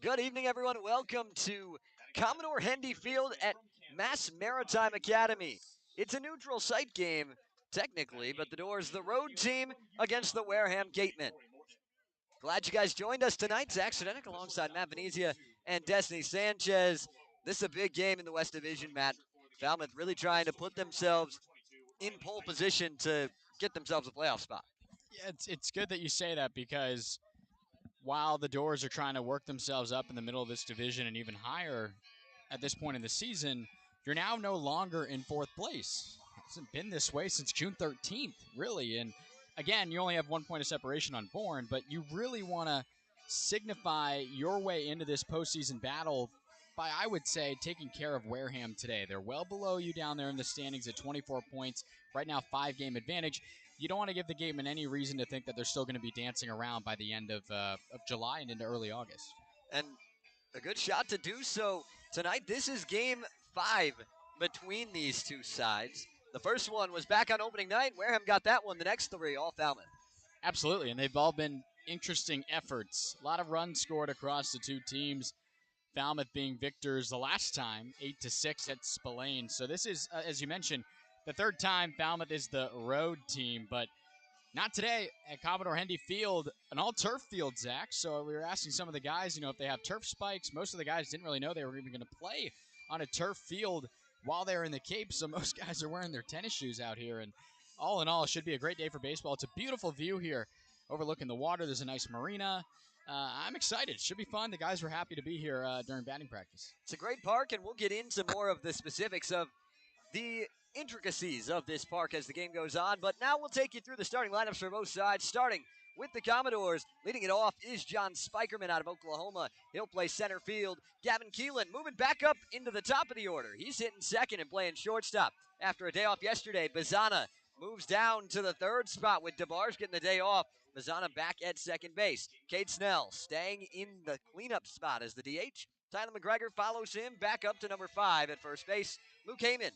Good evening, everyone. Welcome to Commodore Hendy Field at Mass Maritime Academy. It's a neutral site game, technically, but the Doors, the road team against the Wareham Gatemen. Glad you guys joined us tonight. Zach Sedenick alongside Matt Venezia and Destiny Sanchez. This is a big game in the West Division, Matt. Falmouth really trying to put themselves in pole position to get themselves a playoff spot. Yeah, it's good that you say that because while the Doors are trying to work themselves up in the middle of this division and even higher at this point in the season, you're now no longer in fourth place. It hasn't been this way since June 13th, really. And again, you only have 1 point of separation on Bourne, but you really want to signify your way into this postseason battle by, I would say, taking care of Wareham today. They're well below you down there in the standings at 24 points. Right now, 5-game advantage. You don't want to give the Gatemen any reason to think that they're still going to be dancing around by the end of July and into early August. And a good shot to do so tonight. This is game 5 between these two sides. The first one was back on opening night. Wareham got that one. The next 3, all Falmouth. Absolutely, and they've all been interesting efforts. A lot of runs scored across the two teams. Falmouth being victors the last time, 8-6 at Spillane. So this is, as you mentioned, the third time Falmouth is the road team, but not today at Commodore Hendy Field, an all-turf field, Zach. So we were asking some of the guys, if they have turf spikes. Most of the guys didn't really know they were even going to play on a turf field while they were in the Cape. So most guys are wearing their tennis shoes out here. And all in all, it should be a great day for baseball. It's a beautiful view here overlooking the water. There's a nice marina. I'm excited. It should be fun. The guys were happy to be here during batting practice. It's a great park, and we'll get into more of the specifics of the intricacies of this park as the game goes on. But now we'll take you through the starting lineups for both sides, starting with the Commodores. Leading it off is John Spikerman out of Oklahoma. He'll play center field. Gavin Keelan moving back up into the top of the order. He's hitting second and playing shortstop. After a day off yesterday, Bazana moves down to the third spot with DeBarge getting the day off. Bazana back at second base. Cade Snell staying in the cleanup spot as the DH. Tyler McGregor follows him back up to number 5 at first base. Luke Heyman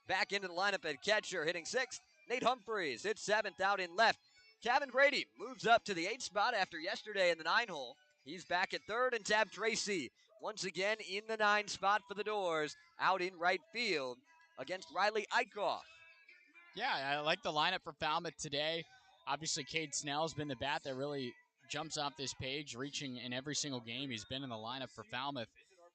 back into the lineup at catcher, hitting 6th. Nate Humphreys hits 7th out in left. Kevin Brady moves up to the 8th spot after yesterday in the 9-hole. He's back at 3rd, and Tab Tracy once again in the 9 spot for the Doors, out in right field against Riley Eichhoff. Yeah, I like the lineup for Falmouth today. Obviously, Cade Snell's been the bat that really jumps off this page, reaching in every single game. He's been in the lineup for Falmouth.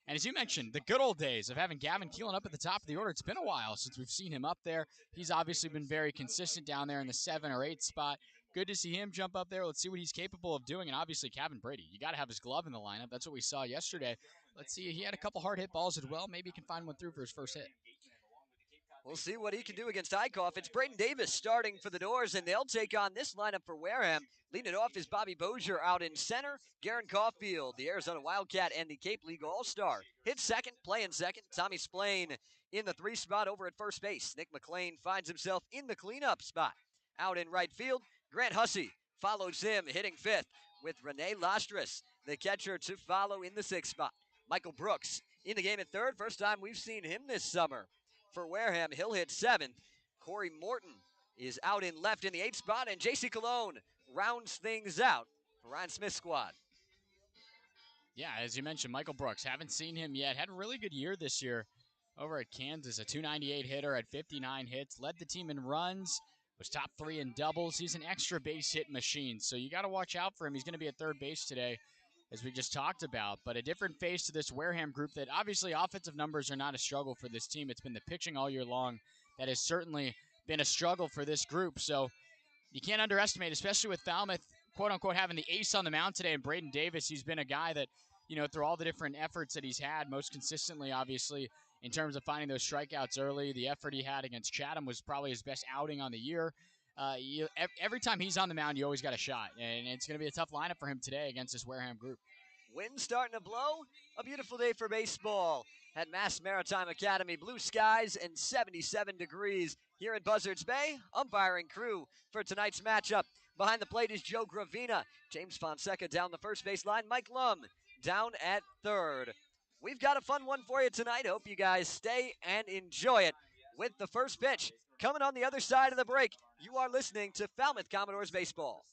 And as you mentioned, the good old days of having Gavin Keelan up at the top of the order. It's been a while since we've seen him up there. He's obviously been very consistent down there in the 7 or 8 spot. Good to see him jump up there. Let's see what he's capable of doing. And obviously, Kevin Brady, you got to have his glove in the lineup. That's what we saw yesterday. Let's see. He had a couple hard hit balls as well. Maybe he can find one through for his first hit. We'll see what he can do against Eichhoff. It's Braden Davis starting for the Doors, and they'll take on this lineup for Wareham. Leading it off is Bobby Bozier out in center. Garen Caulfield, the Arizona Wildcat and the Cape League All-Star, hits second, playing second. Tommy Splain in the 3 spot over at first base. Nick McLean finds himself in the cleanup spot. Out in right field, Grant Hussey follows him, hitting 5th, with Rene Lastras, the catcher, to follow in the 6th spot. Michael Brooks in the game at 3rd. First time we've seen him this summer. For Wareham, he'll hit 7th. Corey Morton is out in left in the 8th spot, and J.C. Cologne rounds things out for Ryan Smith's squad. Yeah, as you mentioned, Michael Brooks. Haven't seen him yet. Had a really good year this year over at Kansas. A .298 hitter at 59 hits. Led the team in runs. Was top 3 in doubles. He's an extra base hit machine, so you got to watch out for him. He's going to be at third base today, as we just talked about. But a different face to this Wareham group that obviously offensive numbers are not a struggle for this team. It's been the pitching all year long that has certainly been a struggle for this group. So you can't underestimate, especially with Falmouth, quote-unquote, having the ace on the mound today. And Braden Davis, he's been a guy that, through all the different efforts that he's had, most consistently, obviously, in terms of finding those strikeouts early. The effort he had against Chatham was probably his best outing on the year. Every time he's on the mound, you always got a shot. And it's going to be a tough lineup for him today against this Wareham group. Wind starting to blow. A beautiful day for baseball at Mass Maritime Academy. Blue skies and 77 degrees here in Buzzards Bay. Umpiring crew for tonight's matchup. Behind the plate is Joe Gravina. James Fonseca down the first base line. Mike Lum down at third. We've got a fun one for you tonight. Hope you guys stay and enjoy it with the first pitch coming on the other side of the break. You are listening to Falmouth Commodores Baseball.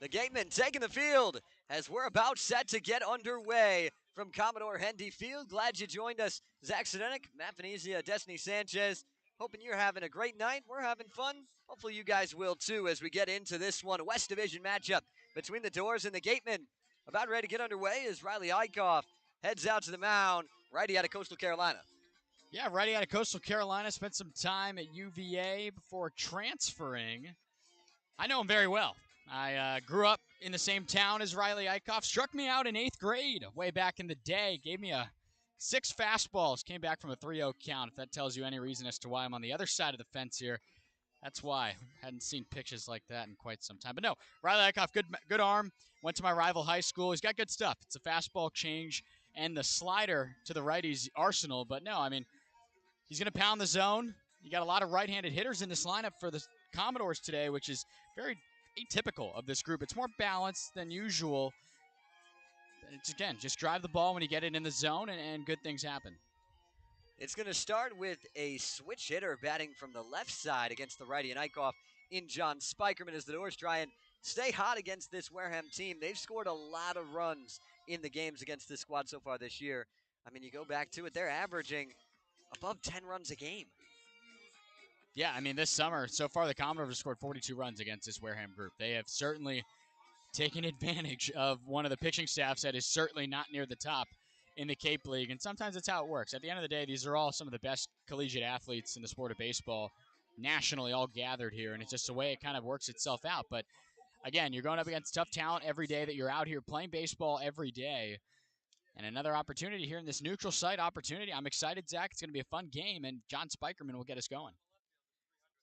The Gatemen taking the field as we're about set to get underway from Commodore Hendy Field. Glad you joined us, Zach Sedenik, Matt Venezia, Destiny Sanchez. Hoping you're having a great night. We're having fun. Hopefully you guys will too as we get into this one. West Division matchup between the Doors and the Gatemen. About ready to get underway as Riley Eichhoff heads out to the mound, righty out of Coastal Carolina. Yeah, righty out of Coastal Carolina. Spent some time at UVA before transferring. I know him very well. I grew up in the same town as Riley Eichhoff. Struck me out in 8th grade way back in the day. Gave me a 6 fastballs. Came back from a 3-0 count. If that tells you any reason as to why I'm on the other side of the fence here, that's why. Hadn't seen pitches like that in quite some time. But no, Riley Eichhoff, good arm. Went to my rival high school. He's got good stuff. It's a fastball change and the slider to the righty's arsenal. But no, I mean, he's going to pound the zone. You got a lot of right-handed hitters in this lineup for the Commodores today, which is very atypical of this group. It's more balanced than usual. It's, again, just drive the ball when you get it in the zone, and good things happen. It's going to start with a switch hitter batting from the left side against the righty and Eichhoff in John Spikerman as the Doors try and stay hot against this Wareham team. They've scored a lot of runs in the games against this squad so far this year. I mean, you go back to it, they're averaging above 10 runs a game. Yeah, I mean, this summer, so far, the Commodores have scored 42 runs against this Wareham group. They have certainly taken advantage of one of the pitching staffs that is certainly not near the top in the Cape League, and sometimes that's how it works. At the end of the day, these are all some of the best collegiate athletes in the sport of baseball nationally all gathered here, and it's just the way it kind of works itself out. But again, you're going up against tough talent every day that you're out here playing baseball every day. And another opportunity here in this neutral site opportunity. I'm excited, Zach. It's going to be a fun game, and John Spikerman will get us going.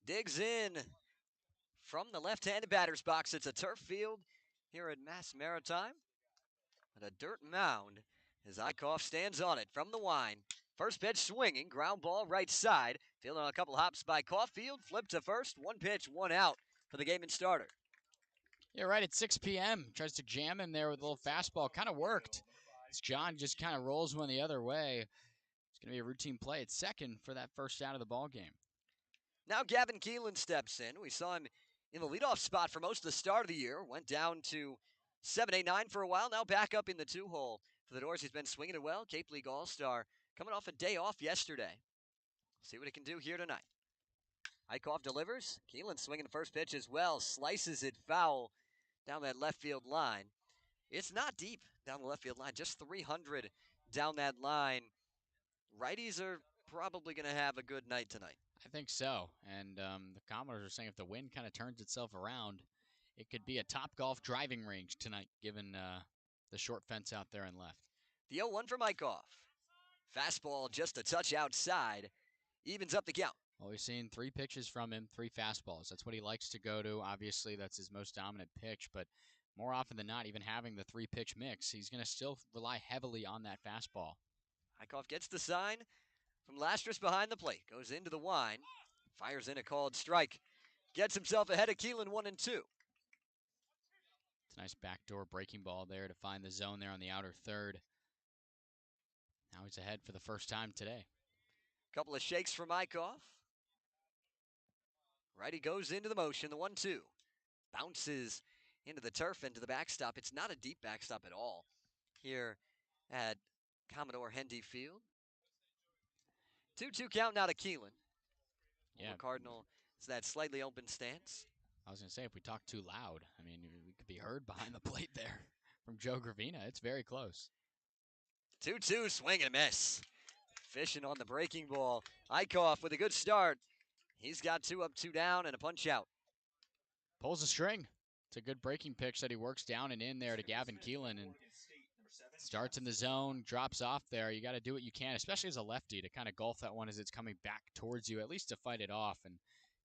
Digs in from the left-handed batter's box. It's a turf field here at Maritime. And a dirt mound as Eichhoff stands on it from the wine. First pitch swinging, ground ball right side. Fielding on a couple hops by Caulfield. Flip to first, one pitch, one out for the Gatemen starter. Yeah, right at 6 p.m. Tries to jam him there with a little fastball. Kind of worked. As John just kind of rolls one the other way. It's going to be a routine play at second for that first out of the ball game. Now Gavin Keelan steps in. We saw him in the leadoff spot for most of the start of the year. Went down to 7, 8, 9 for a while. Now back up in the 2-hole. For the Doors, he's been swinging it well. Cape League All-Star coming off a day off yesterday. See what he can do here tonight. Eichhoff delivers. Keelan swinging the first pitch as well. Slices it foul down that left field line. It's not deep down the left field line. Just 300 down that line. Righties are probably going to have a good night tonight. I think so. And the Commodores are saying if the wind kind of turns itself around, it could be a Top Golf driving range tonight, given the short fence out there and left. The 0-1 from Eichhoff. Fastball just a touch outside. Evens up the count. Well, we've seen 3 pitches from him, 3 fastballs. That's what he likes to go to. Obviously, that's his most dominant pitch. But more often than not, even having the 3-pitch mix, he's going to still rely heavily on that fastball. Eichhoff gets the sign from Lastris behind the plate. Goes into the wine. Fires in a called strike. Gets himself ahead of Keelan 1-2. It's a nice backdoor breaking ball there to find the zone there on the outer third. Now he's ahead for the first time today. Couple of shakes from Eichhoff. Righty goes into the motion, the 1-2. Bounces into the turf, into the backstop. It's not a deep backstop at all here at Commodore Hendy Field. 2-2 count now to Keelan. Yeah. Cardinal is that slightly open stance. I was going to say, if we talk too loud, I mean, we could be heard behind the plate there from Joe Gravina. It's very close. 2-2, swing and a miss. Fishing on the breaking ball. Eichhoff with a good start. He's got 2 up, 2 down, and a punch out. Pulls the string. It's a good breaking pitch that he works down and in there to Gavin Keelan and starts in the zone, drops off there. You got to do what you can, especially as a lefty, to kind of golf that one as it's coming back towards you, at least to fight it off. And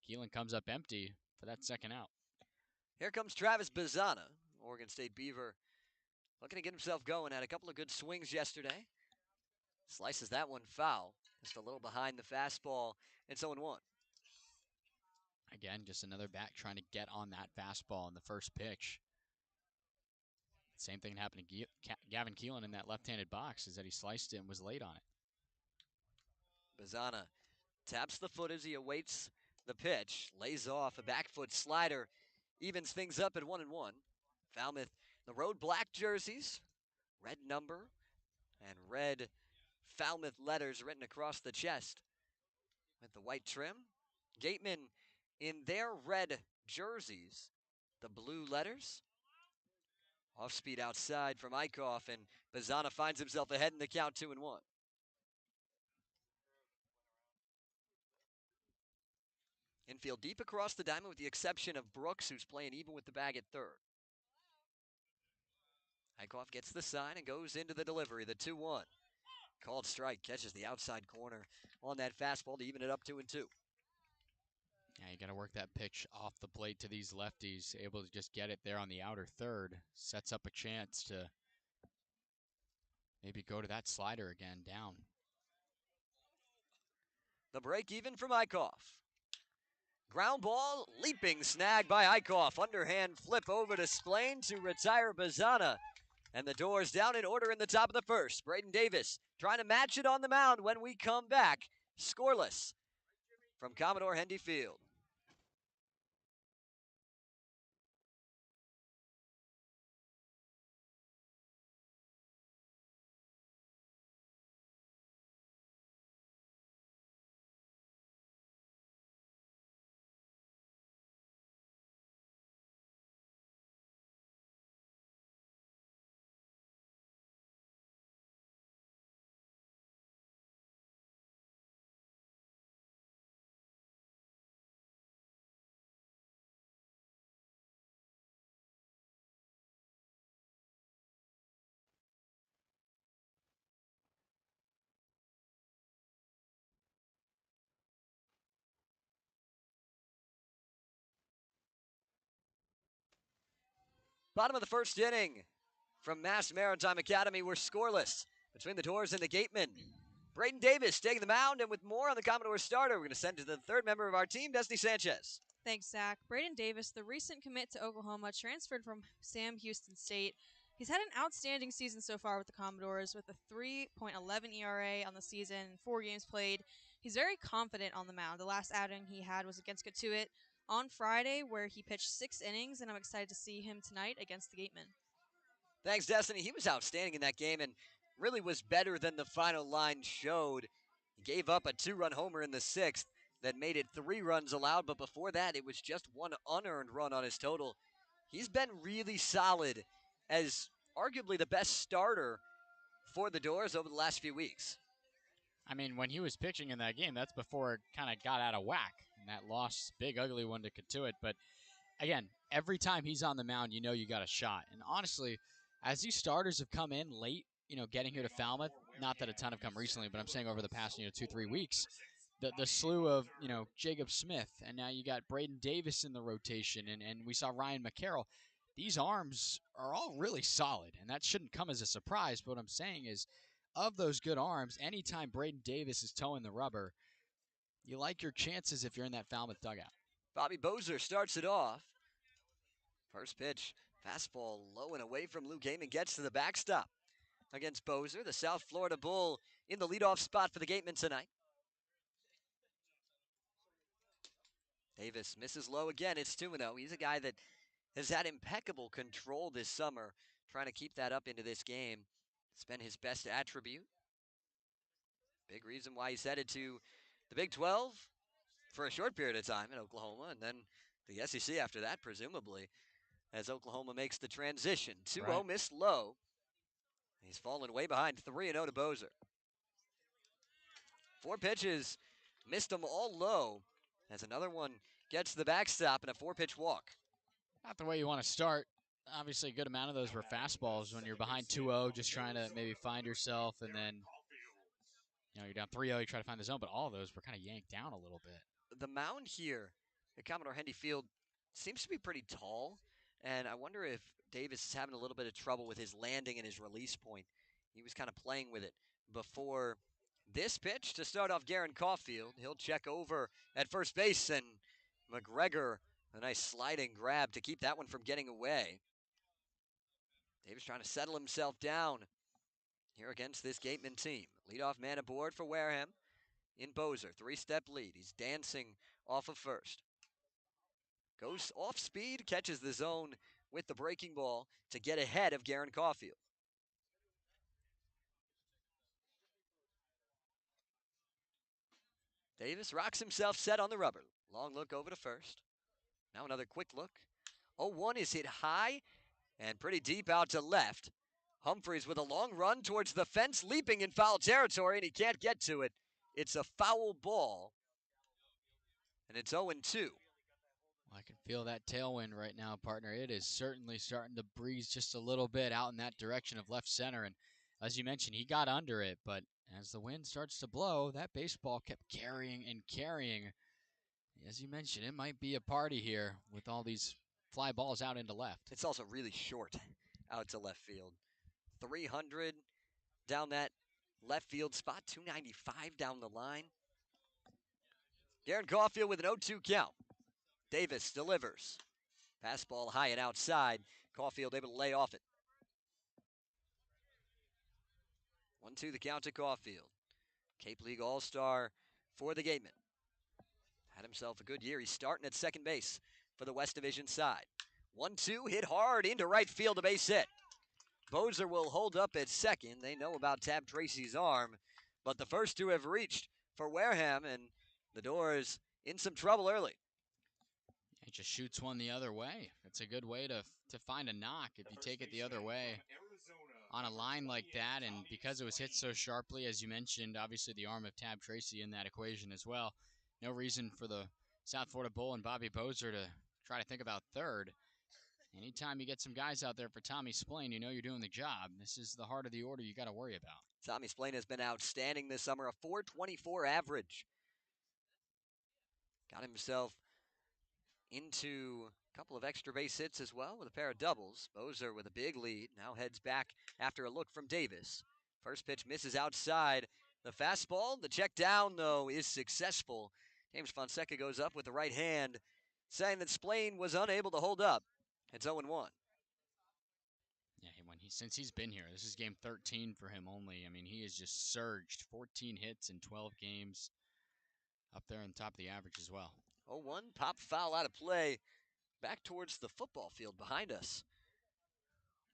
Keelan comes up empty for that second out. Here comes Travis Bazzana, Oregon State Beaver, looking to get himself going. Had a couple of good swings yesterday. Slices that one foul. Just a little behind the fastball. It's 0-1. Again, just another bat trying to get on that fastball in the first pitch. Same thing happened to Gavin Keelan in that left-handed box, is that he sliced it and was late on it. Bazzana taps the foot as he awaits the pitch. Lays off a back foot slider. Evens things up at 1-1. Falmouth, the road black jerseys, red number, and red Falmouth letters written across the chest with the white trim. Gatemen in their red jerseys, the blue letters. Off speed outside from Eichhoff, and Bazana finds himself ahead in the count 2-1. Infield deep across the diamond with the exception of Brooks, who's playing even with the bag at third. Eichhoff gets the sign and goes into the delivery, the 2-1. Called strike, catches the outside corner on that fastball to even it up 2-2. Yeah, you got to work that pitch off the plate to these lefties. Able to just get it there on the outer third. Sets up a chance to maybe go to that slider again down. The break even from Eichhoff. Ground ball, leaping snag by Eichhoff. Underhand flip over to Splain to retire Bazana. And the Doors down in order in the top of the first. Braden Davis trying to match it on the mound when we come back. Scoreless from Commodore Hendy Field. Bottom of the first inning from Mass Maritime Academy. We're scoreless between the Doors and the Gatemen. Braden Davis taking the mound, and with more on the Commodore starter, we're going to send to the third member of our team, Destiny Sanchez. Thanks, Zach. Braden Davis, the recent commit to Oklahoma, transferred from Sam Houston State. He's had an outstanding season so far with the Commodores with a 3.11 ERA on the season, 4 games played. He's very confident on the mound. The last outing he had was against Katuitt on Friday, where he pitched 6 innings, and I'm excited to see him tonight against the Gatemen. Thanks, Destiny. He was outstanding in that game and really was better than the final line showed. He gave up a 2-run homer in the 6th that made it 3 runs allowed, but before that, it was just 1 unearned run on his total. He's been really solid as arguably the best starter for the Doors over the last few weeks. I mean, when he was pitching in that game, that's before it kind of got out of whack. And that loss, big, ugly one to Katuitt. But again, every time he's on the mound, you know you got a shot. And honestly, as these starters have come in late, getting here to Falmouth, not that a ton have come recently, but I'm saying over the past, 2-3 weeks, the slew of, Jacob Smith, and now you got Braden Davis in the rotation, and we saw Ryan McCarroll. These arms are all really solid, and that shouldn't come as a surprise. But what I'm saying is, of those good arms, anytime Braden Davis is towing the rubber, you like your chances if you're in that Falmouth dugout. Bobby Bozer starts it off. First pitch, fastball low and away from Lou Gatemen, gets to the backstop against Bozer, the South Florida Bull in the leadoff spot for the Gatemen tonight. Davis misses low again. It's 2-0. He's a guy that has had impeccable control this summer, trying to keep that up into this game. It's been his best attribute. Big reason why he's headed to the Big 12 for a short period of time in Oklahoma, and then the SEC after that, presumably, as Oklahoma makes the transition. 2-0 Right. missed low. He's fallen way behind, 3-0 to Bozer. 4 pitches, missed them all low, as another one gets to the backstop and a 4-pitch walk. Not the way you want to start. Obviously, a good amount of those were fastballs when you're behind 2-0, just trying to maybe find yourself, and then, you're down 3-0, you try to find the zone, but all of those were kind of yanked down a little bit. The mound here at Commodore Hendy Field seems to be pretty tall, and I wonder if Davis is having a little bit of trouble with his landing and his release point. He was kind of playing with it before this pitch to start off Garen Caulfield. He'll check over at first base, and McGregor, a nice sliding grab to keep that one from getting away. Davis trying to settle himself down here against this Gatemen team. Leadoff man aboard for Wareham in Bozer. 3-step lead. He's dancing off of first. Goes off speed, catches the zone with the breaking ball to get ahead of Garen Caulfield. Davis rocks himself set on the rubber. Long look over to first. Now another quick look. 0-1 is hit high and pretty deep out to left. Humphreys with a long run towards the fence, leaping in foul territory, and he can't get to it. It's a foul ball, and it's 0-2. I can feel that tailwind right now, partner. It is certainly starting to breeze just a little bit out in that direction of left center. And as you mentioned, he got under it, but as the wind starts to blow, that baseball kept carrying and carrying. As you mentioned, it might be a party here with all these fly balls out into left. It's also really short out to left field. 300 down that left field spot, 295 down the line. Garen Caulfield with an 0-2 count. Davis delivers. Fastball high and outside. Caulfield able to lay off it. 1-2 the count to Caulfield. Cape League All-Star for the Gatemen. Had himself a good year. He's starting at second base for the West Division side. 1-2 hit hard into right field, a base hit. Bozer will hold up at second. They know about Tab Tracy's arm, but the first two have reached for Wareham, and the Doors in some trouble early. He just shoots one the other way. It's a good way to find a knock if you take it the other way on a line like that. And because it was hit so sharply, as you mentioned, obviously the arm of Tab Tracy in that equation as well. No reason for the South Florida Bull and Bobby Bozer to try to think about third. Anytime you get some guys out there for Tommy Splain, you know you're doing the job. This is the heart of the order you got to worry about. Tommy Splain has been outstanding this summer, a .424 average. Got himself into a couple of extra base hits as well with a pair of doubles. Bozer with a big lead, now heads back after a look from Davis. First pitch misses outside. The fastball, the check down, though, is successful. James Fonseca goes up with the right hand, saying that Splain was unable to hold up. It's 0-1. Yeah, since he's been here, this is game 13 for him only. I mean, he has just surged. 14 hits in 12 games. Up there on top of the average as well. 0-1, pop foul out of play. Back towards the football field behind us.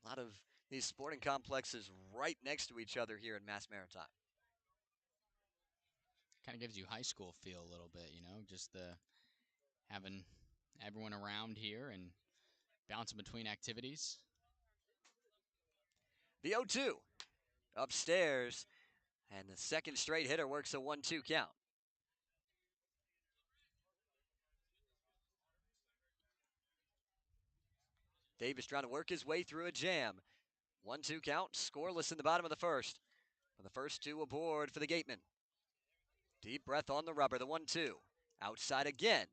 A lot of these sporting complexes right next to each other here in Mass Maritime. Kind of gives you high school feel a little bit, you know, just having everyone around here and bouncing between activities. The 0-2 upstairs, and the second straight hitter works a 1-2 count. Davis trying to work his way through a jam. 1-2 count, scoreless in the bottom of the first. For the first two aboard for the Gatemen. Deep breath on the rubber, the 1-2. Outside again.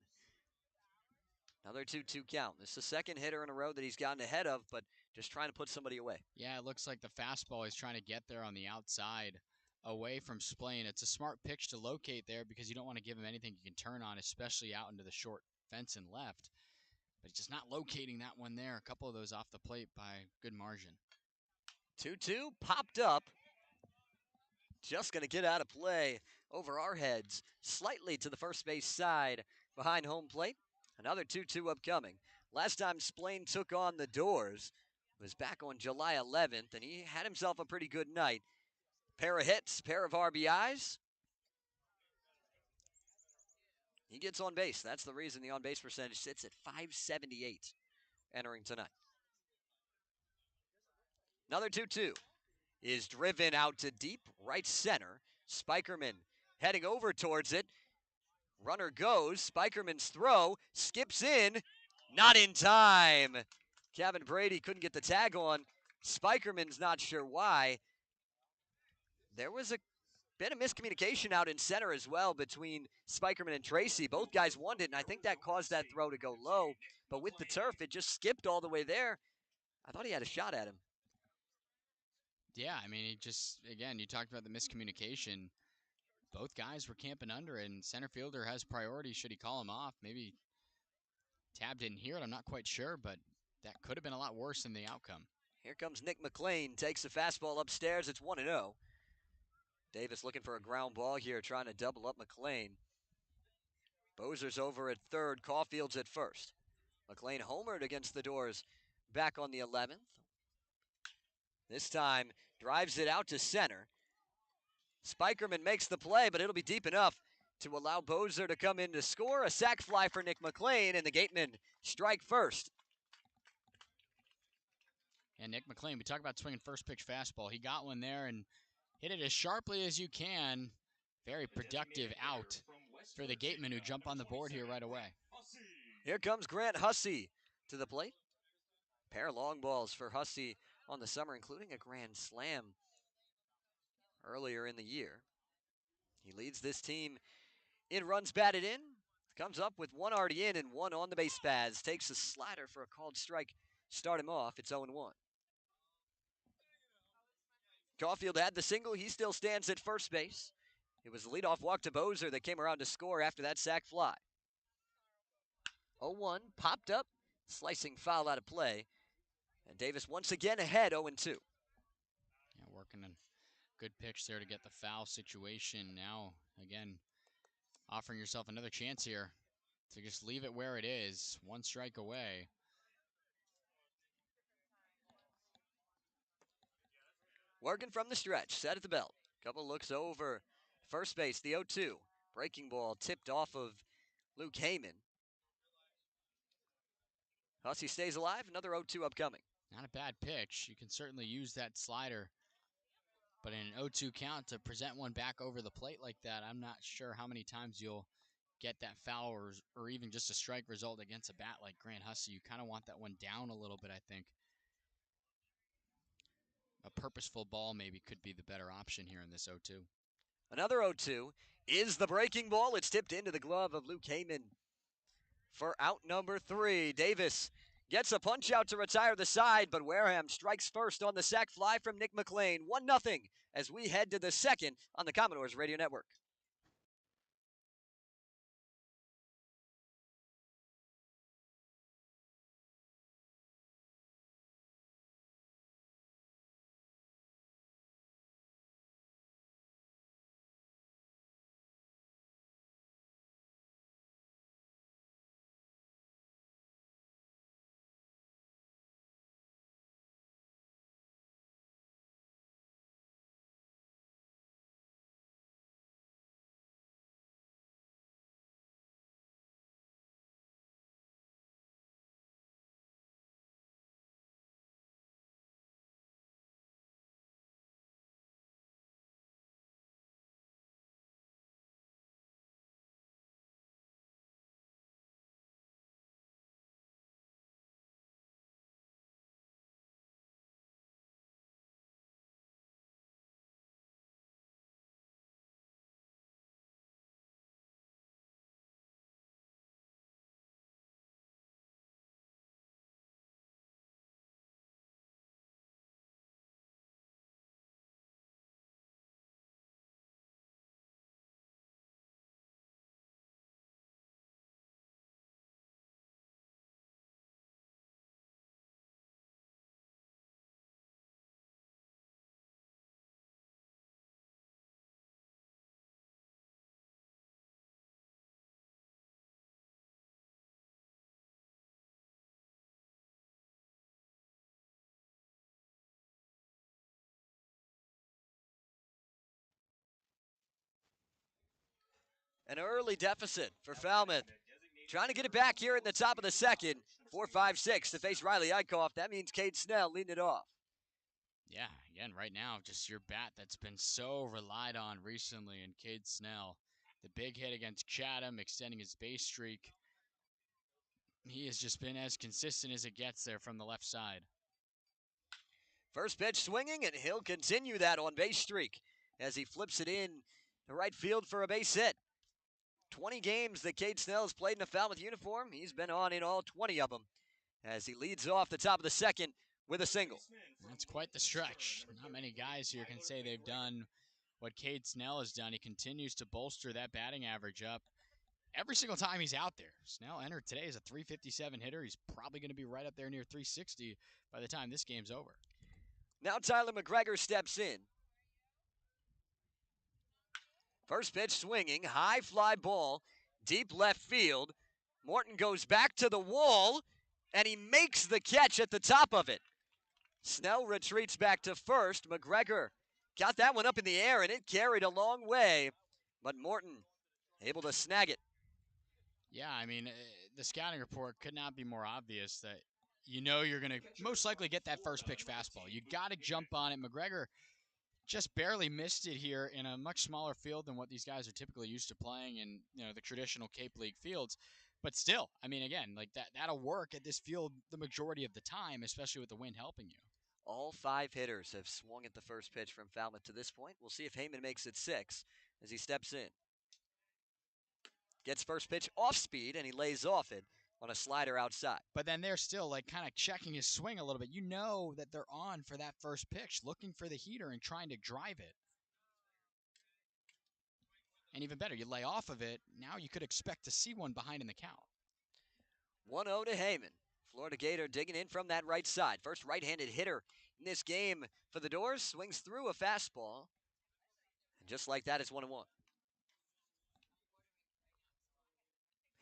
Another 2-2 count. This is the second hitter in a row that he's gotten ahead of, but just trying to put somebody away. Yeah, it looks like the fastball is trying to get there on the outside away from Splain. It's a smart pitch to locate there because you don't want to give him anything you can turn on, especially out into the short fence and left. But he's just not locating that one there. A couple of those off the plate by good margin. 2-2 popped up. Just going to get out of play over our heads, slightly to the first base side behind home plate. Another 2-2 upcoming. Last time Splain took on the Doors was back on July 11th, and he had himself a pretty good night. Pair of hits, pair of RBIs. He gets on base. That's the reason the on-base percentage sits at .578 entering tonight. Another 2-2 is driven out to deep right center. Spikerman heading over towards it. Runner goes. Spikerman's throw skips in. Not in time. Kevin Brady couldn't get the tag on. Spikerman's not sure why. There was a bit of miscommunication out in center as well between Spikerman and Tracy. Both guys wanted it, and I think that caused that throw to go low. But with the turf, it just skipped all the way there. I thought he had a shot at him. Yeah, I mean, again, you talked about the miscommunication. Both guys were camping under it, and center fielder has priority should he call him off. Maybe Tab didn't hear it, I'm not quite sure, but that could have been a lot worse than the outcome. Here comes Nick McLean, takes a fastball upstairs. It's 1-0. Davis looking for a ground ball here, trying to double up McLean. Bozer's over at third, Caulfield's at first. McLean homered against the Doors back on the 11th. This time, drives it out to center. Spikerman makes the play, but it'll be deep enough to allow Bozer to come in to score. A sac fly for Nick McLean, and the Gatemen strike first. And Nick McLean, we talk about swinging first pitch fastball. He got one there and hit it as sharply as you can. Very productive out for the Gatemen, who jump on the board here right away. Here comes Grant Hussey to the plate. Pair of long balls for Hussey on the summer, including a grand slam earlier in the year. He leads this team in runs batted in. Comes up with one already in and one on the base paths. Takes a slider for a called strike. Start him off. It's 0-1. Caulfield had the single. He still stands at first base. It was the leadoff walk to Bozer that came around to score after that sac fly. 0-1, popped up, slicing foul out of play. And Davis once again ahead, 0-2. Yeah, working a good pitch there to get the foul situation. Now, again, offering yourself another chance here to just leave it where it is. One strike away. Working from the stretch, set at the belt. Couple looks over first base, the 0-2. Breaking ball tipped off of Luke Heyman. Hussey stays alive, another 0-2 upcoming. Not a bad pitch. You can certainly use that slider. But in an 0-2 count, to present one back over the plate like that, I'm not sure how many times you'll get that foul or even just a strike result against a bat like Grant Hussey. You kind of want that one down a little bit, I think. A purposeful ball maybe could be the better option here in this 0-2. Another 0-2 is the breaking ball. It's tipped into the glove of Luke Heyman for out number 3. Davis gets a punch out to retire the side, but Wareham strikes first on the sac fly from Nick McLean. 1-0 as we head to the second on the Commodores Radio Network. An early deficit for Falmouth. Trying to get it back here in the top of the second. 4-5-6 to face Riley Eichhoff. That means Cade Snell leading it off. Yeah, again, right now, just your bat that's been so relied on recently, and Cade Snell. The big hit against Chatham, extending his base streak. He has just been as consistent as it gets there from the left side. First pitch swinging, and he'll continue that on base streak as he flips it in to right field for a base hit. 20 games that Cade Snell has played in a Falmouth uniform. He's been on in all 20 of them as he leads off the top of the second with a single. That's quite the stretch. Not many guys here can say they've done what Cade Snell has done. He continues to bolster that batting average up every single time he's out there. Snell entered today as a 357 hitter. He's probably going to be right up there near 360 by the time this game's over. Now Tyler McGregor steps in. First pitch swinging, high fly ball, deep left field. Morton goes back to the wall, and he makes the catch at the top of it. Snell retreats back to first. McGregor got that one up in the air, and it carried a long way, but Morton able to snag it. Yeah, I mean, the scouting report could not be more obvious that you know you're going to most likely get that first pitch fastball. You got to jump on it. McGregor just barely missed it here in a much smaller field than what these guys are typically used to playing in, the traditional Cape League fields. But still, I mean, again, like that'll work at this field the majority of the time, especially with the wind helping you. All 5 hitters have swung at the first pitch from Falmouth to this point. We'll see if Heyman makes it 6 as he steps in. Gets first pitch off speed, and he lays off it on a slider outside. But then they're still like kind of checking his swing a little bit. You know that they're on for that first pitch, looking for the heater and trying to drive it. And even better, you lay off of it. Now you could expect to see one behind in the count. 1-0 to Heyman. Florida Gator digging in from that right side. First right-handed hitter in this game for the Doors. Swings through a fastball. And just like that, it's 1-1.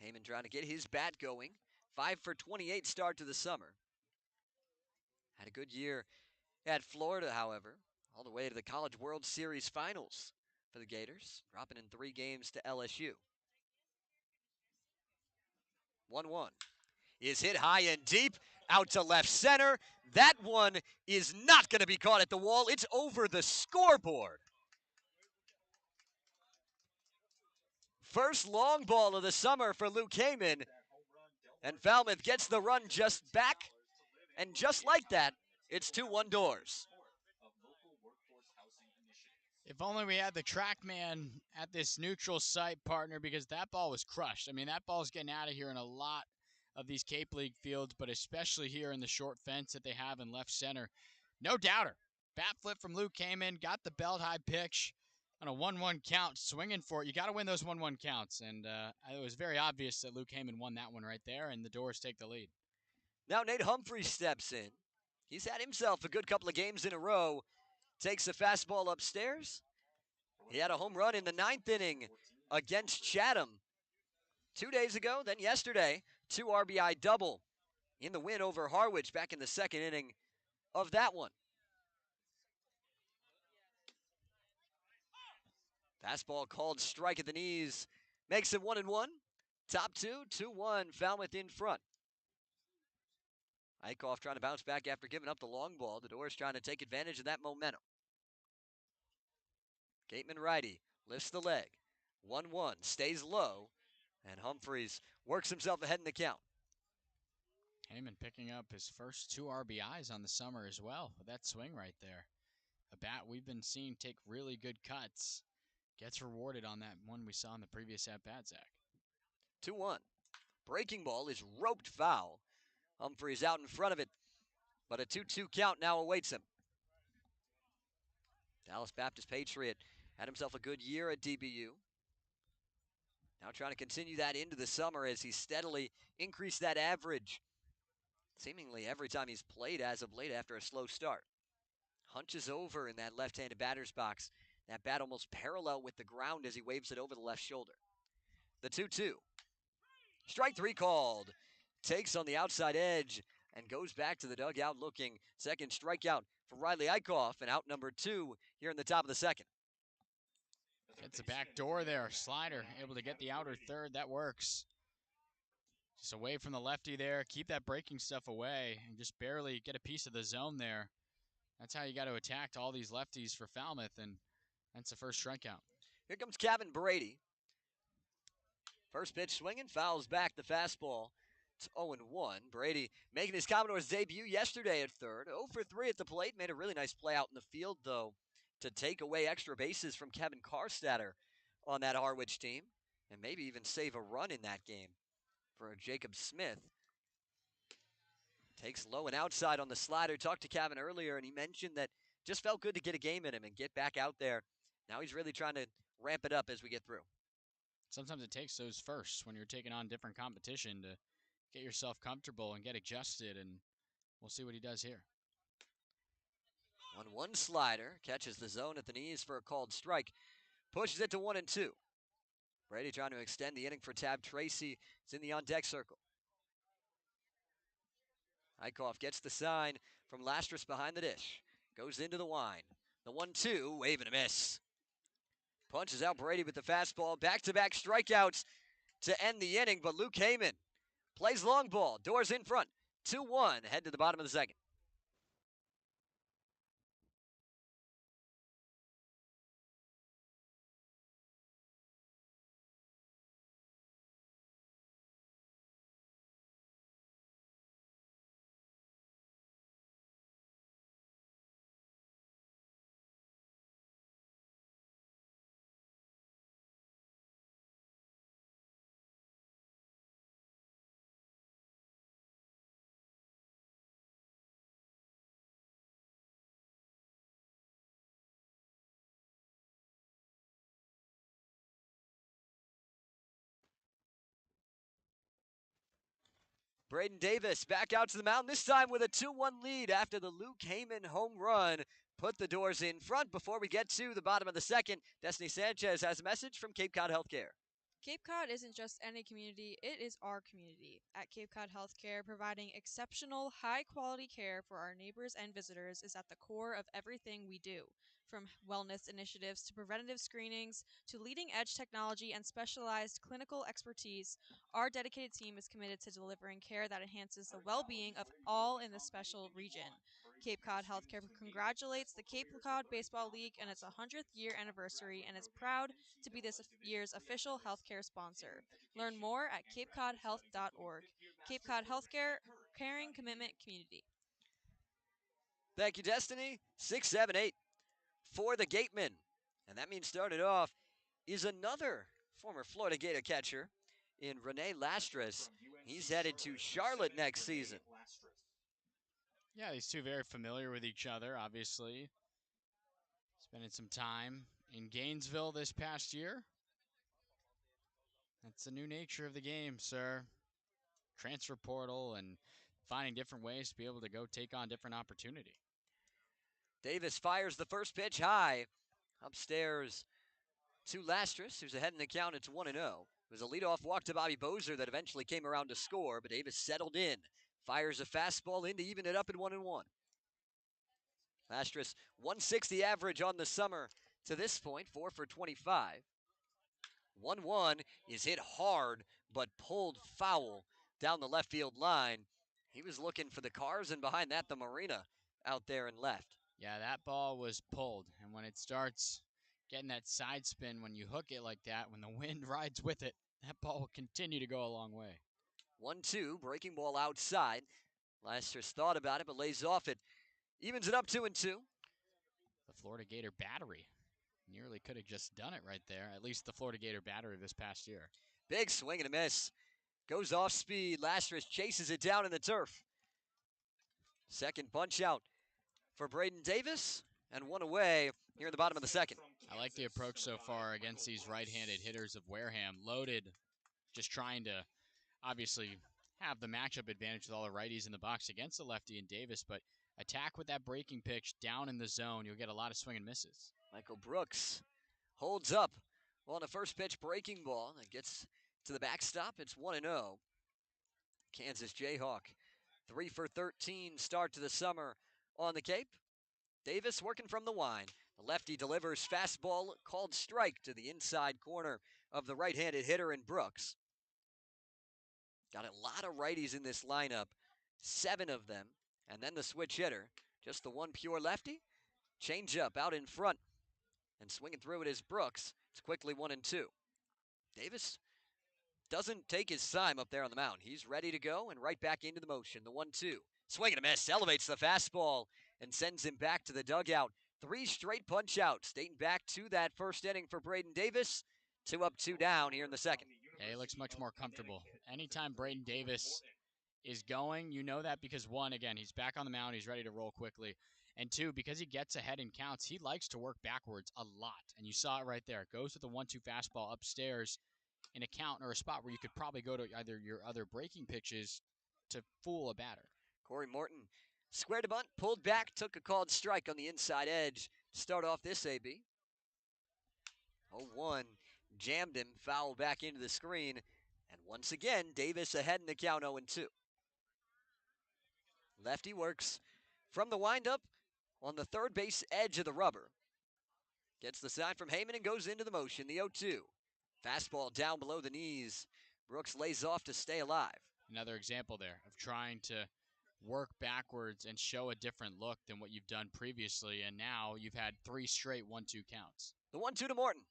Heyman trying to get his bat going. 5 for 28 start to the summer. Had a good year at Florida, however. All the way to the College World Series finals for the Gators. Dropping in 3 games to LSU. 1-1. Is hit high and deep, out to left center. That one is not going to be caught at the wall. It's over the scoreboard. First long ball of the summer for Luke Heyman. And Falmouth gets the run just back. And just like that, it's 2-1 Doors. If only we had the track man at this neutral site, partner, because that ball was crushed. I mean, that ball's getting out of here in a lot of these Cape League fields, but especially here in the short fence that they have in left center. No doubter. Bat flip from Luke Heyman, got the belt high pitch on a 1-1 count, swinging for it. You got to win those 1-1 counts, and it was very obvious that Luke Heyman won that one right there, and the Doors take the lead. Now Nate Humphreys steps in. He's had himself a good couple of games in a row. Takes the fastball upstairs. He had a home run in the 9th inning against Chatham 2 days ago. Then yesterday, 2 RBI double in the win over Harwich back in the 2nd inning of that one. Fastball called strike at the knees. Makes it 1-1. Top 2, 2-1, Falmouth in front. Eichhoff trying to bounce back after giving up the long ball. The Doors trying to take advantage of that momentum. Gatemen righty, lifts the leg. 1-1, stays low, and Humphreys works himself ahead in the count. Heyman picking up his first 2 RBIs on the summer as well with that swing right there. A bat we've been seeing take really good cuts. Gets rewarded on that one we saw in the previous at-bat, Zach. 2-1. Breaking ball is roped foul. Humphreys out in front of it, but a 2-2 count now awaits him. Dallas Baptist Patriot had himself a good year at DBU. Now trying to continue that into the summer as he steadily increased that average seemingly every time he's played as of late after a slow start. Hunches over in that left-handed batter's box. That bat almost parallel with the ground as he waves it over the left shoulder. The 2-2. Strike 3 called. Takes on the outside edge and goes back to the dugout looking. Second strikeout for Riley Eichhoff, and out number 2 here in the top of the 2nd. Gets a back door there. Slider able to get the outer third. That works. Just away from the lefty there. Keep that breaking stuff away and just barely get a piece of the zone there. That's how you got to attack all these lefties for Falmouth, and that's the first strikeout. Here comes Kevin Brady. First pitch swinging, fouls back the fastball. It's 0-1. Brady making his Commodores debut yesterday at third. 0 for 3 at the plate. Made a really nice play out in the field, though, to take away extra bases from Kevin Karstatter on that Harwich team, and maybe even save a run in that game for Jacob Smith. Takes low and outside on the slider. Talked to Kevin earlier, and he mentioned that just felt good to get a game in him and get back out there. Now he's really trying to ramp it up as we get through. Sometimes it takes those firsts when you're taking on different competition to get yourself comfortable and get adjusted, and we'll see what he does here. 1-1 slider, catches the zone at the knees for a called strike. Pushes it to 1-2. Brady trying to extend the inning for Tab Tracy. It's in the on-deck circle. Eichhoff gets the sign from Lastris behind the dish. Goes into the wine. The 1-2, wave and a miss. Punches out Brady with the fastball. Back-to-back strikeouts to end the inning, but Luke Heyman plays long ball. Doors in front. 2-1, head to the bottom of the second. Braden Davis back out to the mound, this time with a 2-1 lead after the Luke Heyman home run. Put the Doors in front. Before we get to the bottom of the second, Destiny Sanchez has a message from Cape Cod Healthcare. Cape Cod isn't just any community, it is our community. At Cape Cod Healthcare, providing exceptional, high-quality care for our neighbors and visitors is at the core of everything we do. From wellness initiatives to preventative screenings to leading-edge technology and specialized clinical expertise, our dedicated team is committed to delivering care that enhances the well-being of all in this special region. Cape Cod Healthcare congratulates the Cape Cod Baseball League on its 100th year anniversary and is proud to be this year's official healthcare sponsor. Learn more at capecodhealth.org. Cape Cod Healthcare, caring commitment community. Thank you, Destiny. 6-7-8 for the Gatemen. And that means started off is another former Florida Gator catcher in Rene Lastris. He's headed to Charlotte next season. Yeah, these two very familiar with each other, obviously. Spending some time in Gainesville this past year. That's the new nature of the game, sir. Transfer portal and finding different ways to be able to go take on different opportunity. Davis fires the first pitch high. Upstairs to Lastris, who's ahead in the count. It's 1-0. It was a leadoff walk to Bobby Bozer that eventually came around to score, but Davis settled in. Fires a fastball in to even it up at 1-1. Lastris, 160 average on the summer to this point, 4 for 25. 1-1 is hit hard, but pulled foul down the left field line. He was looking for the cars, and behind that, the marina out there and left. Yeah, that ball was pulled, and when it starts getting that side spin, when you hook it like that, when the wind rides with it, that ball will continue to go a long way. 1-2, breaking ball outside. Lastris thought about it, but lays off it. Evens it up 2-2. The Florida Gator battery nearly could have just done it right there, at least the Florida Gator battery this past year. Big swing and a miss. Goes off speed. Lastris chases it down in the turf. Second punch out for Braden Davis, and one away here in the bottom of the second. I like the approach so far against these right-handed hitters of Wareham. Loaded, just trying to obviously have the matchup advantage with all the righties in the box against the lefty and Davis, but attack with that breaking pitch down in the zone. You'll get a lot of swing and misses. Michael Brooks holds up on a first pitch breaking ball that gets to the backstop. It's 1-0. Kansas Jayhawk, 3 for 13 start to the summer on the Cape. Davis working from the wine. The lefty delivers fastball called strike to the inside corner of the right-handed hitter in Brooks. Got a lot of righties in this lineup, 7 of them, and then the switch hitter. Just the one pure lefty. Change up out in front, and swinging through it is Brooks. It's quickly 1-2. Davis doesn't take his time up there on the mound. He's ready to go and right back into the motion. The 1-2. Swing and a miss. Elevates the fastball and sends him back to the dugout. 3 straight punch outs dating back to that first inning for Braden Davis. 2 up, 2 down here in the second. Yeah, he looks much more comfortable. Anytime Braden Davis is going, you know that because, one, again, he's back on the mound. He's ready to roll quickly. And 2, because he gets ahead in counts, he likes to work backwards a lot. And you saw it right there. It goes with the 1-2 fastball upstairs in a count or a spot where you could probably go to either your other breaking pitches to fool a batter. Corey Morton squared a bunt, pulled back, took a called strike on the inside edge to start off this AB. 0-1, jammed him, foul back into the screen. And once again, Davis ahead in the count 0-2. Lefty works from the windup on the third base edge of the rubber. Gets the sign from Heyman and goes into the motion. The 0-2. Fastball down below the knees. Brooks lays off to stay alive. Another example there of trying to work backwards and show a different look than what you've done previously, and now you've had 3 straight 1-2 counts. The 1-2 to Morton.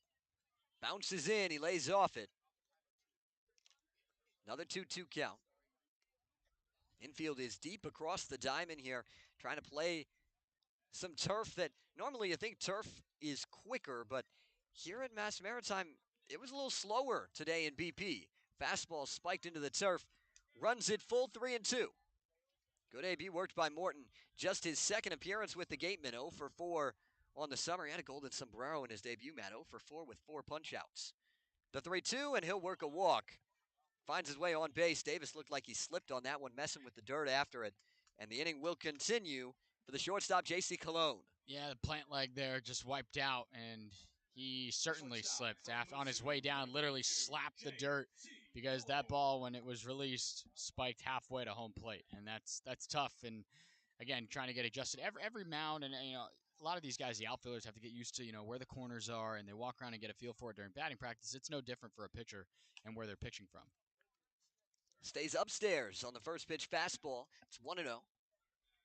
Bounces in, he lays off it. Another 2-2 count. Infield is deep across the diamond here, trying to play some turf that normally you think turf is quicker, but here at Mass Maritime, it was a little slower today in BP. Fastball spiked into the turf, runs it full 3-2. Good AB worked by Morton. Just his second appearance with the Gatemen, 0 for 4 on the summer. He had a golden sombrero in his debut, Matt, 0 for 4 with 4 punch-outs. The 3-2, and he'll work a walk. Finds his way on base. Davis looked like he slipped on that one, messing with the dirt after it. And the inning will continue for the shortstop, J.C. Cologne. Yeah, the plant leg there just wiped out, and he certainly slipped. On his way down, literally slapped the dirt because that ball, when it was released, spiked halfway to home plate. And that's tough. And, again, trying to get adjusted. Every mound, and, a lot of these guys, the outfielders, have to get used to, where the corners are, and they walk around and get a feel for it during batting practice. It's no different for a pitcher and where they're pitching from. Stays upstairs on the first pitch fastball. It's 1-0.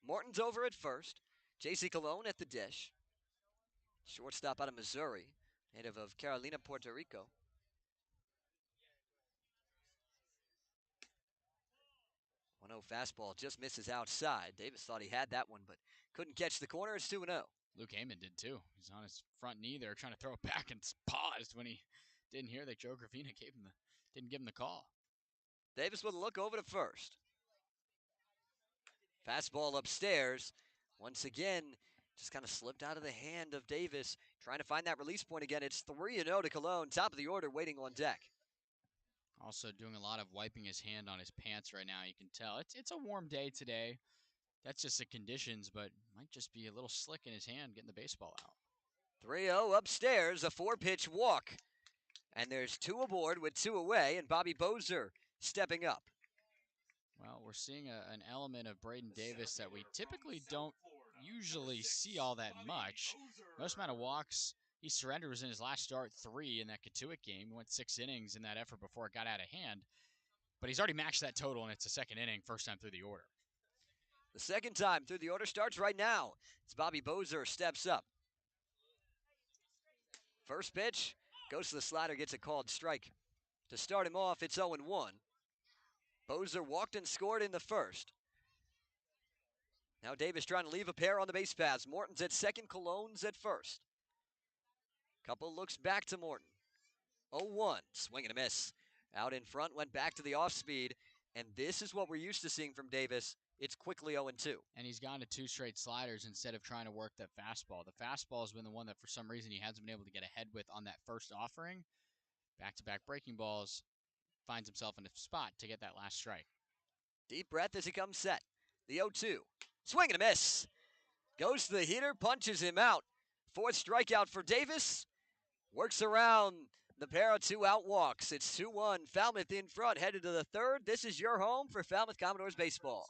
Morton's over at first. J.C. Cologne at the dish. Shortstop out of Missouri, native of Carolina, Puerto Rico. 1-0 fastball just misses outside. Davis thought he had that one, but couldn't catch the corner. It's 2-0. Luke Heyman did too. He's on his front knee there trying to throw it back and paused when he didn't hear that Joe Gravina didn't give him the call. Davis with a look over to first. Fastball upstairs. Once again, just kind of slipped out of the hand of Davis. Trying to find that release point again. It's 3-0 to Cologne. Top of the order waiting on deck. Also doing a lot of wiping his hand on his pants right now. You can tell. It's a warm day today. That's just the conditions, but might just be a little slick in his hand getting the baseball out. 3-0 upstairs. A 4-pitch walk. And there's 2 aboard with 2 away, and Bobby Bozer stepping up. Well, we're seeing an element of Braden Davis that we typically don't usually see all that much. Most amount of walks he surrendered was in his last start, 3 in that Katuitt game. He went 6 innings in that effort before it got out of hand. But he's already matched that total, and it's a second inning, first time through the order. The second time through the order starts right now as Bobby Bozer steps up. First pitch, goes to the slider, gets a called strike. To start him off, it's 0-1. Bozer walked and scored in the first. Now Davis trying to leave a pair on the base paths. Morton's at second, Cologne's at first. Couple looks back to Morton. 0-1, swing and a miss. Out in front, went back to the off speed, and this is what we're used to seeing from Davis. It's quickly 0-2. And he's gone to 2 straight sliders instead of trying to work that fastball. The fastball has been the one that for some reason he hasn't been able to get ahead with on that first offering. Back-to-back breaking balls, finds himself in a spot to get that last strike. Deep breath as he comes set. The 0-2. Swing and a miss. Goes to the hitter, punches him out. 4th strikeout for Davis. Works around the pair of 2 out walks. It's 2-1. Falmouth in front, headed to the 3rd. This is your home for Falmouth Commodores baseball.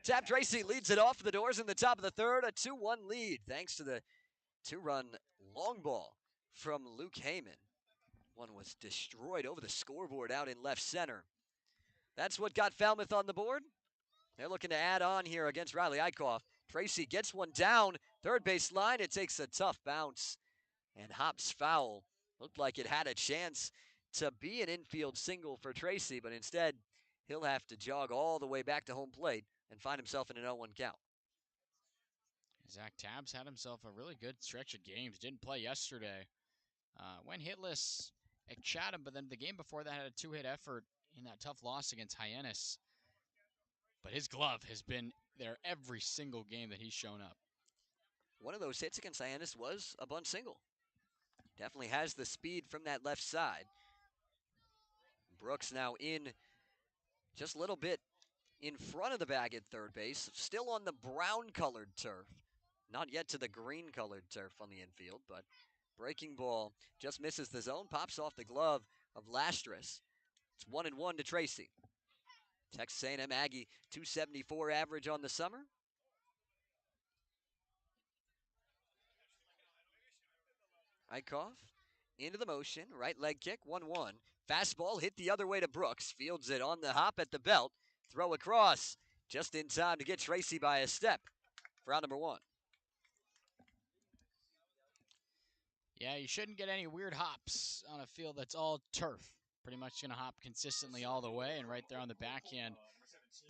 Tap Tracy leads it off for the Doors in the top of the third, a 2-1 lead thanks to the 2-run long ball from Luke Heyman. One was destroyed over the scoreboard out in left center. That's what got Falmouth on the board. They're looking to add on here against Riley Eichhoff. Tracy gets one down, third base line. It takes a tough bounce and hops foul. Looked like it had a chance to be an infield single for Tracy, but instead he'll have to jog all the way back to home plate and find himself in an 0-1 count. Zach Tabbs had himself a really good stretch of games. Didn't play yesterday. Went hitless at Chatham, but then the game before that had a 2-hit effort in that tough loss against Hyannis. But his glove has been there every single game that he's shown up. One of those hits against Hyannis was a bunt single. Definitely has the speed from that left side. Brooks now in just a little bit in front of the bag at third base. Still on the brown-colored turf. Not yet to the green-colored turf on the infield, but breaking ball just misses the zone. Pops off the glove of Lastris. It's 1-1 to Tracy. Texas A&M Aggie 274 average on the summer. Eichhoff into the motion, right leg kick, 1-1. Fastball hit the other way to Brooks. Fields it on the hop at the belt. Throw across, just in time to get Tracy by a step for out number 1. Yeah, you shouldn't get any weird hops on a field that's all turf. Pretty much going to hop consistently all the way, and right there on the backhand,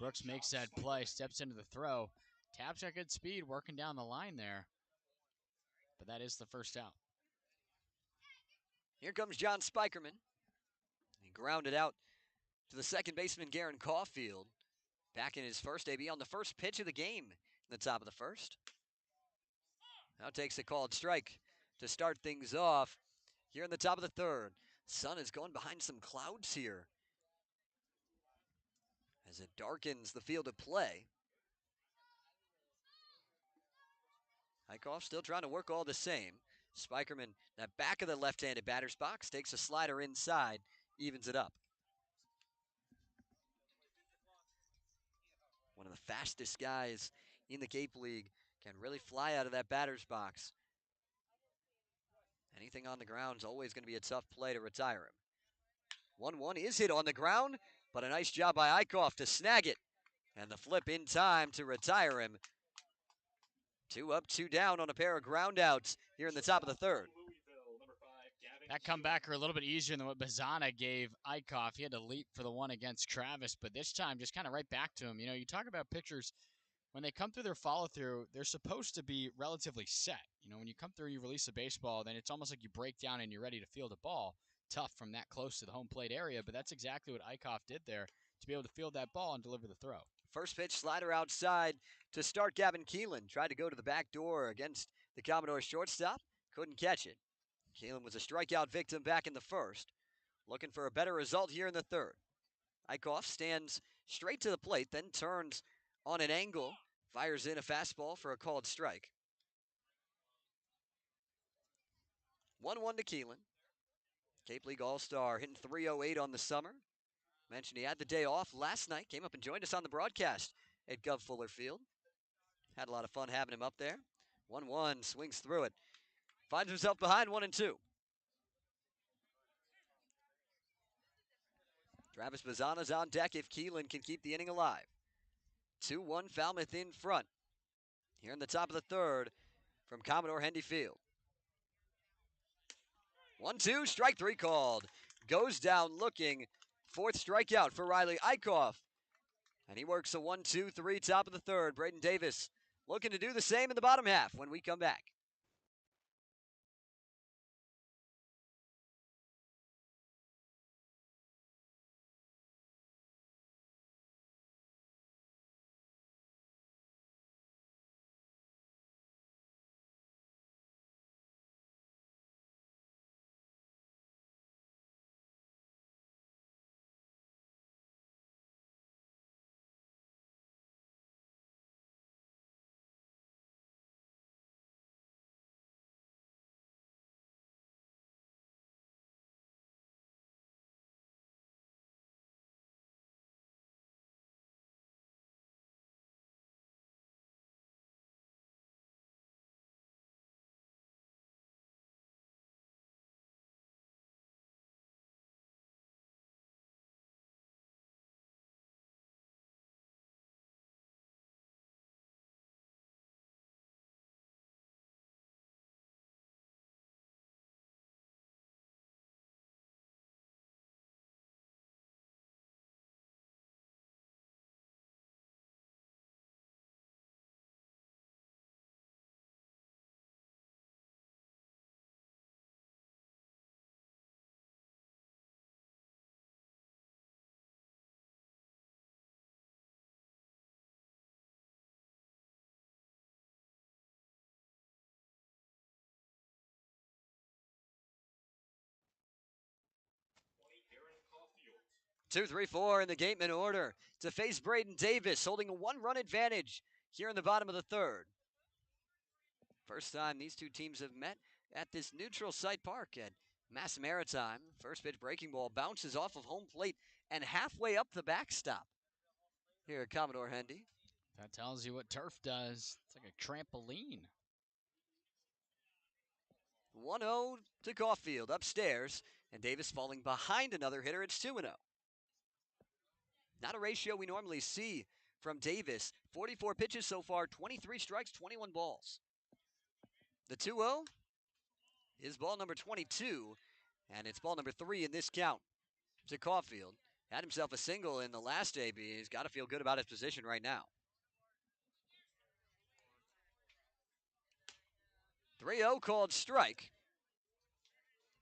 Brooks makes that play, steps into the throw. Taps got good speed working down the line there, but that is the first out. Here comes John Spikerman. He grounded out to the second baseman, Garen Caulfield. Back in his first debut on the first pitch of the game in the top of the first. Now takes a called strike to start things off here in the top of the third. Sun is going behind some clouds here as it darkens the field of play. Eichhoff still trying to work all the same. Spikerman, that back of the left-handed batter's box, takes a slider inside, evens it up. One of the fastest guys in the Cape League, can really fly out of that batter's box. Anything on the ground is always going to be a tough play to retire him. 1-1 is hit on the ground, but a nice job by Eichhoff to snag it. And the flip in time to retire him. 2 up, 2 down on a pair of groundouts here in the top of the third. That comebacker a little bit easier than what Bazana gave Eichhoff. He had to leap for the one against Travis, but this time just kind of right back to him. You know, you talk about pitchers, when they come through their follow-through, they're supposed to be relatively set. You know, when you come through and you release a baseball, then it's almost like you break down and you're ready to field a ball. Tough from that close to the home plate area, but that's exactly what Eichhoff did there to be able to field that ball and deliver the throw. First pitch slider outside to start. Gavin Keelan tried to go to the back door against the Commodores shortstop. Couldn't catch it. Keelan was a strikeout victim back in the first. Looking for a better result here in the third. Eichhoff stands straight to the plate, then turns on an angle. Fires in a fastball for a called strike. 1-1 to Keelan. Cape League All-Star hitting .308 on the summer. Mentioned he had the day off last night. Came up and joined us on the broadcast at Gov Fuller Field. Had a lot of fun having him up there. 1-1, swings through it. Finds himself behind 1-2. Travis Bazana's on deck if Keelan can keep the inning alive. 2-1 Falmouth in front. Here in the top of the third from Commodore Hendy Field. 1-2, strike 3 called. Goes down looking. Fourth strikeout for Riley Eichhoff. And he works a 1-2-3 top of the third. Braden Davis looking to do the same in the bottom half when we come back. 2, 3, 4 in the Gatemen order to face Braden Davis, holding a 1-run advantage here in the bottom of the third. First time these two teams have met at this neutral site park at Maritime. First pitch breaking ball bounces off of home plate and halfway up the backstop here at Commodore Hendy. That tells you what turf does. It's like a trampoline. 1-0 to Caulfield upstairs, and Davis falling behind another hitter. It's 2-0. Not a ratio we normally see from Davis. 44 pitches so far, 23 strikes, 21 balls. The 2-0 is ball number 22, and it's ball number 3 in this count to Caulfield. Had himself a single in the last AB. He's got to feel good about his position right now. 3-0 called strike.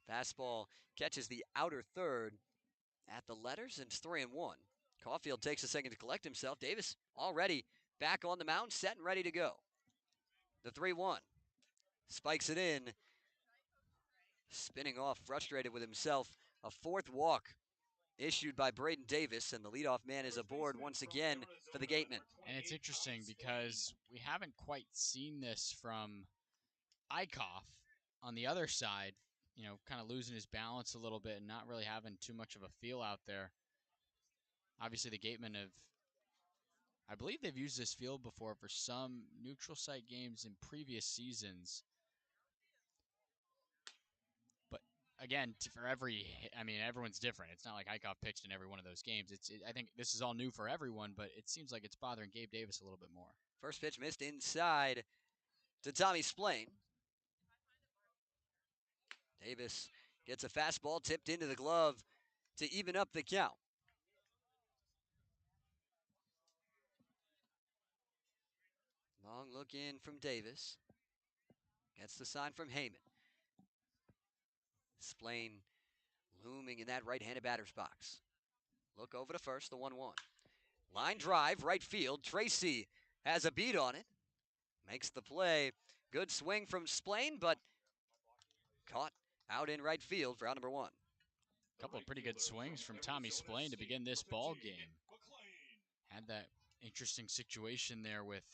Fastball catches the outer third at the letters, and it's 3-1. Caulfield takes a second to collect himself. Davis already back on the mound, set and ready to go. The 3-1. Spikes it in. Spinning off, frustrated with himself. A fourth walk issued by Braden Davis, and the leadoff man is aboard once again for the Gatemen. And it's interesting because we haven't quite seen this from Eichhoff on the other side, kind of losing his balance a little bit and not really having too much of a feel out there. Obviously, the Gatemen I believe they've used this field before for some neutral site games in previous seasons. But again, everyone's different. It's not like Eichhoff pitched in every one of those games. I think this is all new for everyone, but it seems like it's bothering Gabe Davis a little bit more. First pitch missed inside to Tommy Splain. Davis gets a fastball tipped into the glove to even up the count. Long look in from Davis. Gets the sign from Heyman. Splain looming in that right-handed batter's box. Look over to first, the 1-1. Line drive, right field. Tracy has a beat on it. Makes the play. Good swing from Splain, but caught out in right field for out number 1. A couple of pretty good swings from Tommy Splain to begin this ball game. Had that interesting situation there with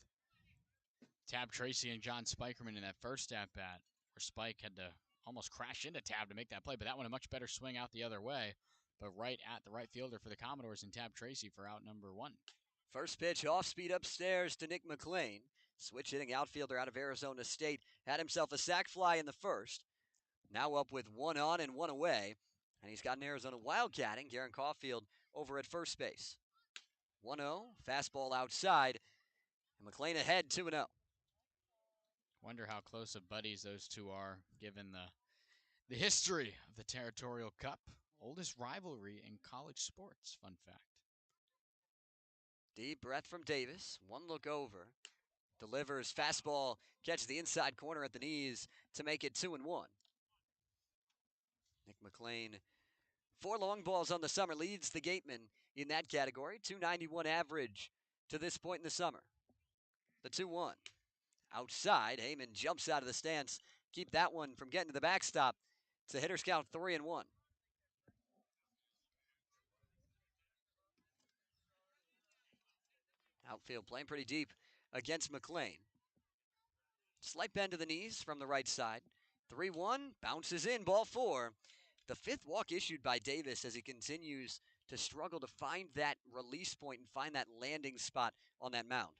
Tab Tracy and John Spikerman in that first at-bat, where Spike had to almost crash into Tab to make that play, but that one a much better swing out the other way, but right at the right fielder for the Commodores and Tab Tracy for out number 1. First pitch off speed upstairs to Nick McLean. Switch hitting outfielder out of Arizona State. Had himself a sac fly in the first. Now up with 1 on and 1 away. And he's got an Arizona Wildcatting, Garen Caulfield, over at first base. 1-0, fastball outside, and McLean ahead 2-0. Wonder how close of buddies those two are, given the history of the Territorial Cup. Oldest rivalry in college sports, fun fact. Deep breath from Davis. One look over. Delivers fastball, catches the inside corner at the knees to make it 2-1. Nick McLean, 4 long balls on the summer, leads the Gatemen in that category. 291 average to this point in the summer. The 2-1. Outside, Heyman jumps out of the stance. Keep that one from getting to the backstop. It's a hitter's count 3-1. Outfield playing pretty deep against McLean. Slight bend to the knees from the right side. 3-1, bounces in, ball 4. The 5th walk issued by Davis as he continues to struggle to find that release point and find that landing spot on that mound.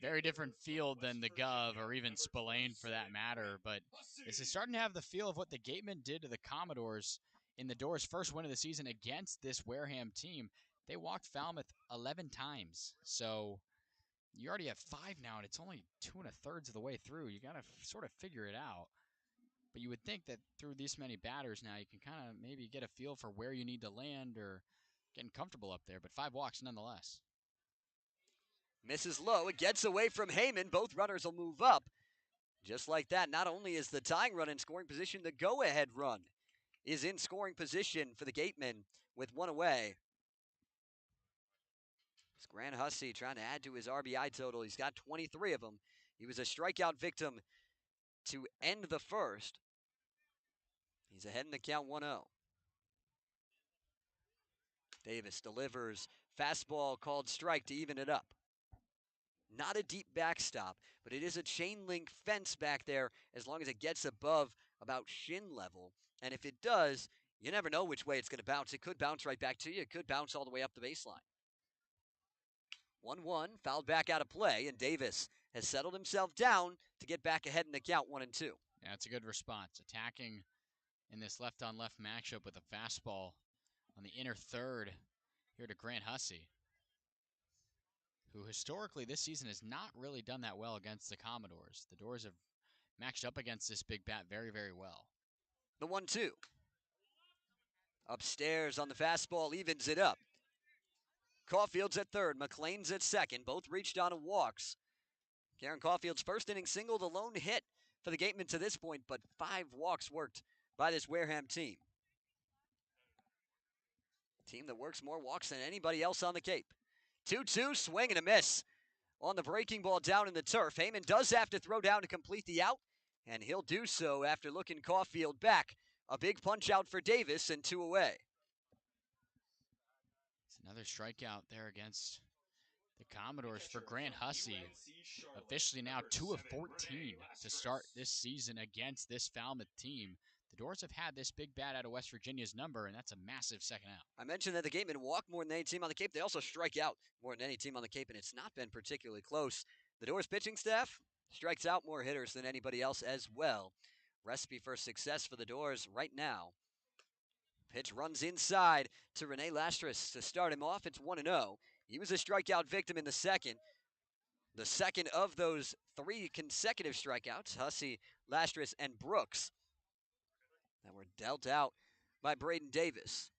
Very different field than the Gov or even Spillane for that matter, but this is starting to have the feel of what the Gatemen did to the Commodores in the Doors' first win of the season against this Wareham team. They walked Falmouth 11 times, so you already have 5 now, and it's only 2 1/3 of the way through. You got to sort of figure it out. But you would think that through this many batters now, you can kind of maybe get a feel for where you need to land or getting comfortable up there, but 5 walks nonetheless. Misses low. It gets away from Heyman. Both runners will move up. Just like that, not only is the tying run in scoring position, the go-ahead run is in scoring position for the Gatemen with 1 away. It's Grant Hussey trying to add to his RBI total. He's got 23 of them. He was a strikeout victim to end the first. He's ahead in the count 1-0. Davis delivers. Fastball called strike to even it up. Not a deep backstop, but it is a chain link fence back there as long as it gets above about shin level. And if it does, you never know which way it's going to bounce. It could bounce right back to you. It could bounce all the way up the baseline. 1-1, fouled back out of play, and Davis has settled himself down to get back ahead in the count 1-2. Yeah, it's a good response. Attacking in this left-on-left matchup with a fastball on the inner third here to Grant Hussey, who historically this season has not really done that well against the Commodores. The Doors have matched up against this big bat very, very well. The 1-2. Upstairs on the fastball, evens it up. Caulfield's at third, McLean's at second. Both reached on walks. Karen Caulfield's first inning single, the lone hit for the Gatemen to this point, but 5 walks worked by this Wareham team. Team that works more walks than anybody else on the Cape. 2-2, swing and a miss on the breaking ball down in the turf. Heyman does have to throw down to complete the out, and he'll do so after looking Caulfield back. A big punch out for Davis and 2 away. It's another strikeout there against the Commodores for Grant Hussey. Officially now 2 of 14 to start this season against this Falmouth team. The Doors have had this big bat out of West Virginia's number, and that's a massive second out. I mentioned that the Gatemen walk more than any team on the Cape. They also strike out more than any team on the Cape, and it's not been particularly close. The Doors pitching staff strikes out more hitters than anybody else as well. Recipe for success for the Doors right now. Pitch runs inside to Rene Lastris to start him off. It's 1-0. He was a strikeout victim in the second. The second of those 3 consecutive strikeouts, Hussey, Lastris, and Brooks, that were dealt out by Braden Davis.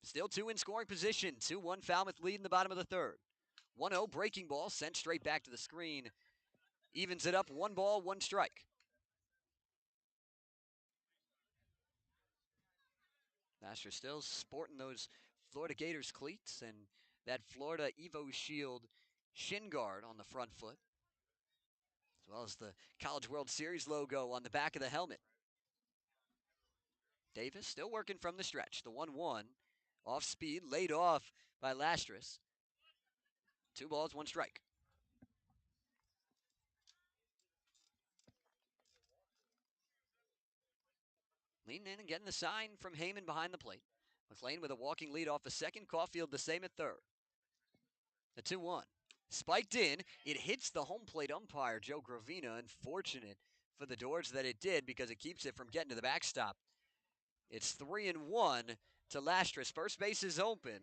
Still 2 in scoring position. 2-1 Falmouth lead in the bottom of the third. 1-0 breaking ball sent straight back to the screen. Evens it up, 1 ball, 1 strike. Lastris still sporting those Florida Gators cleats and that Florida Evo Shield shin guard on the front foot, as well as the College World Series logo on the back of the helmet. Davis still working from the stretch. The 1-1, off speed, laid off by Lastris. 2 balls, 1 strike. Leaning in and getting the sign from Heyman behind the plate. McLean with a walking lead off the second. Caulfield the same at third. The 2-1. Spiked in. It hits the home plate umpire, Joe Gravina. Unfortunate for the Doors that it did because it keeps it from getting to the backstop. It's 3-1 to Lastris. First base is open.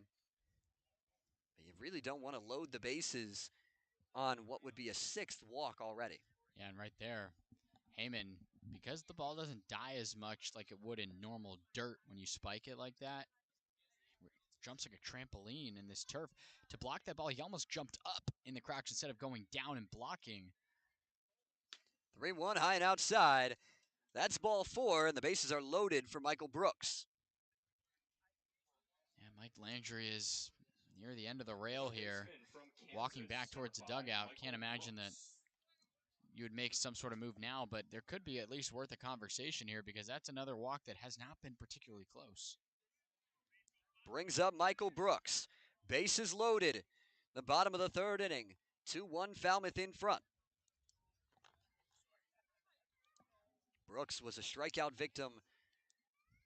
But you really don't want to load the bases on what would be a 6th walk already. Yeah, and right there, Heyman, because the ball doesn't die as much like it would in normal dirt when you spike it like that, it jumps like a trampoline in this turf. To block that ball, he almost jumped up in the crouch instead of going down and blocking. 3-1 high and outside. That's ball 4, and the bases are loaded for Michael Brooks. Yeah, Mike Landry is near the end of the rail here, walking back towards the dugout. Can't imagine that you would make some sort of move now, but there could be at least worth a conversation here because that's another walk that has not been particularly close. Brings up Michael Brooks. Bases loaded. The bottom of the third inning. 2-1 Falmouth in front. Brooks was a strikeout victim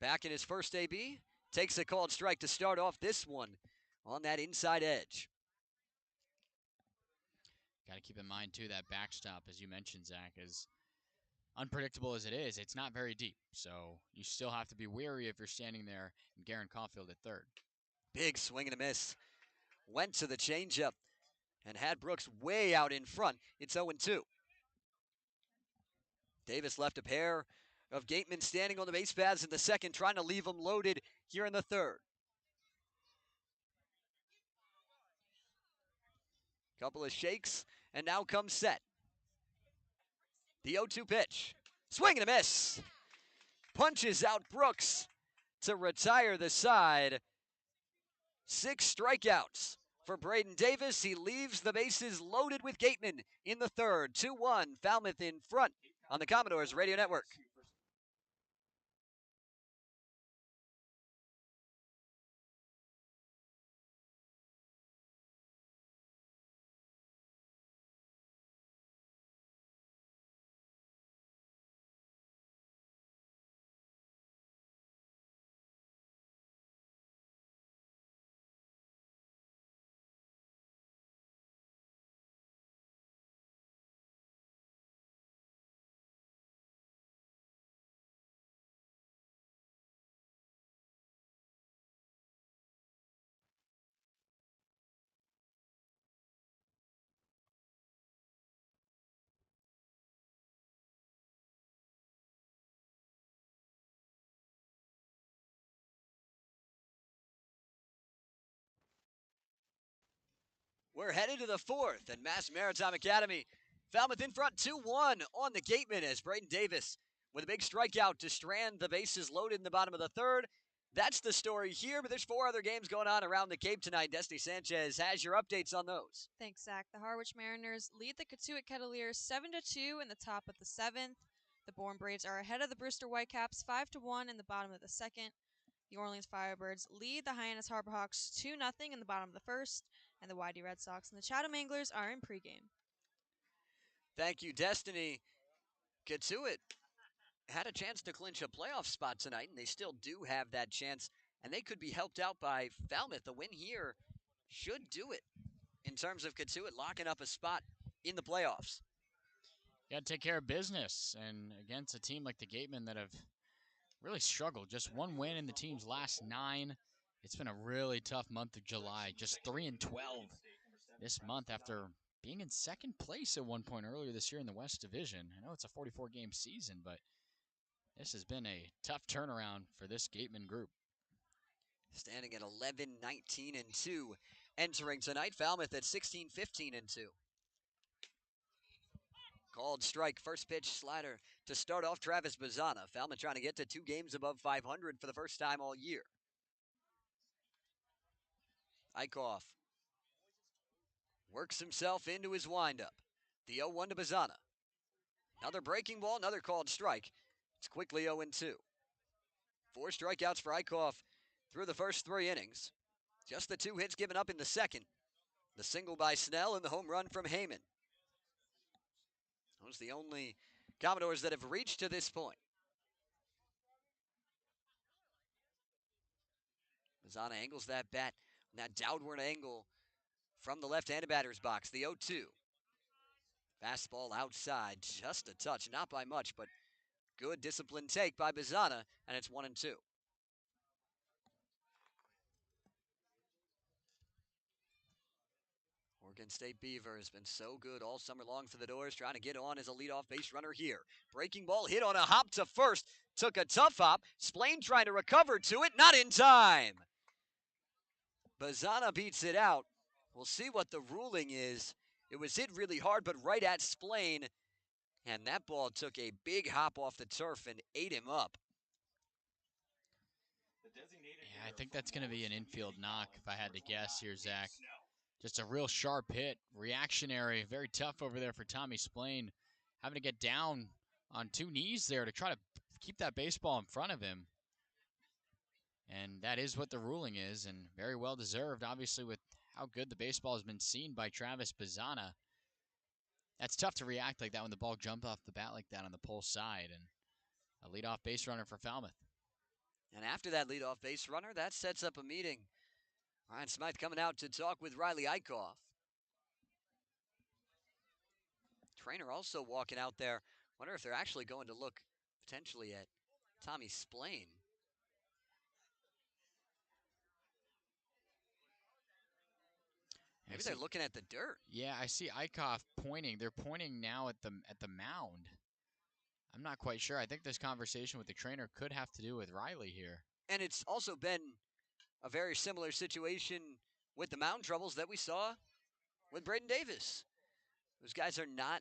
back in his first AB. Takes a called strike to start off this one on that inside edge. Got to keep in mind, too, that backstop, as you mentioned, Zach, is unpredictable as it is. It's not very deep, so you still have to be wary if you're standing there and Garen Caulfield at third. Big swing and a miss. Went to the changeup and had Brooks way out in front. It's 0-2. Davis left a pair of Gatemen standing on the base paths in the second, trying to leave them loaded here in the third. Couple of shakes, and now comes set. The 0-2 pitch. Swing and a miss. Punches out Brooks to retire the side. 6 strikeouts for Braden Davis. He leaves the bases loaded with Gatemen in the third. 2-1, Falmouth in front on the Commodores Radio Network. We're headed to the fourth, and Mass Maritime Academy. Falmouth in front 2-1 on the Gatemen as Braden Davis with a big strikeout to strand the bases loaded in the bottom of the third. That's the story here, but there's 4 other games going on around the Cape tonight. Destiny Sanchez has your updates on those. Thanks, Zach. The Harwich Mariners lead the Katuitt Kettleers 7-2 in the top of the 7th. The Bourne Braves are ahead of the Brewster Whitecaps 5-1 in the bottom of the 2nd. The Orleans Firebirds lead the Hyannis Harborhawks 2-0 in the bottom of the 1st. And the YD Red Sox and the Chatham Anglers are in pregame. Thank you, Destiny. Katuitt had a chance to clinch a playoff spot tonight, and they still do have that chance, and they could be helped out by Falmouth. The win here should do it in terms of Katuitt locking up a spot in the playoffs. Got to take care of business, and against a team like the Gatemen that have really struggled. Just one win in the team's last 9. It's been a really tough month of July. Just 3-12 this month after being in second place at one point earlier this year in the West Division. I know it's a 44-game season, but this has been a tough turnaround for this Gatemen group. Standing at 11-19-2 entering tonight. Falmouth at 16-15-2. Called strike, first pitch slider to start off Travis Bazzana. Falmouth trying to get to 2 games above 500 for the first time all year. Eichhoff works himself into his windup. The 0-1 to Bazzana. Another breaking ball, another called strike. It's quickly 0-2. 4 strikeouts for Eichhoff through the first 3 innings. Just the 2 hits given up in the second. The single by Snell and the home run from Heyman. Those are the only Commodores that have reached to this point. Bazzana angles that bat on that downward angle from the left-handed batter's box. The 0-2. Fastball outside, just a touch, not by much, but good disciplined take by Bazzana, and it's 1-2. Oregon State Beaver has been so good all summer long for the Doors, trying to get on as a leadoff base runner here. Breaking ball hit on a hop to first. Took a tough hop. Splain trying to recover to it, not in time. Bazzana beats it out. We'll see what the ruling is. It was hit really hard, but right at Splain, and that ball took a big hop off the turf and ate him up. Yeah, I think that's going to be an infield knock if I had to guess here, Zach. Just a real sharp hit, reactionary, very tough over there for Tommy Splain. Having to get down on 2 knees there to try to keep that baseball in front of him. And that is what the ruling is, and very well deserved, obviously, with how good the baseball has been seen by Travis Bazzana. That's tough to react like that when the ball jumped off the bat like that on the pull side. And a leadoff base runner for Falmouth. And after that leadoff base runner, that sets up a meeting. Ryan Smythe coming out to talk with Riley Eichhoff. Trainer also walking out there. Wonder if they're actually going to look potentially at Tommy Splain. Maybe they're looking at the dirt. Yeah, I see Eichhoff pointing. They're pointing now at the mound. I'm not quite sure. I think this conversation with the trainer could have to do with Riley here. And it's also been a very similar situation with the mound troubles that we saw with Braden Davis. Those guys are not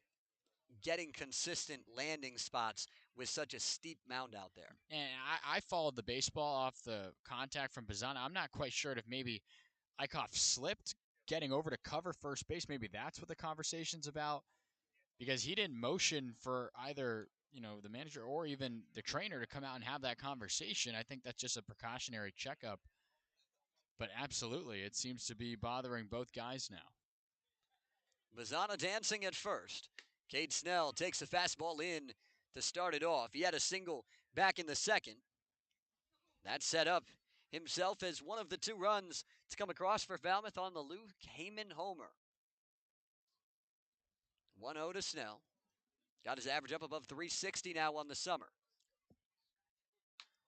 getting consistent landing spots with such a steep mound out there. And I followed the baseball off the contact from Bazzana. I'm not quite sure if maybe Eichhoff slipped getting over to cover first base. Maybe that's what the conversation's about, because he didn't motion for either, the manager or even the trainer to come out and have that conversation. I think that's just a precautionary checkup. But absolutely, it seems to be bothering both guys now. Bazzana dancing at first. Cade Snell takes a fastball in to start it off. He had a single back in the second. That set up himself as one of the 2 runs to come across for Falmouth on the Luke Heyman homer. 1-0 to Snell. Got his average up above 360 now on the summer.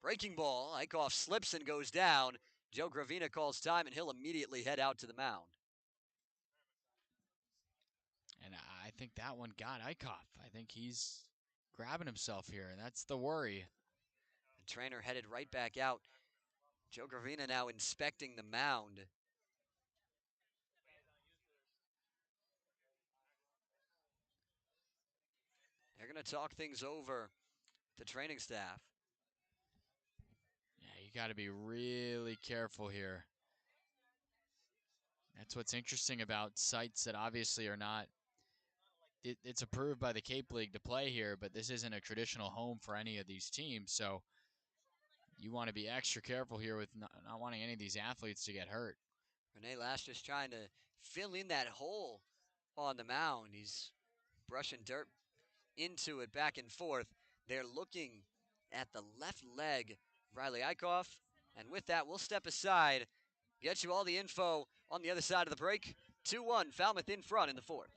Breaking ball. Eichhoff slips and goes down. Joe Gravina calls time, and he'll immediately head out to the mound. And I think that one got Eichhoff. I think he's grabbing himself here, and that's the worry. The trainer headed right back out. Joe Gravina now inspecting the mound. they're going to talk things over the training staff. Yeah, you got to be really careful here. That's what's interesting about sites that obviously are not. It's approved by the Cape League to play here, but this isn't a traditional home for any of these teams. So you want to be extra careful here with not wanting any of these athletes to get hurt. Renee Lash just trying to fill in that hole on the mound. He's brushing dirt into it back and forth. They're looking at the left leg, Riley Eichhoff. And with that, we'll step aside, get you all the info on the other side of the break. 2-1, Falmouth in front in the fourth.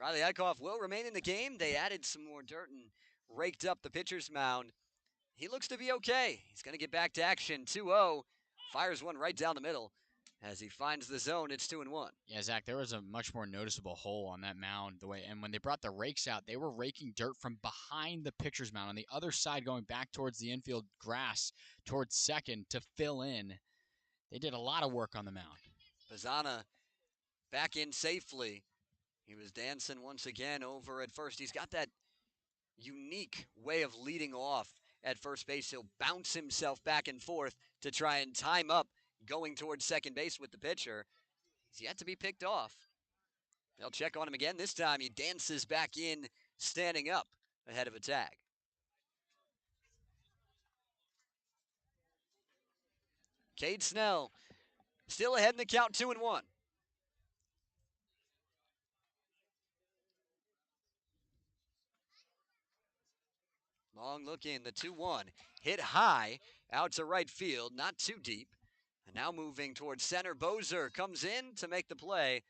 Riley Eichhoff will remain in the game. They added some more dirt and raked up the pitcher's mound. He looks to be okay. He's going to get back to action. 2-0. Fires one right down the middle. As he finds the zone, it's 2-1. Yeah, Zach, there was a much more noticeable hole on that mound. And when they brought the rakes out, they were raking dirt from behind the pitcher's mound on the other side, going back towards the infield grass, towards second to fill in. They did a lot of work on the mound. Pizzana back in safely. He was dancing once again over at first. He's got that unique way of leading off at first base. He'll bounce himself back and forth to try and time up going towards second base with the pitcher. He's yet to be picked off. They'll check on him again. This time he dances back in, standing up ahead of a tag. Cade Snell still ahead in the count, 2-1. Long look in, the 2-1. Hit high, out to right field, not too deep. And now moving towards center, Bozer comes in to make the play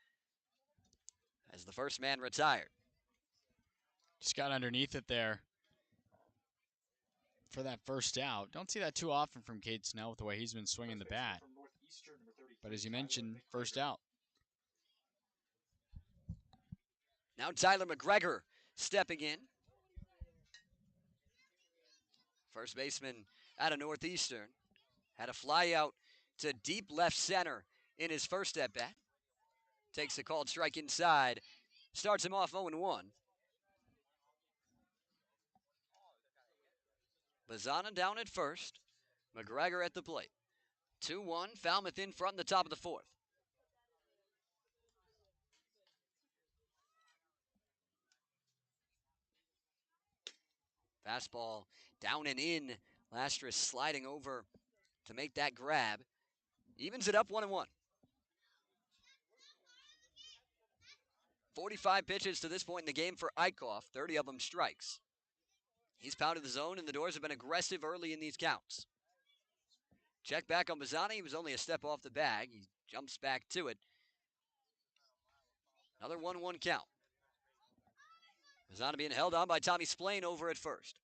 as the first man retired. Just got underneath it there for that first out. Don't see that too often from Cade Snell with the way he's been swinging the bat. But as you mentioned, first out. Now Tyler McGregor stepping in. First baseman out of Northeastern Had a fly out to deep left center in his first at bat. Takes a called strike inside. Starts him off 0-1. Bazzana down at first. McGregor at the plate. 2-1. Falmouth in front in the top of the fourth. Fastball down and in. Lastris sliding over to make that grab. Evens it up 1-1. 45 pitches to this point in the game for Eichhoff, 30 of them strikes. He's pounded the zone, and the Doors have been aggressive early in these counts. Check back on Bazzana. He was only a step off the bag. He jumps back to it. Another 1-1 count. Bazzana being held on by Tommy Splain over at first.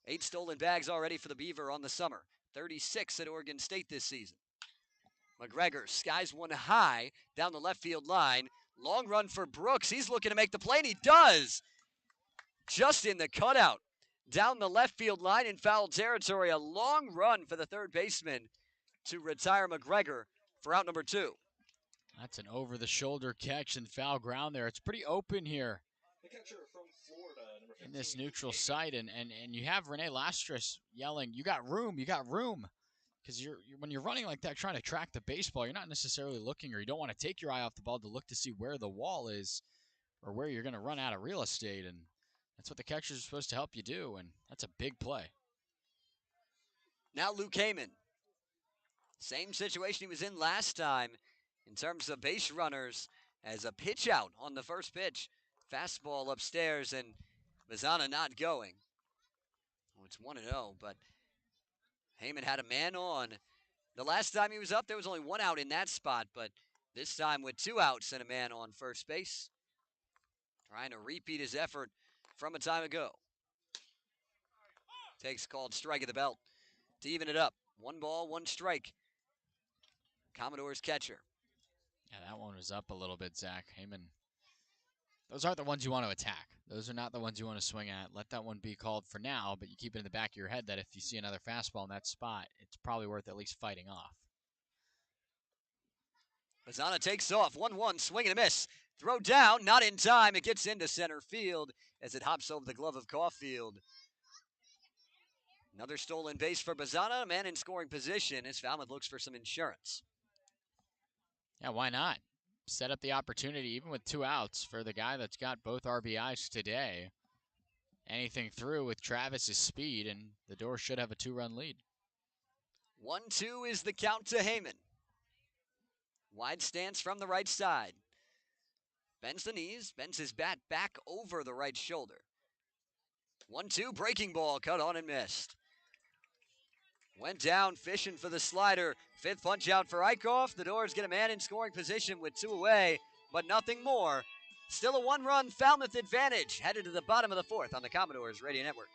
8 stolen bags already for the Beaver on the summer. 36 at Oregon State this season. McGregor skies one high down the left field line. Long run for Brooks. He's looking to make the play, and he does. Just in the cutout. Down the left field line in foul territory. A long run for the third baseman to retire McGregor for out number 2. That's an over-the-shoulder catch and foul ground there. It's pretty open here in this neutral site, and you have Rene Lastris yelling, "You got room, you got room." Because when you're running like that, trying to track the baseball, you're not necessarily looking, or you don't want to take your eye off the ball to look to see where the wall is or where you're going to run out of real estate. And that's what the catchers are supposed to help you do, and that's a big play. Now Luke Heyman. Same situation he was in last time in terms of base runners, as a pitch out on the first pitch. Fastball upstairs, and Bazzana not going. Oh, it's 1-0, but Heyman had a man on. The last time he was up, there was only 1 out in that spot, but this time with 2 outs and a man on first base. Trying to repeat his effort from a time ago. Takes called strike at the belt to even it up. 1 ball, 1 strike. Commodores catcher. Yeah, that one was up a little bit, Zach. Heyman. Those aren't the ones you want to attack. Those are not the ones you want to swing at. Let that one be called for now, but you keep it in the back of your head that if you see another fastball in that spot, it's probably worth at least fighting off. Bazzana takes off. 1-1, swing and a miss. Throw down, not in time. It gets into center field as it hops over the glove of Caulfield. Another stolen base for Bazzana. A man in scoring position as Falmouth looks for some insurance. Yeah, why not? Set up the opportunity, even with 2 outs, for the guy that's got both RBIs today. Anything through with Travis's speed, and the Doors should have a 2-run lead. 1-2 is the count to Heyman. Wide stance from the right side. Bends the knees, bends his bat back over the right shoulder. 1-2, breaking ball, cut on and missed. Went down fishing for the slider. 5th punch out for Eichhoff. The Doors get a man in scoring position with 2 away, but nothing more. Still a 1-run Falmouth advantage, headed to the bottom of the 4th on the Commodores Radio Network.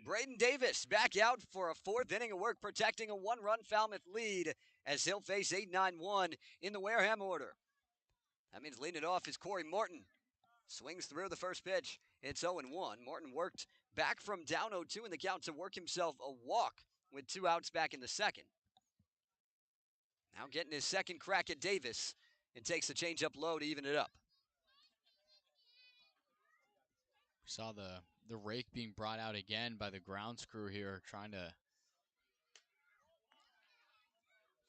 Braden Davis back out for a fourth inning of work, protecting a one-run Falmouth lead as he'll face 8-9-1 in the Wareham order. That means leading it off is Corey Morton. Swings through the first pitch. It's 0-1. Morton worked back from down 0-2 in the count to work himself a walk with 2 outs back in the second. Now getting his second crack at Davis and takes the changeup low to even it up. We saw the rake being brought out again by the grounds crew here, trying to.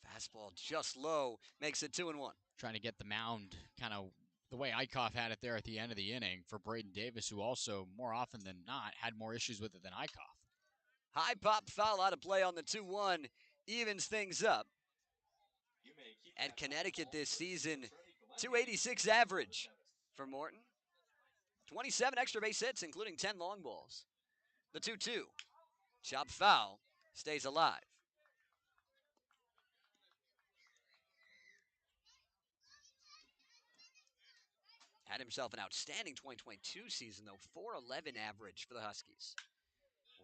Fastball just low, makes it 2-1. Trying to get the mound kind of the way Eichhoff had it there at the end of the inning for Braden Davis, who also, more often than not, had more issues with it than Eichhoff. High pop foul out of play on the 2-1, evens things up. At Connecticut this season, 286 average for Morton. 27 extra base hits, including 10 long balls. The 2-2, chop foul, stays alive. Had himself an outstanding 2022 season, though. 411 average for the Huskies.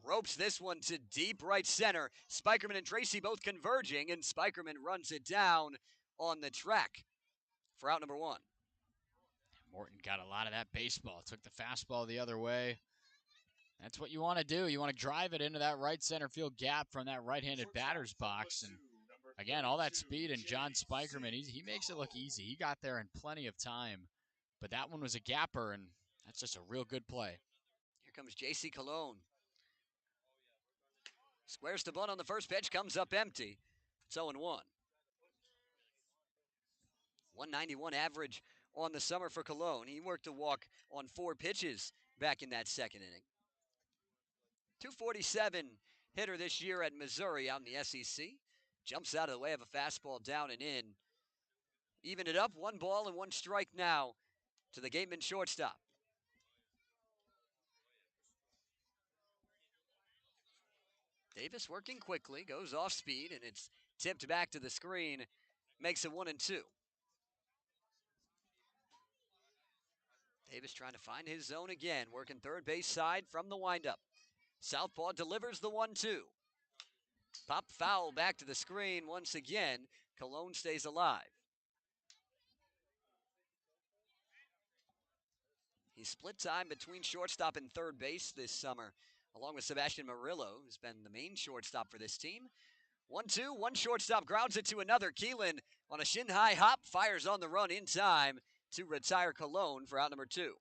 Ropes this one to deep right center. Spikerman and Tracy both converging, and Spikerman runs it down on the track for out number 1. Morton got a lot of that baseball. Took the fastball the other way. That's what you want to do. You want to drive it into that right center field gap from that right-handed batter's box. And again, all that speed, and John Spikerman, he makes it look easy. He got there in plenty of time. But that one was a gapper, and that's just a real good play. Here comes J.C. Cologne. Squares to bunt on the first pitch, comes up empty. It's 0-1. 191 average on the summer for Cologne. He worked a walk on 4 pitches back in that second inning. 247 hitter this year at Missouri out in the SEC. Jumps out of the way of a fastball down and in. Even it up, 1 ball and 1 strike now to the Gatemen shortstop. Davis working quickly, goes off speed, and it's tipped back to the screen. Makes it 1-2. Davis trying to find his zone again, working third base side from the windup. Southpaw delivers the 1-2. Pop foul back to the screen once again. Cologne stays alive. He split time between shortstop and third base this summer, along with Sebastian Murillo, who's been the main shortstop for this team. 1-2, one shortstop grounds it to another. Keelan on a shin-high hop, fires on the run in time to retire Cologne for out number 2.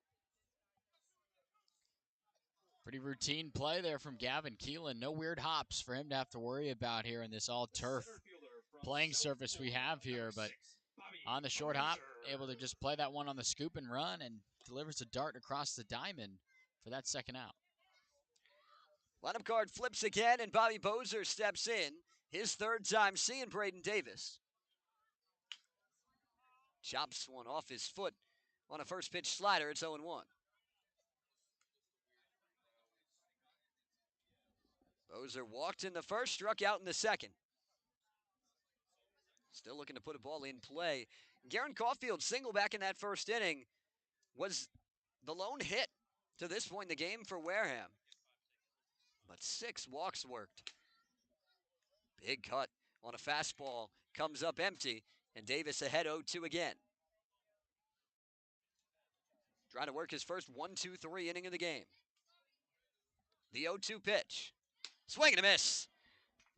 Pretty routine play there from Gavin Keelan. No weird hops for him to have to worry about here in this all-turf playing surface we have here. But on the short hop, able to just play that one on the scoop and run, and delivers a dart across the diamond for that second out. Lineup card flips again, and Bobby Bozer steps in. His third time seeing Braden Davis. Chops one off his foot on a first pitch slider. It's 0-1. Bozer walked in the first, struck out in the second. Still looking to put a ball in play. Garen Caulfield's single back in that first inning was the lone hit to this point in the game for Wareham. But 6 walks worked. Big cut on a fastball. Comes up empty, and Davis ahead 0-2 again. Trying to work his first 1-2-3 inning of the game. The 0-2 pitch. Swing and a miss.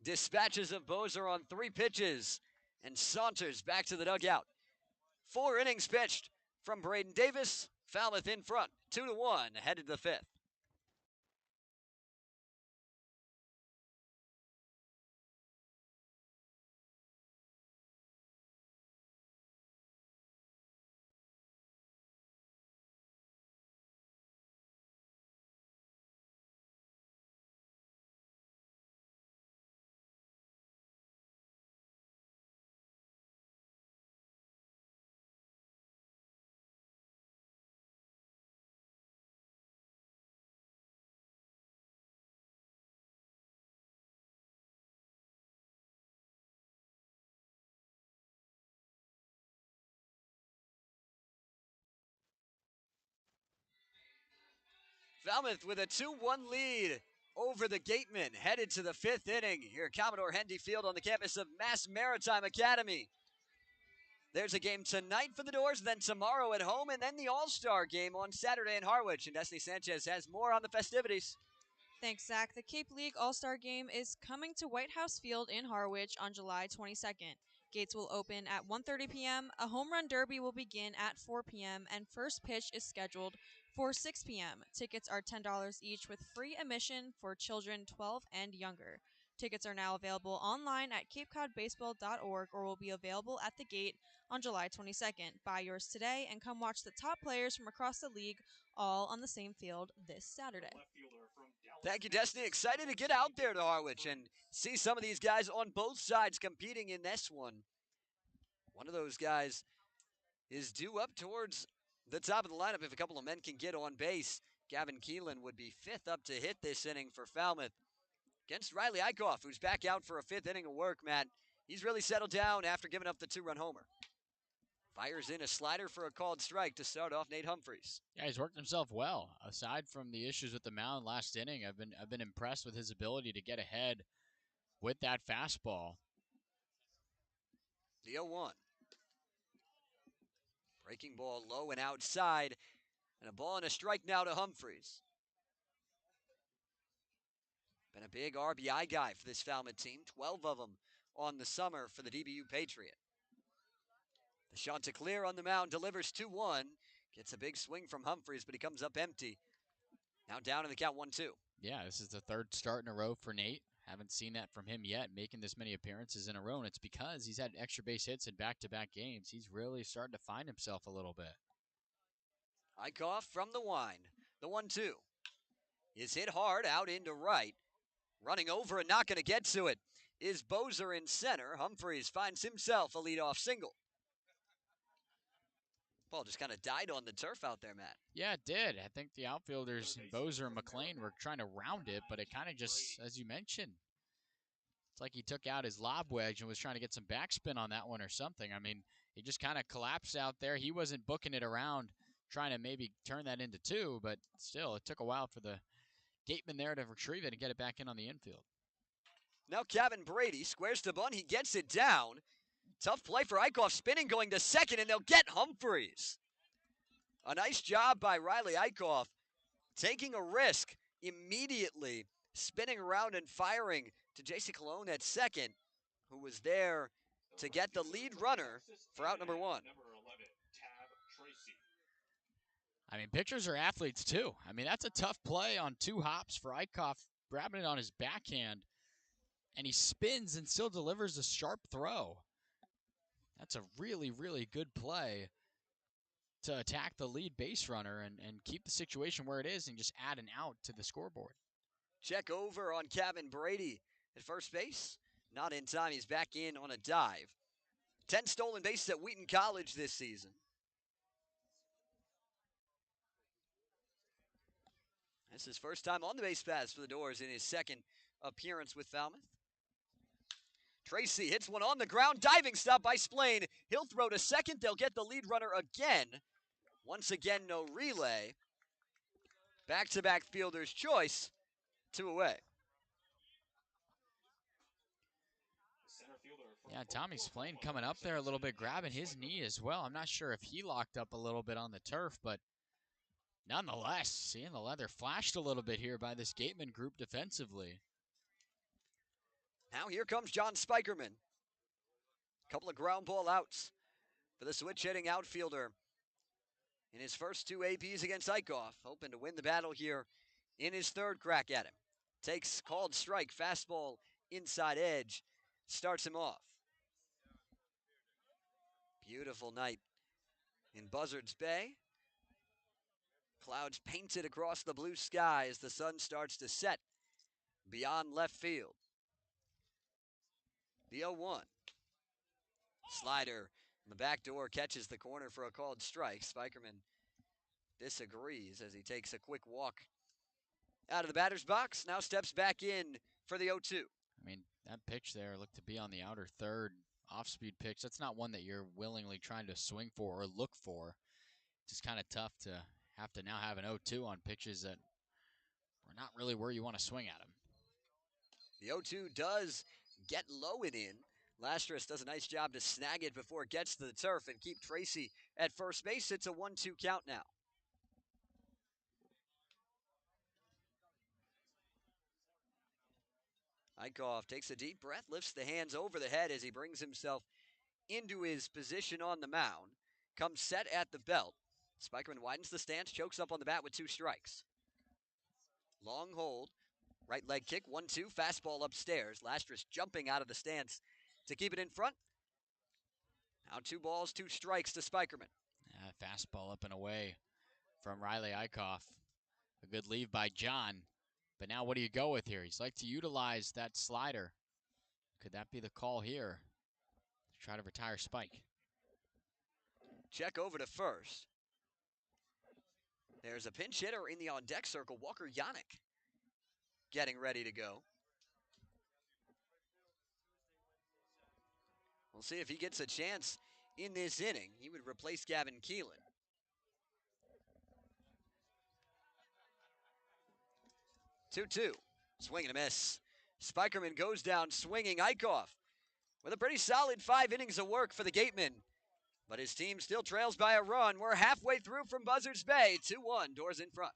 Dispatches of Bozer on 3 pitches and saunters back to the dugout. 4 innings pitched from Braden Davis. Falmouth in front, 2-1, headed to the 5th. Falmouth with a 2-1 lead over the Gatemen, headed to the 5th inning here at Commodore Hendy Field on the campus of Mass Maritime Academy. There's a game tonight for the Doors, then tomorrow at home, and then the All-Star game on Saturday in Harwich. And Destiny Sanchez has more on the festivities. Thanks, Zach. The Cape League All-Star Game is coming to White House Field in Harwich on July 22nd. Gates will open at 1:30 p.m., a home run derby will begin at 4 p.m., and first pitch is scheduled for 6 p.m. Tickets are $10 each with free admission for children 12 and younger. Tickets are now available online at capecodbaseball.org or will be available at the gate on July 22nd. Buy yours today and come watch the top players from across the league all on the same field this Saturday. Thank you, Destiny. Excited to get out there to Harwich and see some of these guys on both sides competing in this one. One of those guys is due up towards the top of the lineup if a couple of men can get on base. Gavin Keelan would be 5th up to hit this inning for Falmouth against Riley Eichhoff, who's back out for a 5th inning of work, Matt. He's really settled down after giving up the 2-run homer. Fires in a slider for a called strike to start off Nate Humphreys. Yeah, he's worked himself well. Aside from the issues with the mound last inning, I've been impressed with his ability to get ahead with that fastball. The 0-1. Breaking ball low and outside, and a ball and a strike now to Humphreys. Been a big RBI guy for this Falmouth team, 12 of them on the summer for the DBU Patriot. The shot to clear on the mound, delivers 2-1. Gets a big swing from Humphreys, but he comes up empty. Now down in the count 1-2. Yeah, this is the 3rd start in a row for Nate. Haven't seen that from him yet, making this many appearances in a row, and it's because he's had extra base hits in back-to-back games. He's really starting to find himself a little bit. Eichhoff from the wind. The 1-2 is hit hard out into right. Running over and not going to get to it is Bozer in center. Humphreys finds himself a leadoff single. Ball just kind of died on the turf out there, Matt. Yeah, it did. I think the outfielders, Bozer and McLean, were trying to round it, but it kind of just, as you mentioned, it's like he took out his lob wedge and was trying to get some backspin on that one or something. I mean, he just kind of collapsed out there. He wasn't booking it around, trying to maybe turn that into 2, but still, it took a while for the Gatemen there to retrieve it and get it back in on the infield. Now Kevin Brady squares to bunt. He gets it down. Tough play for Eichhoff, spinning, going to second, and they'll get Humphreys. A nice job by Riley Eichhoff, taking a risk immediately, spinning around and firing to J.C. Colon at second, who was there to get the lead runner for out number 1. I mean, pitchers are athletes too. I mean, that's a tough play on 2 hops for Eichhoff, grabbing it on his backhand, and he spins and still delivers a sharp throw. That's a really, really good play to attack the lead base runner and keep the situation where it is and just add an out to the scoreboard. Check over on Kevin Brady at first base. Not in time. He's back in on a dive. 10 stolen bases at Wheaton College this season. This is his first time on the base paths for the Doors in his 2nd appearance with Falmouth. Tracy hits one on the ground. Diving stop by Splain. He'll throw to second. They'll get the lead runner again. Once again, no relay. Back-to-back fielder's choice. 2 away. Yeah, Tommy Splain coming up there a little bit, grabbing his knee as well. I'm not sure if he locked up a little bit on the turf, but nonetheless, seeing the leather flashed a little bit here by this Gateman group defensively. Now here comes John Spikerman. Couple of ground ball outs for the switch-hitting outfielder in his first 2 ABs against Eichhoff. Hoping to win the battle here in his 3rd crack at him. Takes called strike, fastball inside edge. Starts him off. Beautiful night in Buzzards Bay. Clouds painted across the blue sky as the sun starts to set beyond left field. The 0-1. Slider in the back door catches the corner for a called strike. Spikerman disagrees as he takes a quick walk out of the batter's box. Now steps back in for the 0-2. I mean, that pitch there looked to be on the outer third. Off-speed pitch. That's not one that you're willingly trying to swing for or look for. It's just kind of tough to have to now have an 0-2 on pitches that or not really where you want to swing at him. The 0-2 does get low and in. Lastris does a nice job to snag it before it gets to the turf and keep Tracy at first base. It's a 1-2 count now. Eichhoff takes a deep breath, lifts the hands over the head as he brings himself into his position on the mound. Comes set at the belt. Spikerman widens the stance, chokes up on the bat with 2 strikes. Long hold, right leg kick, 1-2, fastball upstairs. Lastris jumping out of the stance to keep it in front. Now 2 balls, 2 strikes to Spikerman. Fastball up and away from Riley Eichhoff. A good leave by John. But now what do you go with here? He's like to utilize that slider. Could that be the call here? To try to retire Spike. Check over to first. There's a pinch hitter in the on-deck circle, Walker Yannick, getting ready to go. We'll see if he gets a chance in this inning. He would replace Gavin Keelan. 2-2. Swing and a miss. Spikerman goes down swinging. Eichhoff with a pretty solid 5 innings of work for the Gatemen. But his team still trails by a run. We're halfway through from Buzzards Bay. 2-1, Doors in front.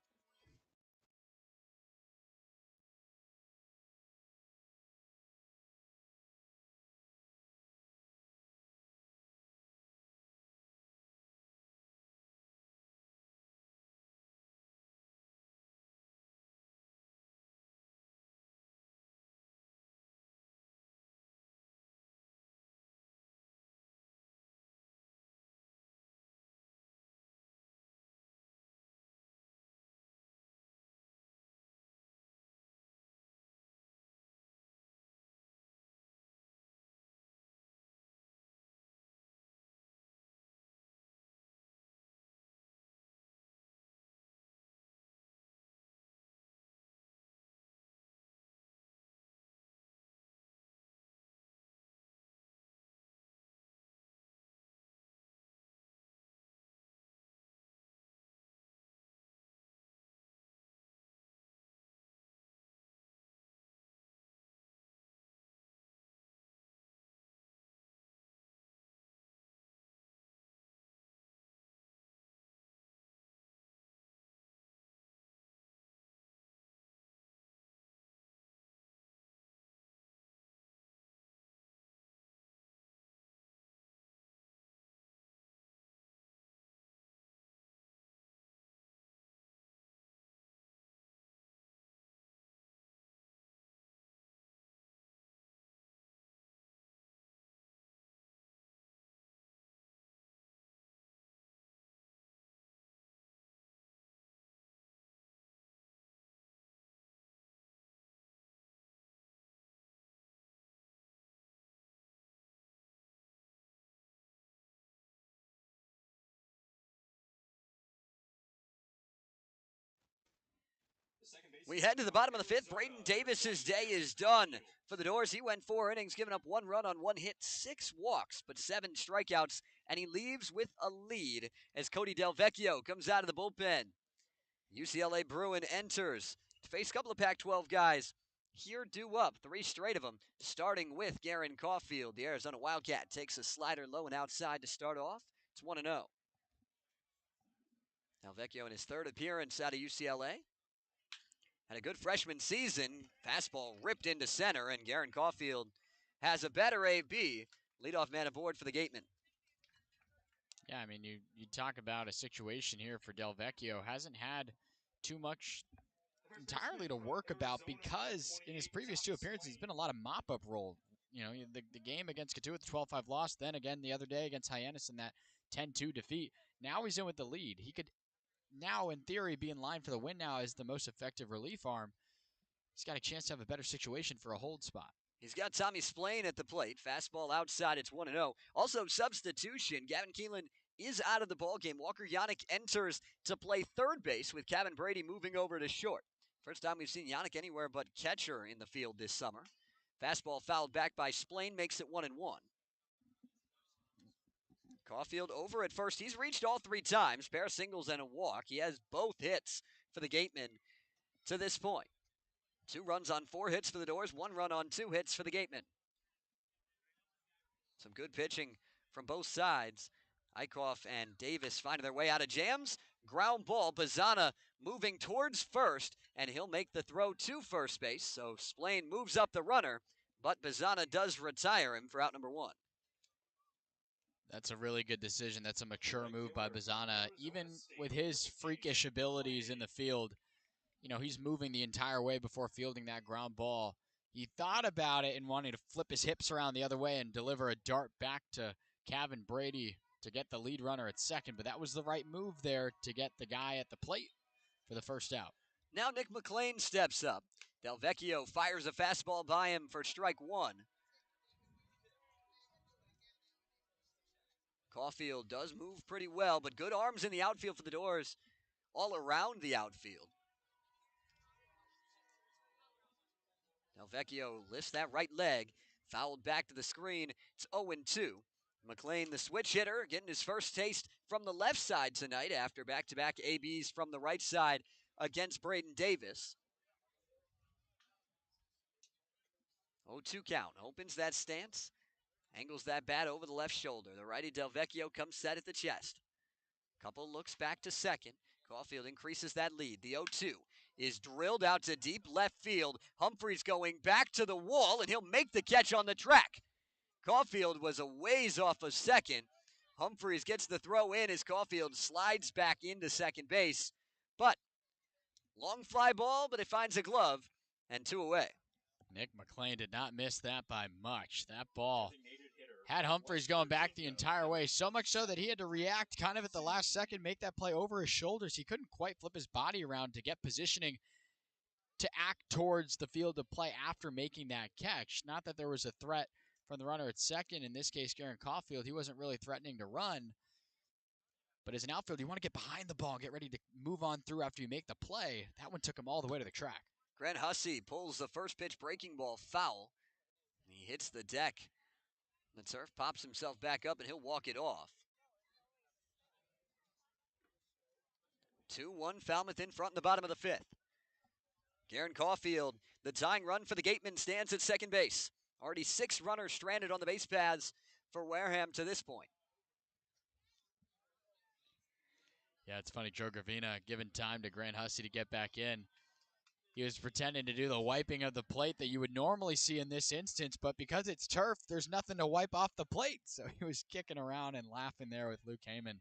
We head to the bottom of the 5th. Braden Davis's day is done for the Doors. He went 4 innings, giving up 1 run on 1 hit, 6 walks, but 7 strikeouts, and he leaves with a lead as Cody Del Vecchio comes out of the bullpen. UCLA Bruin enters to face a couple of Pac-12 guys. Here due up, 3 straight of them, starting with Garen Caulfield. The Arizona Wildcat takes a slider low and outside to start off. It's 1-0. Del Vecchio in his 3rd appearance out of UCLA. Had a good freshman season. Fastball ripped into center, and Garen Caulfield has a better AB. Leadoff man aboard for the Gatemen. Yeah, I mean, you talk about a situation here for Del Vecchio. Hasn't had too much entirely to work about because in his previous 2 appearances, he's been a lot of mop-up role. You know, the game against Katuitt, the 12-5 loss, then again the other day against Hyannis in that 10-2 defeat. Now he's in with the lead. He could now, in theory, be in line for the win now as the most effective relief arm. He's got a chance to have a better situation for a hold spot. He's got Tommy Splain at the plate. Fastball outside, it's 1-0. Also, substitution. Gavin Keelan is out of the ballgame. Walker Yannick enters to play 3rd base with Kevin Brady moving over to short. First time we've seen Yannick anywhere but catcher in the field this summer. Fastball fouled back by Splain makes it 1-1. Caulfield over at first. He's reached all 3 times. Pair of singles and a walk. He has both hits for the Gatemen to this point. 2 runs on 4 hits for the Doors, 1 run on 2 hits for the Gatemen. Some good pitching from both sides. Eichhoff and Davis finding their way out of jams. Ground ball, Bazana moving towards first, and he'll make the throw to first base. So Splain moves up the runner, but Bazana does retire him for out number 1. That's a really good decision. That's a mature move by Bazana. Even with his freakish abilities in the field, you know, he's moving the entire way before fielding that ground ball. He thought about it and wanted to flip his hips around the other way and deliver a dart back to Kevin Brady to get the lead runner at second, but that was the right move there to get the guy at the plate for the first out. Now Nick McLean steps up. Del Vecchio fires a fastball by him for strike 1. Caulfield does move pretty well, but good arms in the outfield for the Doors, all around the outfield. Del Vecchio lifts that right leg, fouled back to the screen. It's 0-2. McLean, the switch hitter, getting his first taste from the left side tonight after back-to-back ABs from the right side against Braden Davis. 0-2 count. Opens that stance. Angles that bat over the left shoulder. The righty Del Vecchio comes set at the chest. Couple looks back to second. Caulfield increases that lead. The 0-2 is drilled out to deep left field. Humphreys going back to the wall, and he'll make the catch on the track. Caulfield was a ways off of second. Humphreys gets the throw in as Caulfield slides back into second base. But long fly ball, but it finds a glove, and 2 away. Nick McLean did not miss that by much. That ball had Humphreys going back the entire way, so much so that he had to react kind of at the last second, make that play over his shoulders. He couldn't quite flip his body around to get positioning to act towards the field of play after making that catch. Not that there was a threat from the runner at second, in this case, Garen Caulfield. He wasn't really threatening to run. But as an outfielder, you want to get behind the ball and get ready to move on through after you make the play. That one took him all the way to the track. Grant Hussey pulls the first pitch breaking ball foul. He hits the deck. The turf pops himself back up, and he'll walk it off. 2-1 Falmouth in front in the bottom of the 5th. Garen Caulfield, the tying run for the Gatemen, stands at second base. Already 6 runners stranded on the base paths for Wareham to this point. Yeah, it's funny. Joe Gravina giving time to Grant Hussey to get back in. He was pretending to do the wiping of the plate that you would normally see in this instance, but because it's turf, there's nothing to wipe off the plate. So he was kicking around and laughing there with Luke Heyman.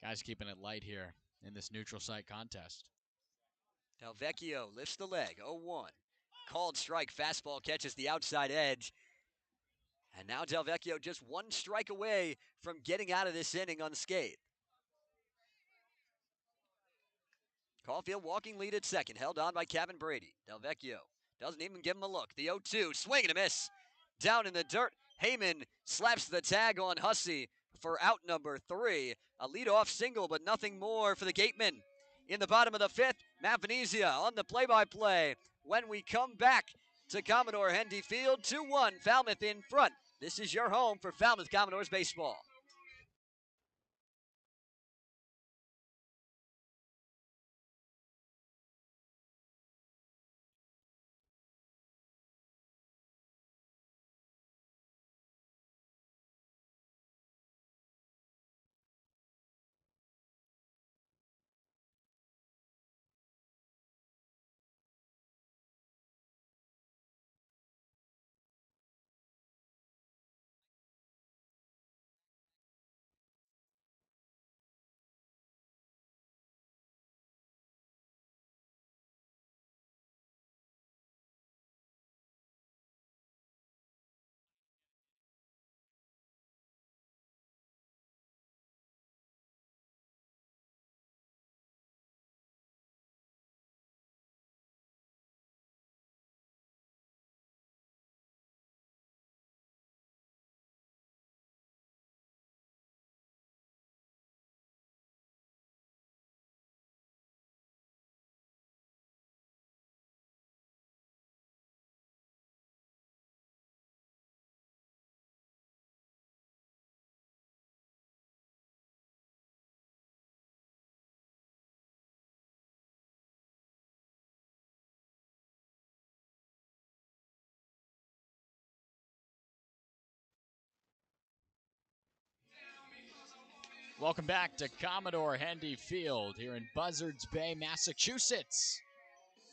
Guys keeping it light here in this neutral site contest. Del Vecchio lifts the leg, 0-1. Called strike, fastball catches the outside edge. And now Del Vecchio just 1 strike away from getting out of this inning unscathed. Caulfield walking lead at second, held on by Kevin Brady. Del Vecchio doesn't even give him a look. The 0-2, swing and a miss. Down in the dirt, Heyman slaps the tag on Hussey for out number 3. A leadoff single, but nothing more for the Gatemen. In the bottom of the 5th, Matt Venezia on the play-by-play. When we come back to Commodore Hendy Field, 2-1, Falmouth in front. This is your home for Falmouth Commodores baseball. Welcome back to Commodore Hendy Field here in Buzzards Bay, Massachusetts.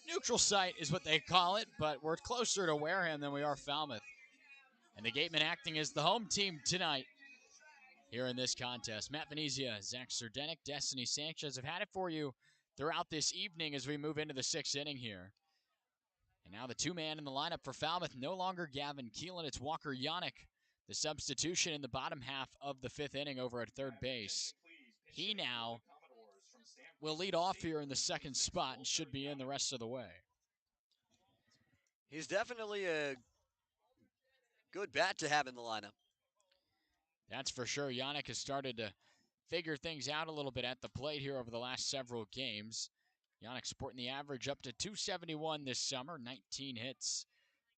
Neutral site is what they call it, but we're closer to Wareham than we are Falmouth. And the Gatemen acting as the home team tonight here in this contest. Matt Venezia, Zach Serdenik, Destiny Sanchez have had it for you throughout this evening as we move into the sixth inning here. And now the two-man in the lineup for Falmouth, no longer Gavin Keelan, it's Walker Yannick, the substitution in the bottom half of the fifth inning over at third base. He now will lead off here in the second spot and should be in the rest of the way. He's definitely a good bat to have in the lineup. That's for sure. Yannick has started to figure things out a little bit at the plate here over the last several games. Yannick sporting the average up to 271 this summer, 19 hits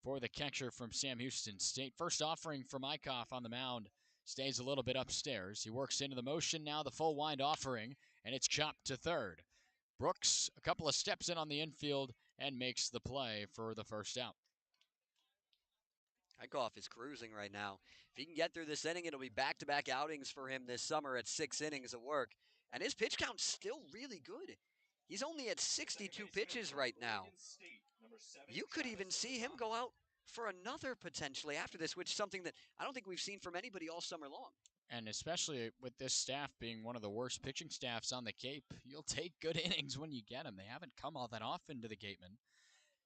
for the catcher from Sam Houston State. First offering from Eichhoff on the mound stays a little bit upstairs. He works into the motion now, the full wind offering, and it's chopped to third. Brooks a couple of steps in on the infield and makes the play for the first out. Eichhoff is cruising right now. If he can get through this inning, it'll be back-to-back outings for him this summer at 6 innings of work. And his pitch count's still really good. He's only at 62 pitches right now. You could even see him go out for another potentially after this, which is something that I don't think we've seen from anybody all summer long. And especially with this staff being one of the worst pitching staffs on the Cape, you'll take good innings when you get them. They haven't come all that often to the Gatemen.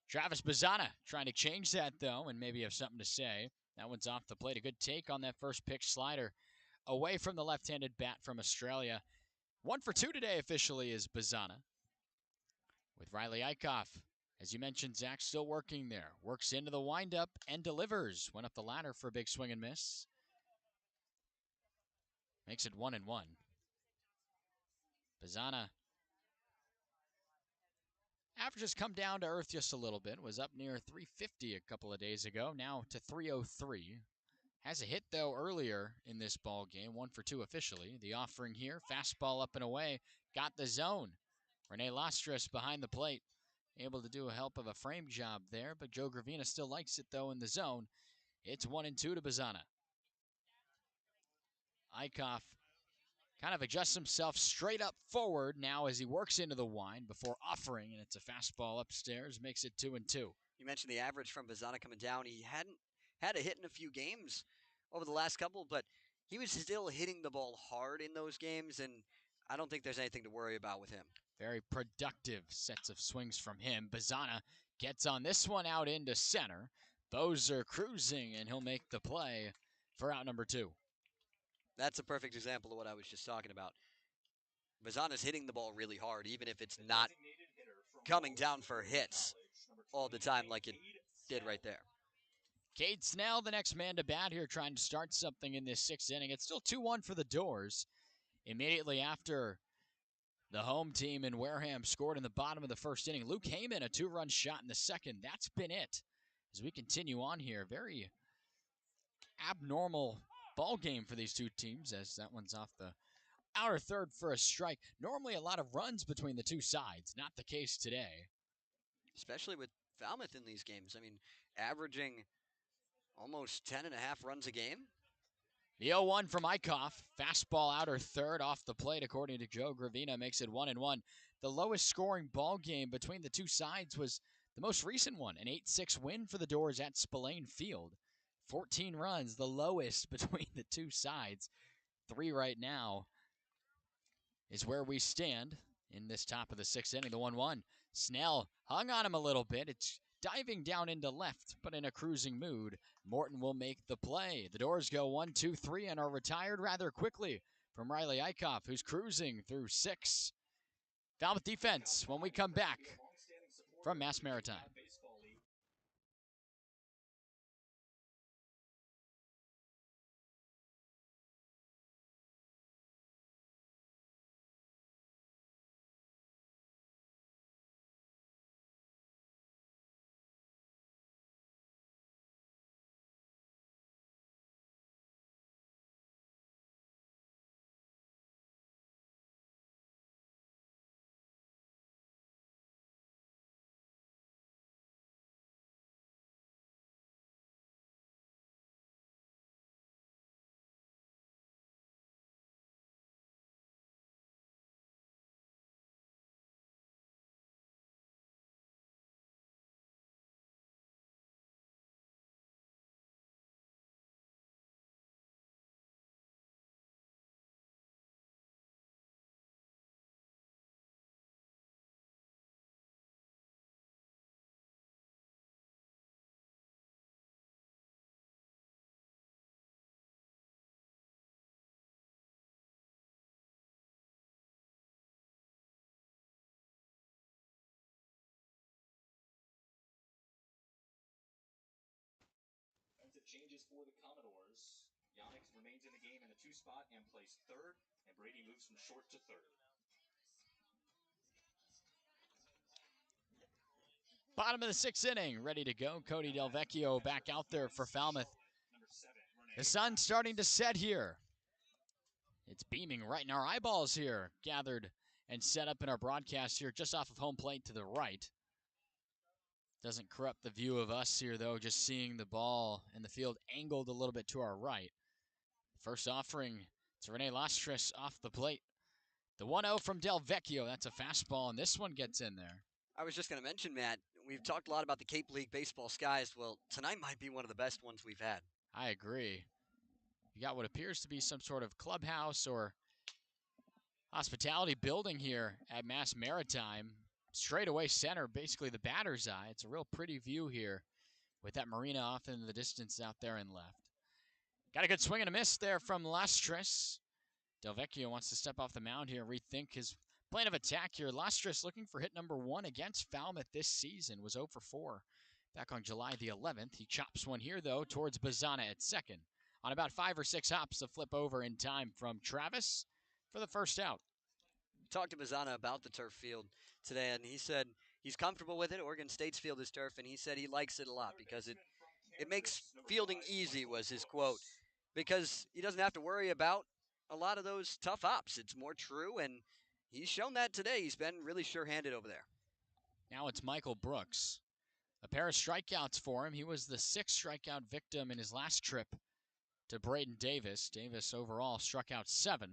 Travis Bazzana trying to change that, though, and maybe have something to say. That one's off the plate. A good take on that first pitch slider away from the left-handed bat from Australia. 1 for 2 today officially is Bazzana. With Riley Eichhoff, as you mentioned, Zach still working there. Works into the windup and delivers. Went up the ladder for a big swing and miss. Makes it 1-1. Bazzana averages come down to earth just a little bit. Was up near 350 a couple of days ago. Now to 303. Has a hit, though, earlier in this ball game. 1 for 2 officially. The offering here, fastball up and away. Got the zone. Rene Lastras behind the plate. Able to do a help of a frame job there, but Joe Gravina still likes it, though, in the zone. It's 1-2 to Bazzana. Eichhoff kind of adjusts himself straight up forward now as he works into the wind before offering, and it's a fastball upstairs, makes it 2-2. You mentioned the average from Bazzana coming down. He hadn't had a hit in a few games over the last couple, but he was still hitting the ball hard in those games, and I don't think there's anything to worry about with him. Very productive sets of swings from him. Bazzana gets on this one out into center. Bozer cruising, and he'll make the play for out number 2. That's a perfect example of what I was just talking about. Bazzana's hitting the ball really hard, even if it's not coming down for hits all the time like it did right there. Cade Snell, the next man to bat here, trying to start something in this sixth inning. It's still 2-1 for the Doors. Immediately after the home team in Wareham scored in the bottom of the first inning, Luke Heyman, a 2-run shot in the second. That's been it. As we continue on here, very abnormal ball game for these two teams, as that one's off the outer third for a strike. Normally a lot of runs between the two sides. Not the case today. Especially with Falmouth in these games. I mean, averaging almost 10.5 runs a game. The 0-1 from Eichhoff. Fastball outer third off the plate, according to Joe Gravina, makes it 1-1. The lowest scoring ball game between the two sides was the most recent one, an 8-6 win for the Doors at Spillane Field. 14 runs, the lowest between the two sides. 3 right now is where we stand in this top of the sixth inning. The 1-1. Snell hung on him a little bit. It's diving down into left, but in a cruising mood. Morton will make the play. The Doors go 1, 2, 3 and are retired rather quickly from Riley Eichhoff, who's cruising through 6. Falmouth defense when we come back from Mass Maritime. changes for the Commodores. Yannick remains in the game in the 2 spot and plays third, and Brady moves from short to third. Bottom of the 6th inning, ready to go. Cody Delvecchio back out there for Falmouth. The sun's starting to set here. It's beaming right in our eyeballs here, gathered and set up in our broadcast here just off of home plate to the right. Doesn't corrupt the view of us here, though, just seeing the ball in the field angled a little bit to our right. First offering to Rene Lastres off the plate. The 1-0 from Delvecchio. That's a fastball, and this one gets in there. I was just going to mention, Matt, we've talked a lot about the Cape League baseball skies. Well, tonight might be one of the best ones we've had. I agree. You got what appears to be some sort of clubhouse or hospitality building here at Mass Maritime. Straight away center, basically the batter's eye. It's a real pretty view here with that marina off in the distance out there and left. Got a good swing and a miss there from Lastres. Delvecchio wants to step off the mound here and rethink his plan of attack here. Lastres looking for hit number 1 against Falmouth this season. Was 0 for 4 back on July the 11th. He chops one here, though, towards Bazana at second. On about 5 or 6 hops to flip over in time from Travis for the first out. Talked to Bazana about the turf field today, and he said he's comfortable with it. Oregon State's field is turf, and he said he likes it a lot because it makes fielding easy, was his quote, because he doesn't have to worry about a lot of those tough hops. It's more true, and he's shown that today. He's been really sure-handed over there. Now it's Michael Brooks. A pair of strikeouts for him. He was the 6th strikeout victim in his last trip to Braden Davis. Davis overall struck out 7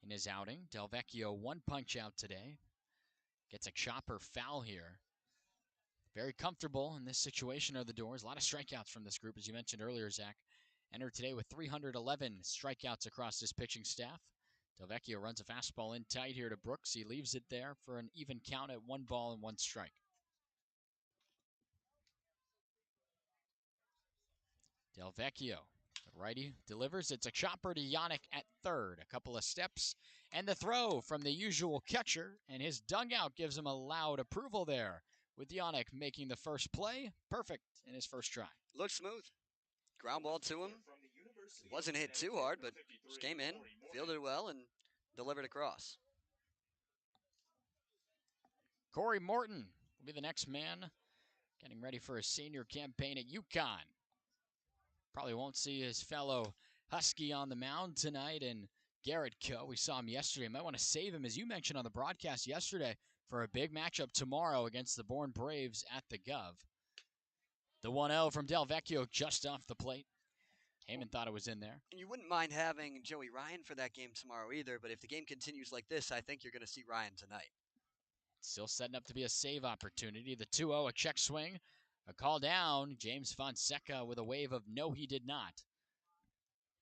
in his outing. Delvecchio 1 punch out today. Gets a chopper foul here. Very comfortable in this situation are the Doors. A lot of strikeouts from this group, as you mentioned earlier, Zach. Entered today with 311 strikeouts across his pitching staff. Delvecchio runs a fastball in tight here to Brooks. He leaves it there for an even count at 1 ball and 1 strike. Delvecchio, the righty, delivers. It's a chopper to Yannick at third. A couple of steps, and the throw from the usual catcher, and his dugout gives him a loud approval there, with Yannick making the first play perfect in his first try. Looked smooth. Ground ball to him. Wasn't hit too hard, but just came in, fielded well, and delivered across. Corey Morton will be the next man, getting ready for his senior campaign at UConn. Probably won't see his fellow Husky on the mound tonight, and Garrett Coe, we saw him yesterday. Might want to save him, as you mentioned on the broadcast yesterday, for a big matchup tomorrow against the Bourne Braves at the Gov. The 1-0 from Delvecchio just off the plate. Heyman thought it was in there. And you wouldn't mind having Joey Ryan for that game tomorrow either, but if the game continues like this, I think you're going to see Ryan tonight. Still setting up to be a save opportunity. The 2-0, a check swing. A call down. James Fonseca with a wave of no, he did not.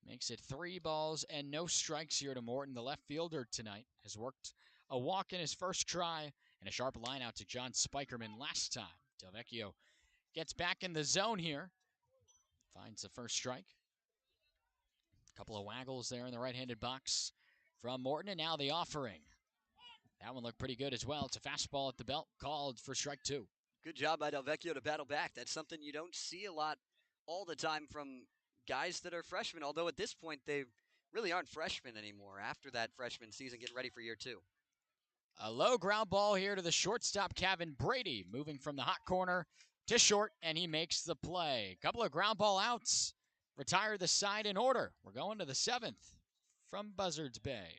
Makes it 3 balls and no strikes here to Morton. The left fielder tonight has worked a walk in his first try and a sharp line out to John Spikerman last time. Delvecchio gets back in the zone here. Finds the first strike. A couple of waggles there in the right-handed box from Morton, and now the offering. That one looked pretty good as well. It's a fastball at the belt, called for strike 2. Good job by Delvecchio to battle back. That's something you don't see a lot all the time from guys that are freshmen, although at this point they really aren't freshmen anymore after that freshman season, getting ready for year 2. A low ground ball here to the shortstop, Kevin Brady, moving from the hot corner to short, and he makes the play. Couple of ground ball outs. Retire the side in order. We're going to the 7th from Buzzards Bay.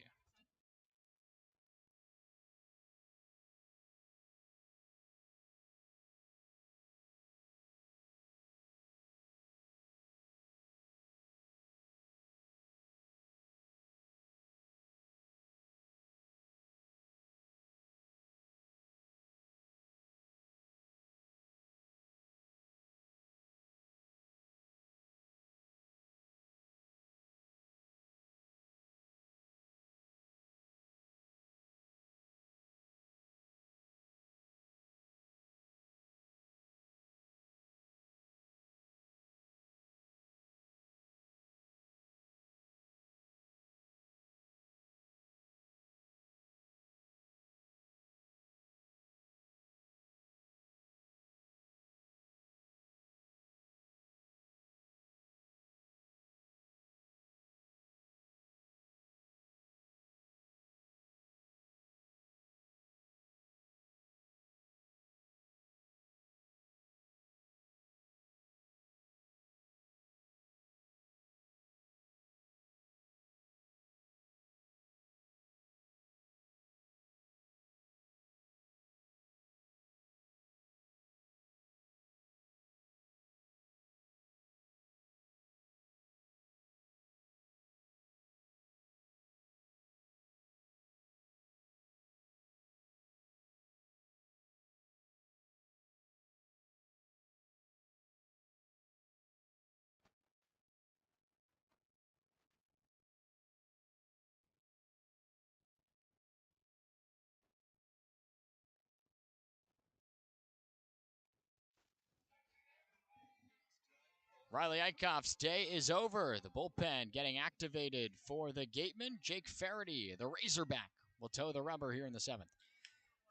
Riley Eichhoff's day is over. The bullpen getting activated for the Gatemen. Jake Faraday, the Razorback, will toe the rubber here in the 7th.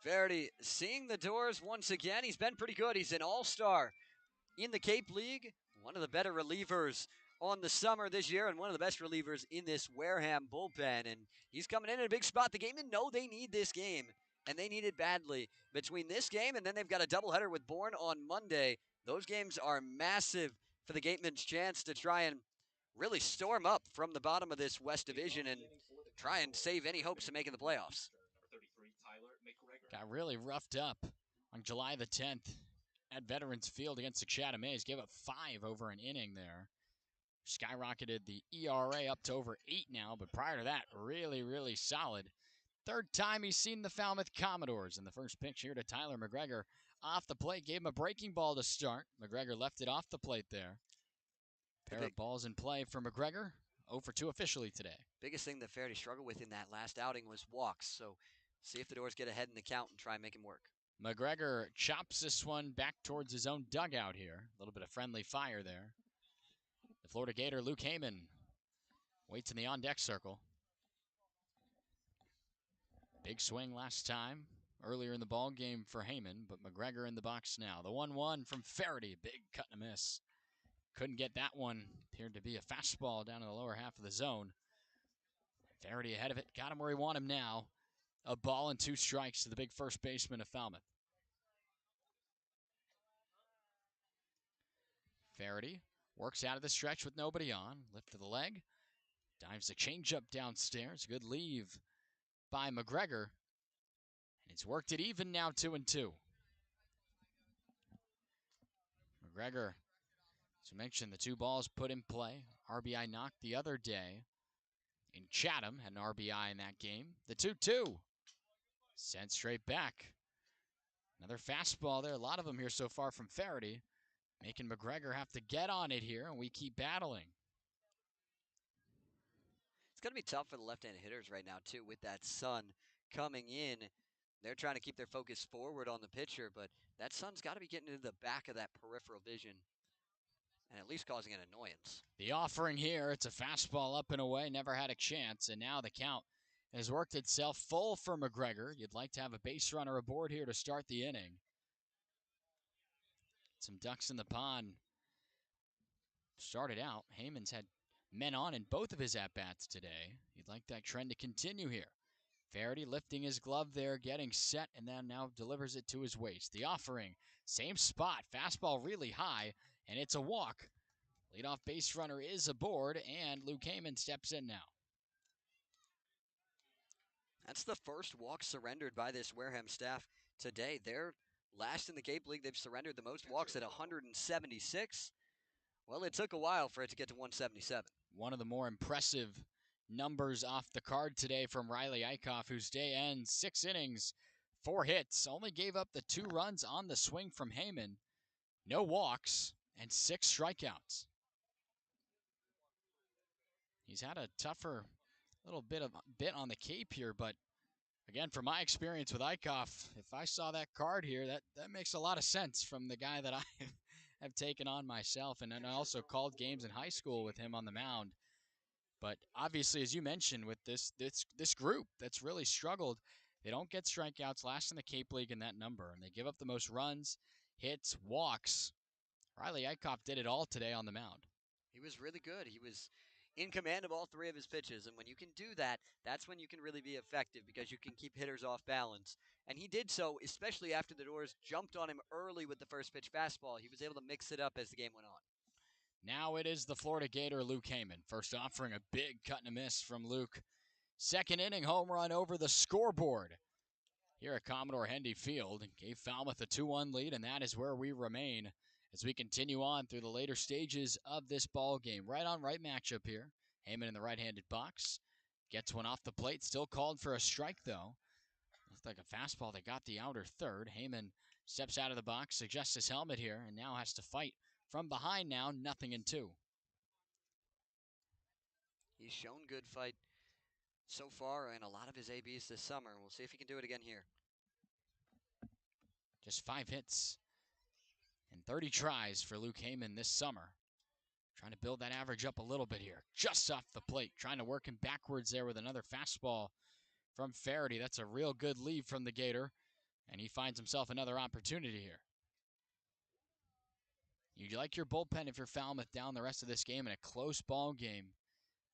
Faraday seeing the doors once again. He's been pretty good. He's an all-star in the Cape League, one of the better relievers on the summer this year, and one of the best relievers in this Wareham bullpen. And he's coming in a big spot. The Gatemen know they need this game, and they need it badly. Between this game and then they've got a doubleheader with Bourne on Monday. Those games are massive for the Gatemen's chance to try and really storm up from the bottom of this West Division and try and save any hopes of making the playoffs. Got really roughed up on July the 10th at Veterans Field against the Chatham-A's. Gave up 5 over an inning there. Skyrocketed the ERA up to over 8 now, but prior to that, really, really solid. Third time he's seen the Falmouth Commodores. And the first pitch here to Tyler McGregor off the plate. Gave him a breaking ball to start. McGregor left it off the plate there. Pair of balls in play for McGregor. 0 for 2 officially today. Biggest thing that Faraday struggled with in that last outing was walks. So see if the Doors get ahead in the count and try and make him work. McGregor chops this one back towards his own dugout here. A little bit of friendly fire there. The Florida Gator, Luke Heyman, waits in the on-deck circle. Big swing last time, earlier in the ball game for Heyman, but McGregor in the box now. The 1-1 from Faraday, big cut and a miss. Couldn't get that one. Appeared to be a fastball down in the lower half of the zone. Faraday ahead of it, got him where he want him now. A ball and 2 strikes to the big first baseman of Falmouth. Faraday works out of the stretch with nobody on. Lift to the leg. Dives the changeup downstairs. Good leave by McGregor. And he's worked it even now, 2-2. McGregor, as we mentioned, the 2 balls put in play. RBI knock the other day in Chatham. Had an RBI in that game. The 2-2. Sent straight back. Another fastball there. A lot of them here so far from Faraday. Making McGregor have to get on it here, and we keep battling. It's going to be tough for the left-handed hitters right now, too, with that sun coming in. They're trying to keep their focus forward on the pitcher, but that sun's got to be getting into the back of that peripheral vision and at least causing an annoyance. The offering here, it's a fastball up and away, never had a chance, and now the count has worked itself full for McGregor. You'd like to have a base runner aboard here to start the inning. Some ducks in the pond. Started out, Heyman's had men on in both of his at-bats today. You'd like that trend to continue here. Faraday lifting his glove there, getting set, and then now delivers it to his waist. The offering, same spot, fastball really high, and it's a walk. Leadoff base runner is aboard, and Luke Heyman steps in now. That's the first walk surrendered by this Wareham staff today. They're last in the Cape League. They've surrendered the most walks at 176. Well, it took a while for it to get to 177. One of the more impressive numbers off the card today from Riley Eichhoff, whose day ends 6 innings, 4 hits, only gave up the 2 runs on the swing from Heyman, no walks, and 6 strikeouts. He's had a tougher little bit on the Cape here, but again, from my experience with Eichhoff, if I saw that card here, that makes a lot of sense from the guy that I have taken on myself, and I also called games in high school with him on the mound. But obviously, as you mentioned, with this group that's really struggled, they don't get strikeouts, last in the Cape League in that number, and they give up the most runs, hits, walks. Riley Eichhoff did it all today on the mound. He was really good. He was in command of all 3 of his pitches, and when you can do that, that's when you can really be effective because you can keep hitters off balance. And he did so, especially after the Doors jumped on him early with the first pitch fastball. He was able to mix it up as the game went on. Now it is the Florida Gator, Luke Heyman. First offering, a big cut and a miss from Luke. Second inning, home run over the scoreboard here at Commodore Hendy Field. Gave Falmouth a 2-1 lead, and that is where we remain as we continue on through the later stages of this ball game. Right on right matchup here. Heyman in the right-handed box. Gets one off the plate. Still called for a strike, though. Looked like a fastball that got the outer third. Heyman steps out of the box, adjusts his helmet here, and now has to fight from behind now, 0-2. He's shown good fight so far in a lot of his ABs this summer. We'll see if he can do it again here. Just 5 hits and 30 tries for Luke Heyman this summer. Trying to build that average up a little bit here. Just off the plate. Trying to work him backwards there with another fastball from Faraday. That's a real good lead from the Gator. And he finds himself another opportunity here. You'd like your bullpen if you're Falmouth down the rest of this game in a close ball game.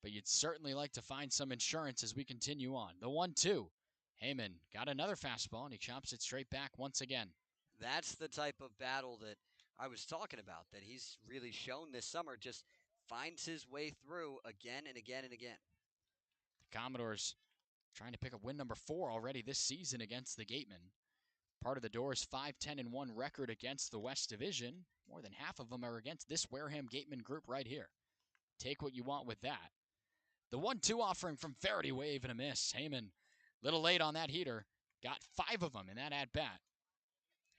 But you'd certainly like to find some insurance as we continue on. The 1-2. Heyman got another fastball, and he chops it straight back once again. That's the type of battle that I was talking about, that he's really shown this summer, just finds his way through again and again and again. The Commodores trying to pick up win number 4 already this season against the Gatemen. Part of the Doors' 5-10-1 record against the West Division. More than half of them are against this Wareham Gatemen group right here. Take what you want with that. The 1-2 offering from Faraday, wave and a miss. Heyman, little late on that heater, got 5 of them in that at-bat.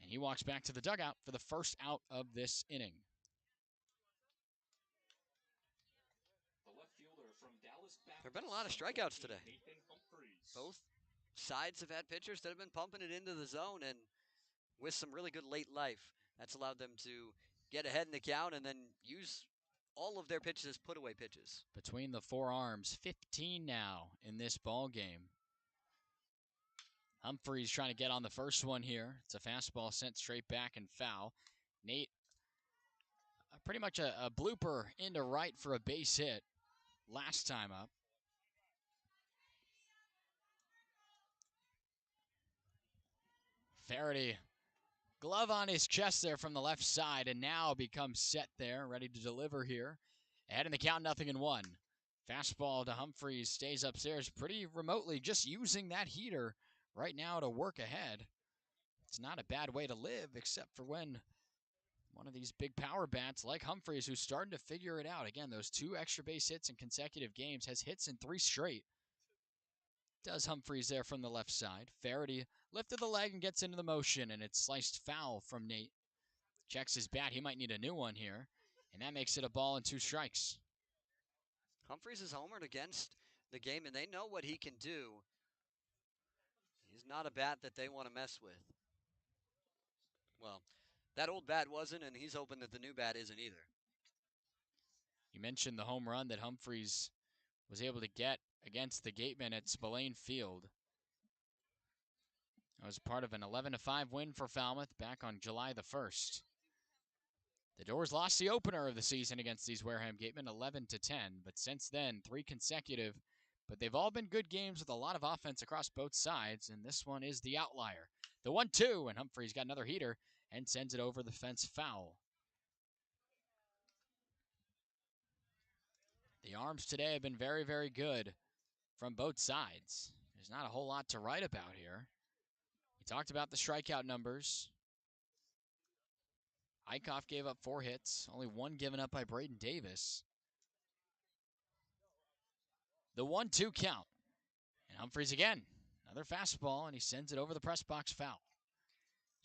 And he walks back to the dugout for the first out of this inning. There have been a lot of strikeouts today. Both sides have had pitchers that have been pumping it into the zone, and with some really good late life, that's allowed them to get ahead in the count and then use all of their pitches as put-away pitches. Between the forearms, 15 now in this ball game. Humphreys trying to get on the first one here. It's a fastball sent straight back and foul. Nate, pretty much a blooper into right for a base hit last time up. Faraday, glove on his chest there from the left side, and now becomes set there, ready to deliver here. Ahead in the count, 0-1. Fastball to Humphreys, stays upstairs pretty remotely, just using that heater right now to work ahead. It's not a bad way to live, except for when one of these big power bats like Humphreys, who's starting to figure it out. Again, those 2 extra base hits in consecutive games, has hits in 3 straight. Does Humphreys there from the left side. Faraday lifted the leg and gets into the motion, and it's sliced foul from Nate. Checks his bat. He might need a new one here, and that makes it a ball and 2 strikes. Humphreys is homered against the game, and they know what he can do. He's not a bat that they want to mess with. Well, that old bat wasn't, and he's hoping that the new bat isn't either. You mentioned the home run that Humphreys was able to get against the Gatemen at Spillane Field. That was part of an 11-5 win for Falmouth back on July the 1st. The Doors lost the opener of the season against these Wareham Gatemen, 11-10, but since then, 3 consecutive. But they've all been good games with a lot of offense across both sides, and this one is the outlier. The 1-2, and Humphreys got another heater and sends it over the fence foul. The arms today have been very, very good from both sides. There's not a whole lot to write about here. We talked about the strikeout numbers. Eichhoff gave up 4 hits, only 1 given up by Braden Davis. The 1-2 count. And Humphreys again. Another fastball, and he sends it over the press box foul.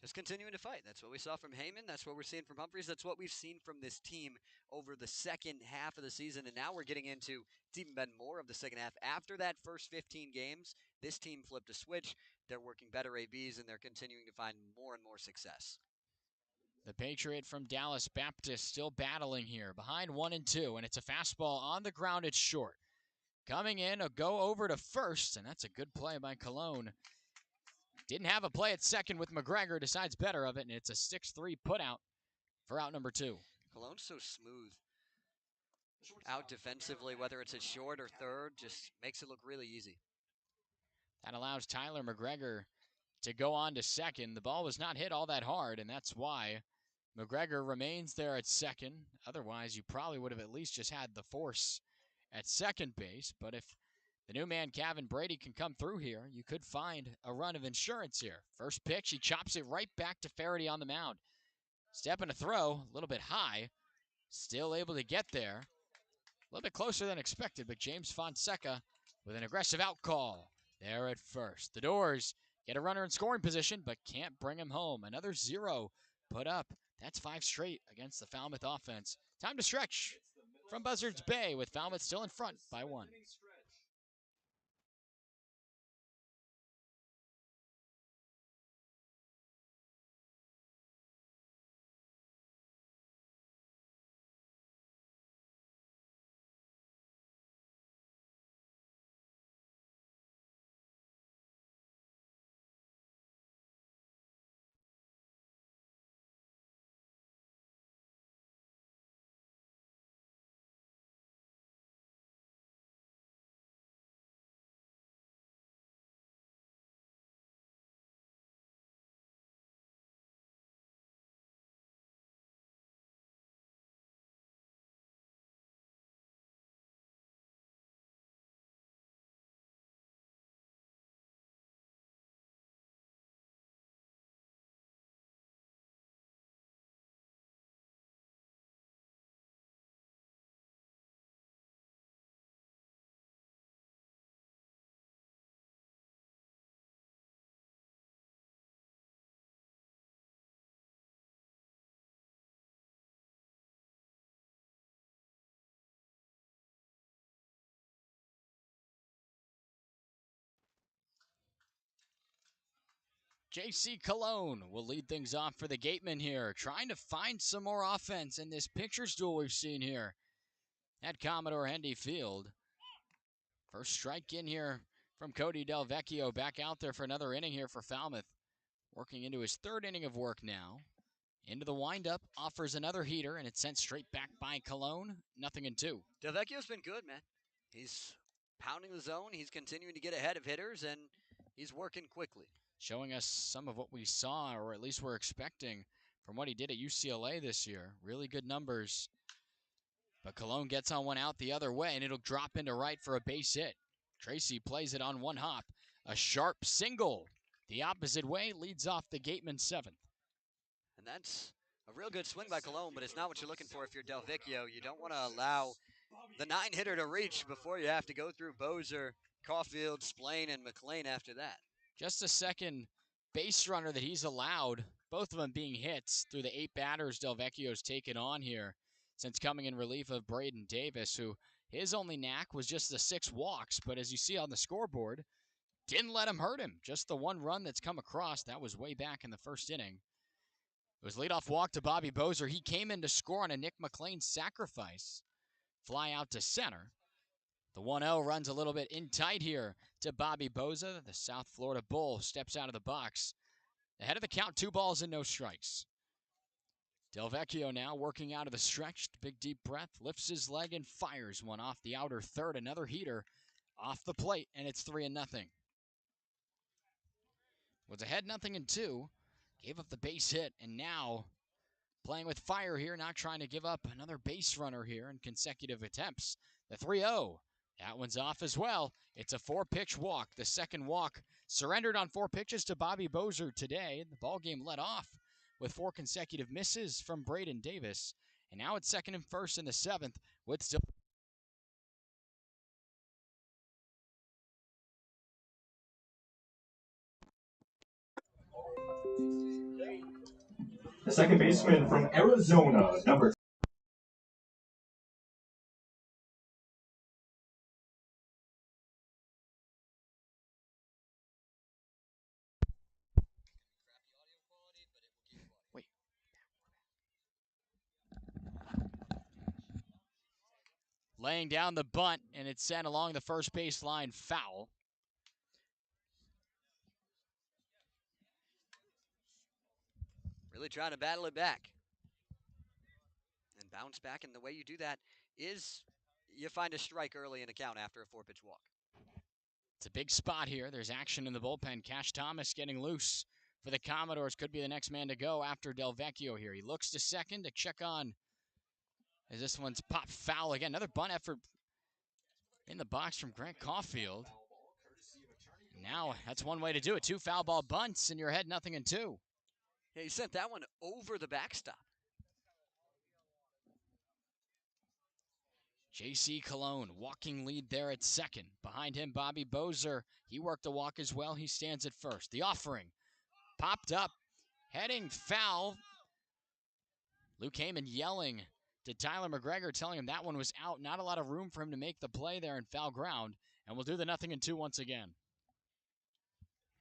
Just continuing to fight. That's what we saw from Heyman. That's what we're seeing from Humphreys. That's what we've seen from this team over the second half of the season. And now we're getting into, it's even been more of the second half. After that first 15 games, this team flipped a switch. They're working better ABs, and they're continuing to find more and more success. The Patriot from Dallas Baptist still battling here. Behind 1-2, and it's a fastball on the ground. It's short. Coming in, a go over to first, and that's a good play by Cologne. Didn't have a play at second with McGregor, decides better of it, and it's a 6-3 putout for out number 2. Cologne's so smooth out defensively, whether it's at short or third, just makes it look really easy. That allows Tyler McGregor to go on to second. The ball was not hit all that hard, and that's why McGregor remains there at second. Otherwise, you probably would have at least just had the force at second base. But if the new man, Kevin Brady, can come through here, you could find a run of insurance here. First pitch, he chops it right back to Faraday on the mound. Step and a throw, a little bit high. Still able to get there. A little bit closer than expected, but James Fonseca with an aggressive out call there at first. The Doors get a runner in scoring position, but can't bring him home. Another 0 put up. That's 5 straight against the Falmouth offense. Time to stretch from Buzzards Bay with Falmouth still in front by 1. J.C. Cologne will lead things off for the Gatemen here, trying to find some more offense in this pitcher's duel we've seen here at Commodore Hendy Field. First strike in here from Cody Del Vecchio, back out there for another inning here for Falmouth. Working into his third inning of work now. Into the windup, offers another heater, and it's sent straight back by Cologne. 0-2. Del Vecchio's been good, man. He's pounding the zone. He's continuing to get ahead of hitters, and he's working quickly. Showing us some of what we saw, or at least we're expecting, from what he did at UCLA this year. Really good numbers. But Cologne gets on one out the other way, and it'll drop into right for a base hit. Tracy plays it on one hop. A sharp single. The opposite way leads off the Gatemen 7th. And that's a real good swing by Cologne, but it's not what you're looking for if you're Del Vecchio. You don't want to allow the 9-hitter to reach before you have to go through Bozer, Caulfield, Splain, and McLean after that. Just a second base runner that he's allowed, both of them being hits through the 8 batters Del Vecchio's taken on here since coming in relief of Braden Davis, who his only knack was just the 6 walks, but as you see on the scoreboard, didn't let him hurt him. Just the 1 run that's come across. That was way back in the first inning. It was leadoff walk to Bobby Bozer. He came in to score on a Nick McLean sacrifice. Fly out to center. The 1-0 runs a little bit in tight here to Bobby Boza. The South Florida Bull steps out of the box. Ahead of the count, 2 balls and no strikes. Del Vecchio now working out of the stretch. Big deep breath, lifts his leg and fires one off the outer third. Another heater off the plate, and it's 3-0. Was ahead 0-2. Gave up the base hit, and now playing with fire here, not trying to give up another base runner here in consecutive attempts. The 3-0. That one's off as well. It's a 4-pitch walk. The second walk surrendered on 4 pitches to Bobby Bozer today. The ball game led off with 4 consecutive misses from Braden Davis. And now it's second and first in the 7th with still. The second baseman from Arizona, number Laying down the bunt, and it's sent along the first base line foul. Really trying to battle it back and bounce back, and the way you do that is you find a strike early in a count after a 4-pitch walk. It's a big spot here. There's action in the bullpen. Cash Thomas getting loose for the Commodores. Could be the next man to go after Del Vecchio here. He looks to second to check on as this one's popped foul again. Another bunt effort in the box from Grant Caulfield. Now that's one way to do it. 2 foul ball bunts, and you're ahead 0-2. Yeah, he sent that one over the backstop. J.C. Cologne walking lead there at second. Behind him, Bobby Bozer. He worked the walk as well. He stands at first. The offering popped up, heading foul. Luke Heyman yelling to Tyler McGregor, telling him that one was out. Not a lot of room for him to make the play there in foul ground. And we'll do the 0-2 once again.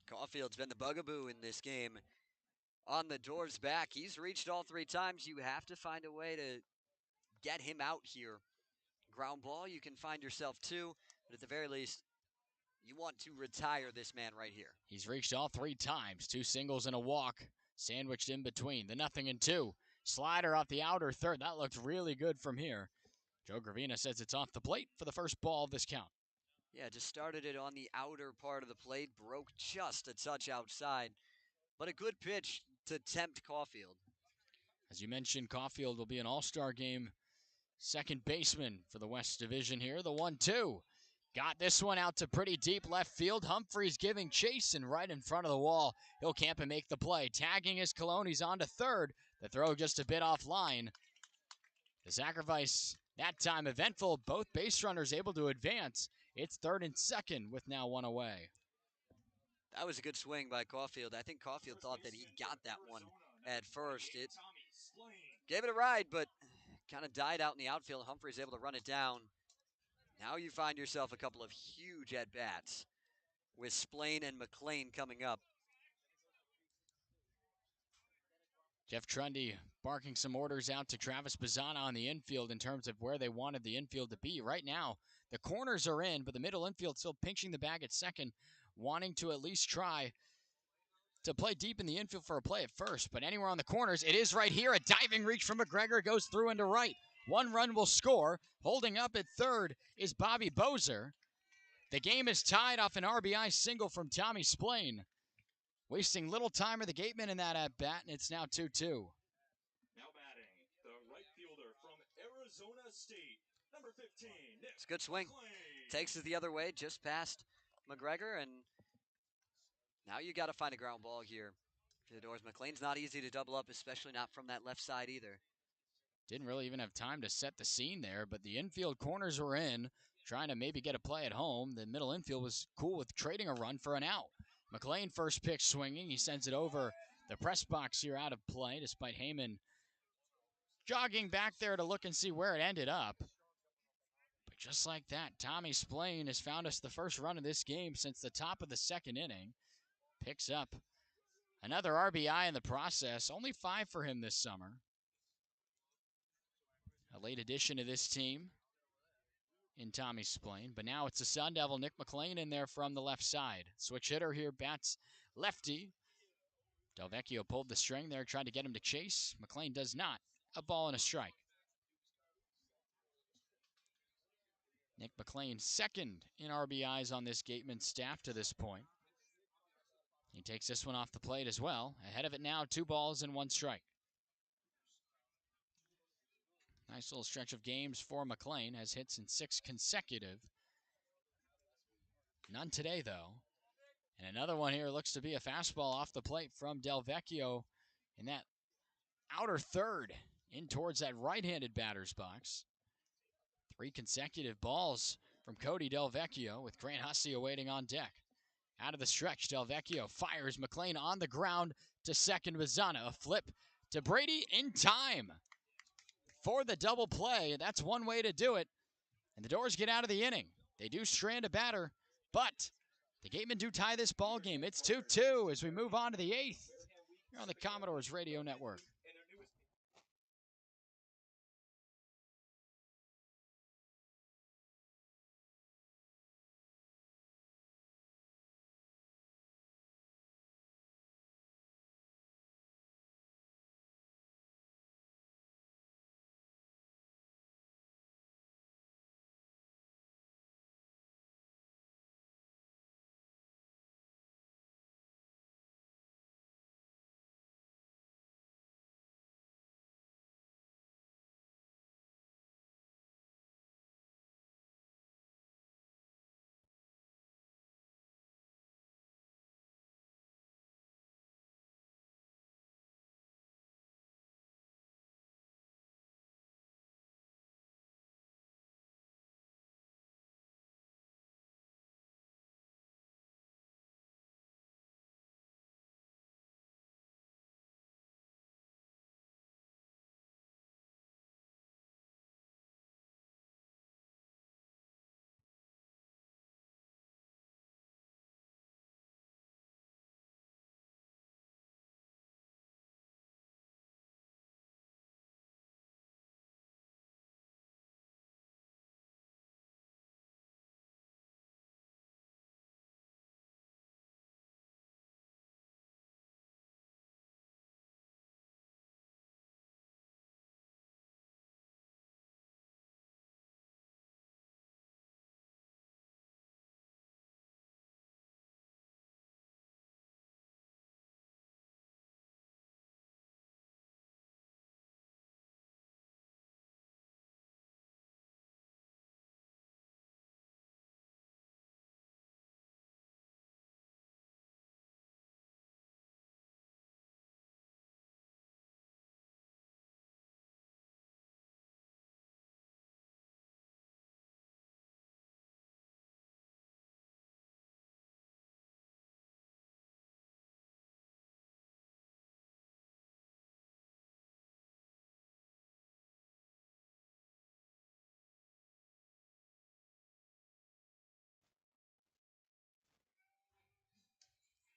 Caulfield's been the bugaboo in this game. On the Dwarves' back, he's reached all 3 times. You have to find a way to get him out here. Ground ball, you can find yourself 2, but at the very least, you want to retire this man right here. He's reached all 3 times. 2 singles and a walk sandwiched in between. The 0-2. Slider off the outer third. That looked really good from here. Joe Gravina says it's off the plate for the first ball of this count. Yeah, just started it on the outer part of the plate. Broke just a touch outside. But a good pitch to tempt Caulfield. As you mentioned, Caulfield will be an all-star game second baseman for the West Division here. The 1-2. Got this one out to pretty deep left field. Humphreys giving chase, and right in front of the wall, he'll camp and make the play. Tagging his Cologne, he's on to third. The throw just a bit offline. The sacrifice that time eventful. Both base runners able to advance. It's third and second with now 1 away. That was a good swing by Caulfield. I think Caulfield thought that he got that one at first. It gave it a ride, but kind of died out in the outfield. Humphreys able to run it down. Now you find yourself a couple of huge at-bats with Splain and McLean coming up. Jeff Trundy barking some orders out to Travis Bazzana on the infield in terms of where they wanted the infield to be. Right now, the corners are in, but the middle infield still pinching the bag at second, wanting to at least try to play deep in the infield for a play at first. But anywhere on the corners, it is right here. A diving reach from McGregor goes through into right. 1 run will score. Holding up at third is Bobby Bozer. The game is tied off an RBI single from Tommy Splain. Wasting little time of the Gatemen in that at-bat, and it's now 2-2. Now batting, the right fielder from Arizona State, number 15, Nick It's a good swing. McLean. Takes it the other way, just past McGregor, and now you got to find a ground ball here for the Doors. McLean's not easy to double up, especially not from that left side either. Didn't really even have time to set the scene there, but the infield corners were in, trying to maybe get a play at home. The middle infield was cool with trading a run for an out. McLean first pitch swinging. He sends it over the press box here out of play, despite Heyman jogging back there to look and see where it ended up. But just like that, Tommy Splain has found us the first run of this game since the top of the second inning. Picks up another RBI in the process. Only 5 for him this summer. A late addition to this team in Tommy Splain. But now it's the Sun Devil, Nick McLean, in there from the left side. Switch hitter here, bats lefty. Delvecchio pulled the string there, tried to get him to chase. McLean does not. A ball and a strike. Nick McLean, second in RBIs on this Gateman staff to this point. He takes this one off the plate as well. Ahead of it now, 2 balls and 1 strike. Nice little stretch of games for McLean. Has hits in 6 consecutive. None today, though. And another one here looks to be a fastball off the plate from Delvecchio in that outer third, in towards that right-handed batter's box. 3 consecutive balls from Cody Delvecchio with Grant Hussey awaiting on deck. Out of the stretch, Delvecchio fires McLean on the ground to second. Bazzana, a flip to Brady in time for the double play. That's one way to do it. And the Doors get out of the inning. They do strand a batter, but the Gatemen do tie this ball game. It's 2-2 as we move on to the 8th here on the Commodores Radio Network.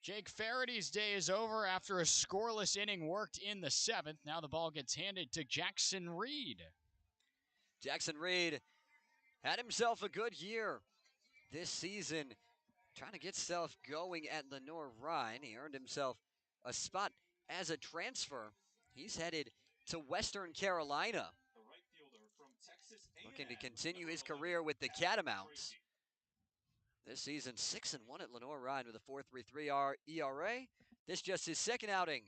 Jake Faraday's day is over after a scoreless inning worked in the 7th. Now the ball gets handed to Jackson Reed. Jackson Reed had himself a good year this season, trying to get self going at Lenoir-Rhyne. He earned himself a spot as a transfer. He's headed to Western Carolina, looking to continue his career with the Catamounts. This season, 6-1 at Lenoir-Rhyne with a 4.33 ERA. This just his second outing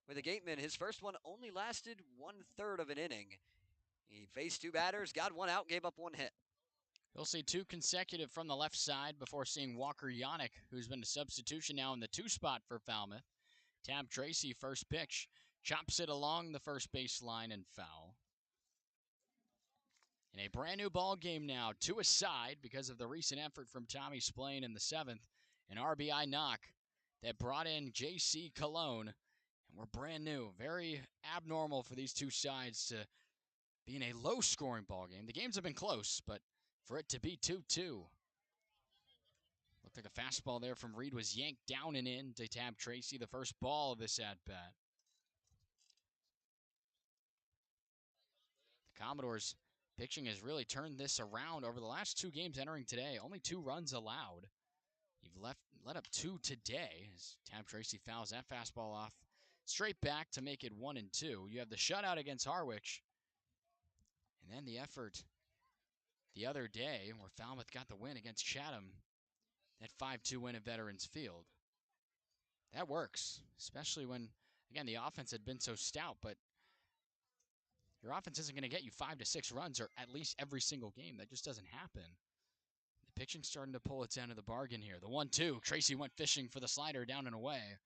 with the Gatemen. His first one only lasted 1/3 of an inning. He faced 2 batters, got 1 out, gave up 1 hit. We'll see 2 consecutive from the left side before seeing Walker Yannick, who's been a substitution now in the 2 spot for Falmouth. Tab Tracy, first pitch, chops it along the first baseline and foul. In a brand new ball game now, 2 aside because of the recent effort from Tommy Splain in the 7th. An RBI knock that brought in J.C. Cologne. And we're brand new. Very abnormal for these 2 sides to be in a low-scoring ball game. The games have been close, but for it to be 2-2. Looked like a fastball there from Reed was yanked down and in to Tab Tracy, the first ball of this at-bat. The Commodores pitching has really turned this around over the last 2 games entering today. Only 2 runs allowed. You've let up 2 today as Tab Tracy fouls that fastball off straight back to make it 1-2. You have the shutout against Harwich. And then the effort the other day where Falmouth got the win against Chatham. That 5-2 win at Veterans Field. That works, especially when, again, the offense had been so stout, but your offense isn't going to get you 5 to 6 runs or at least every single game. That just doesn't happen. The pitching's starting to pull its end of the bargain here. The 1-2, Tracy went fishing for the slider down and away.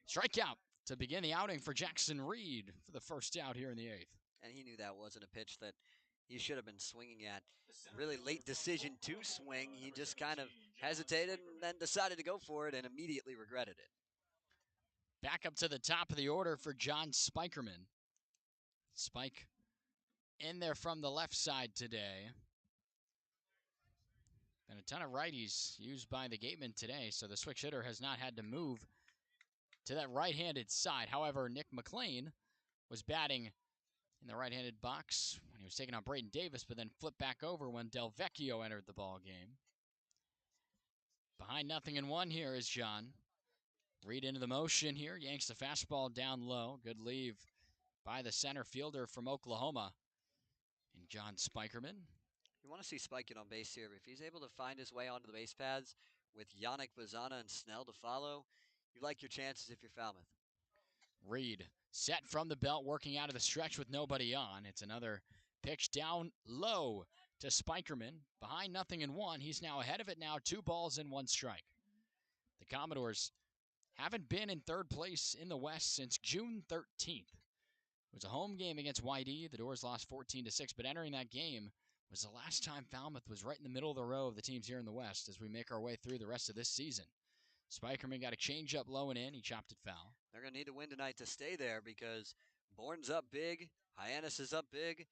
Strikeout to begin the outing for Jackson Reed for the first out here in the 8th. And he knew that wasn't a pitch that he should have been swinging at. Really late decision to swing. He just kind of hesitated and then decided to go for it and immediately regretted it. Back up to the top of the order for John Spikerman. Spike in there from the left side today. And a ton of righties used by the Gatemen today, so the switch hitter has not had to move to that right-handed side. However, Nick McLean was batting in the right-handed box when he was taking on Braden Davis, but then flipped back over when Del Vecchio entered the ball game. Behind 0-1 here is John. Reed into the motion here, yanks the fastball down low. Good leave by the center fielder from Oklahoma, and John Spikerman. You want to see Spike get on base here. If he's able to find his way onto the base paths with Yannick, Bazana, and Snell to follow, you like your chances if you're Falmouth. Reed set from the belt, working out of the stretch with nobody on. It's another pitch down low to Spikerman. Behind 0-1. He's now ahead of it now, 2 balls and 1 strike. The Commodores haven't been in 3rd place in the West since June 13th. It was a home game against YD. The Doors lost 14-6, but entering that game was the last time Falmouth was right in the middle of the row of the teams here in the West as we make our way through the rest of this season. Spikerman got a changeup low and in. He chopped it foul. They're going to need to win tonight to stay there because Bourne's up big. Hyannis is up big.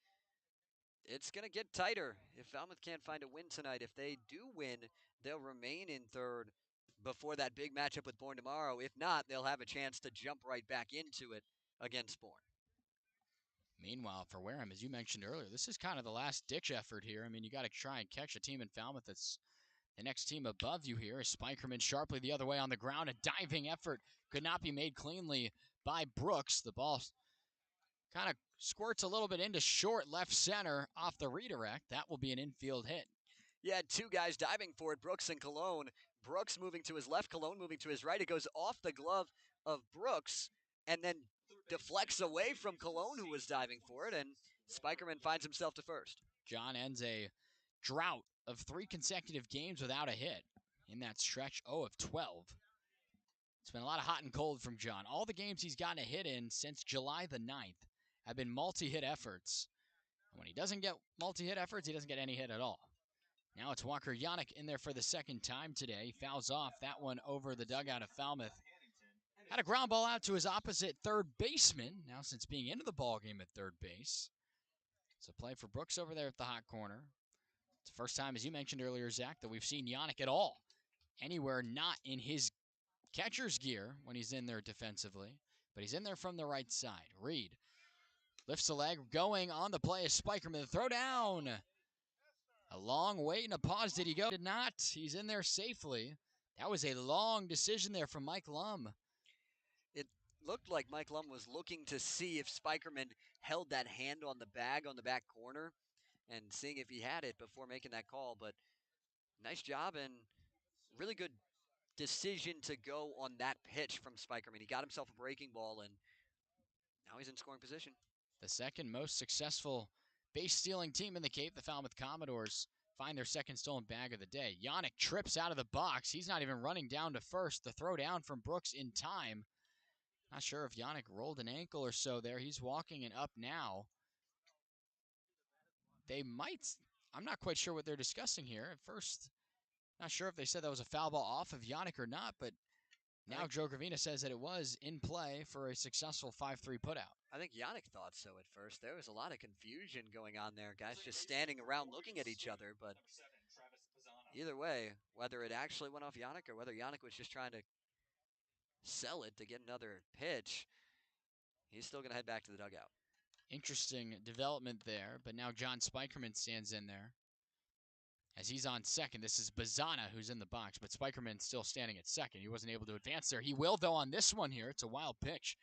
It's going to get tighter if Falmouth can't find a win tonight. If they do win, they'll remain in 3rd before that big matchup with Bourne tomorrow. If not, they'll have a chance to jump right back into it against Bourne. Meanwhile, for Wareham, as you mentioned earlier, this is kind of the last-ditch effort here. I mean, you got to try and catch a team in Falmouth that's the next team above you here. Spikerman sharply the other way on the ground. A diving effort could not be made cleanly by Brooks. The ball kind of squirts a little bit into short left center off the redirect. That will be an infield hit. You had 2 guys diving for it, Brooks and Cologne. Brooks moving to his left, Cologne moving to his right. It goes off the glove of Brooks and then deflects away from Cologne, who was diving for it, and Spikerman finds himself to first. John ends a drought of 3 consecutive games without a hit in that stretch, 0 of 12. It's been a lot of hot and cold from John. All the games he's gotten a hit in since July the 9th have been multi-hit efforts. And when he doesn't get multi-hit efforts, he doesn't get any hit at all. Now it's Walker Yannick in there for the second time today. He fouls off that one over the dugout of Falmouth. Had a ground ball out to his opposite third baseman, now since being into the ball game at third base. It's a play for Brooks over there at the hot corner. It's the first time, as you mentioned earlier, Zach, that we've seen Yannick at all. Anywhere not in his catcher's gear when he's in there defensively, but he's in there from the right side. Reed lifts the leg, going on the play is Spikerman. The throw down. A long wait and a pause. Did he go? Did not. He's in there safely. That was a long decision there from Mike Lum. It looked like Mike Lum was looking to see if Spikerman held that hand on the bag on the back corner and seeing if he had it before making that call. But nice job and really good decision to go on that pitch from Spikerman. He got himself a breaking ball, and now he's in scoring position. The second most successful base stealing team in the Cape, the Falmouth Commodores, find their second stolen bag of the day. Yannick trips out of the box. He's not even running down to first. The throw down from Brooks in time. Not sure if Yannick rolled an ankle or so there. He's walking and up now. They might, I'm not quite sure what they're discussing here. At first, not sure if they said that was a foul ball off of Yannick or not, but now Joe Gravina says that it was in play for a successful 5-3 putout. I think Yannick thought so at first. There was a lot of confusion going on there. Guys just standing around looking at each other. But either way, whether it actually went off Yannick or whether Yannick was just trying to sell it to get another pitch, he's still going to head back to the dugout. Interesting development there, but now John Spikerman stands in there. As he's on second, this is Bazana who's in the box, but Spikerman's still standing at second. He wasn't able to advance there. He will, though, on this one here. It's a wild pitch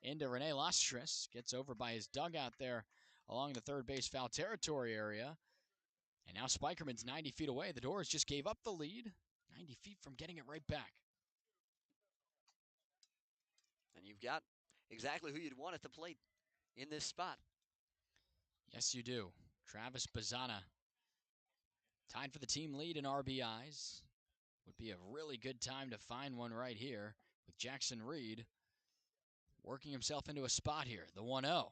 into Rene Lostris. Gets over by his dugout there along the third base foul territory area. And now Spikerman's 90 feet away. The Doors just gave up the lead. 90 feet from getting it right back. And you've got exactly who you'd want at the plate in this spot. Yes, you do. Travis Bazana, tied for the team lead in RBIs. Would be a really good time to find one right here with Jackson Reed working himself into a spot here. The 1-0.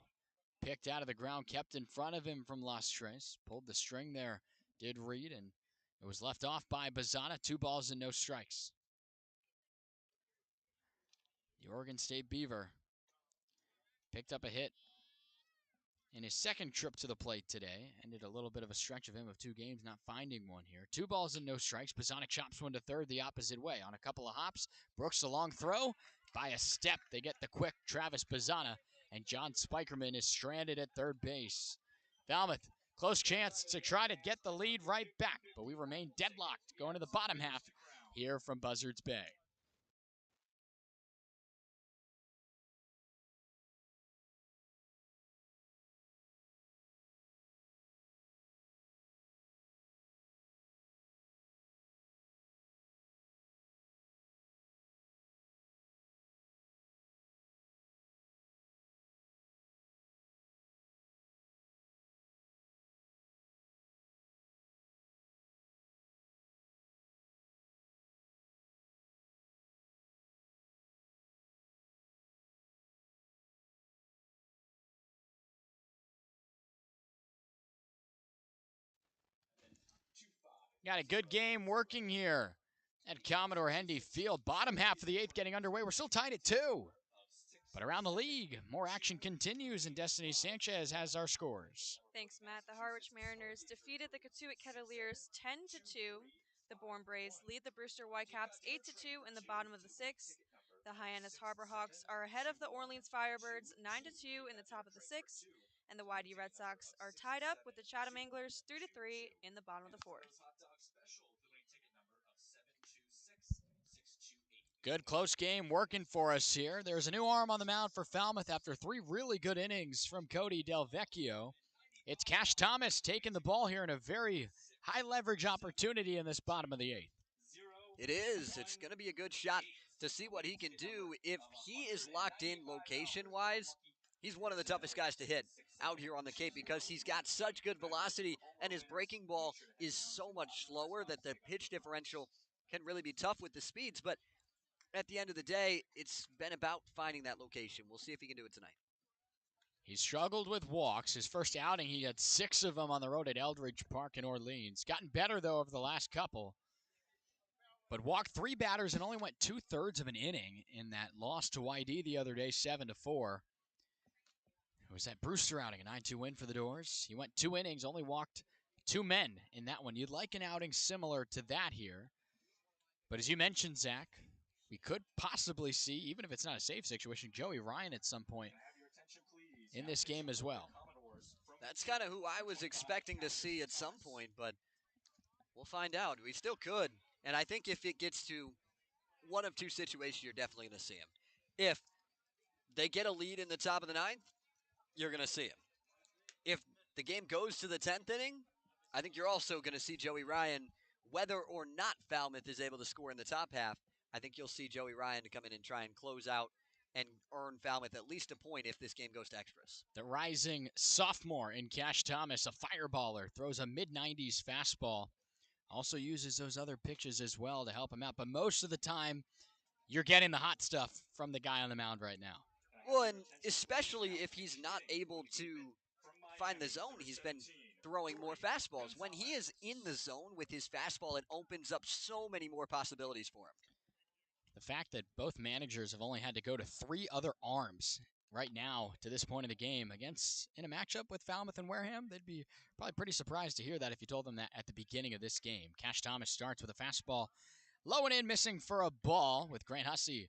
Picked out of the ground, kept in front of him from Las Tres. Pulled the string there, did Reed, and it was left off by Bazana. 2 balls and no strikes. The Oregon State Beaver picked up a hit in his second trip to the plate today. Ended a little bit of a stretch of him of 2 games, not finding one here. 2 balls and no strikes. Bazana chops one to third the opposite way. On a couple of hops, Brooks a long throw. By a step, they get the quick Travis Bazana, and John Spikerman is stranded at third base. Falmouth, close chance to try to get the lead right back, but we remain deadlocked going to the bottom half here from Buzzards Bay. Got a good game working here at Commodore Hendy Field. Bottom half of the 8th getting underway. We're still tied at 2. But around the league, more action continues, and Destiny Sanchez has our scores. Thanks, Matt. The Harwich Mariners defeated the Cotuit Cavaliers 10-2. The Bourne Braves lead the Brewster Whitecaps 8-2 in the bottom of the 6th. The Hyannis Harbor Hawks are ahead of the Orleans Firebirds 9-2 in the top of the 6th. And the YD Red Sox are tied up with the Chatham Anglers 3-3 in the bottom of the 4th. Good close game working for us here. There's a new arm on the mound for Falmouth after 3 really good innings from Cody Del Vecchio. It's Cash Thomas taking the ball here in a very high leverage opportunity in this bottom of the 8th. It is. It's going to be a good shot to see what he can do. If he is locked in location-wise, he's one of the toughest guys to hit out here on the Cape because he's got such good velocity and his breaking ball is so much slower that the pitch differential can really be tough with the speeds. But at the end of the day, it's been about finding that location. We'll see if he can do it tonight. He struggled with walks. His first outing, he had 6 of them on the road at Eldridge Park in Orleans. Gotten better, though, over the last couple. But walked 3 batters and only went 2/3 of an inning in that loss to YD the other day, 7-4. It was that Brewster outing, a 9-2 win for the Doors. He went 2 innings, only walked 2 men in that one. You'd like an outing similar to that here. But as you mentioned, Zach, we could possibly see, even if it's not a save situation, Joey Ryan at some point in this game as well. That's kind of who I was expecting to see at some point, but we'll find out. We still could. And I think if it gets to one of two situations, you're definitely going to see him. If they get a lead in the top of the ninth, you're going to see him. If the game goes to the 10th inning, I think you're also going to see Joey Ryan, whether or not Falmouth is able to score in the top half. I think you'll see Joey Ryan to come in and try and close out and earn Falmouth at least a point if this game goes to extras. The rising sophomore in Cash Thomas, a fireballer, throws a mid-90s fastball. Also uses those other pitches as well to help him out. But most of the time, you're getting the hot stuff from the guy on the mound right now. Well, and especially if he's not able to find the zone, he's been throwing more fastballs. When he is in the zone with his fastball, it opens up so many more possibilities for him. The fact that both managers have only had to go to 3 other arms right now to this point of the game against in a matchup with Falmouth and Wareham, they'd be probably pretty surprised to hear that if you told them that at the beginning of this game. Cash Thomas starts with a fastball low and in, missing for a ball, with Grant Hussey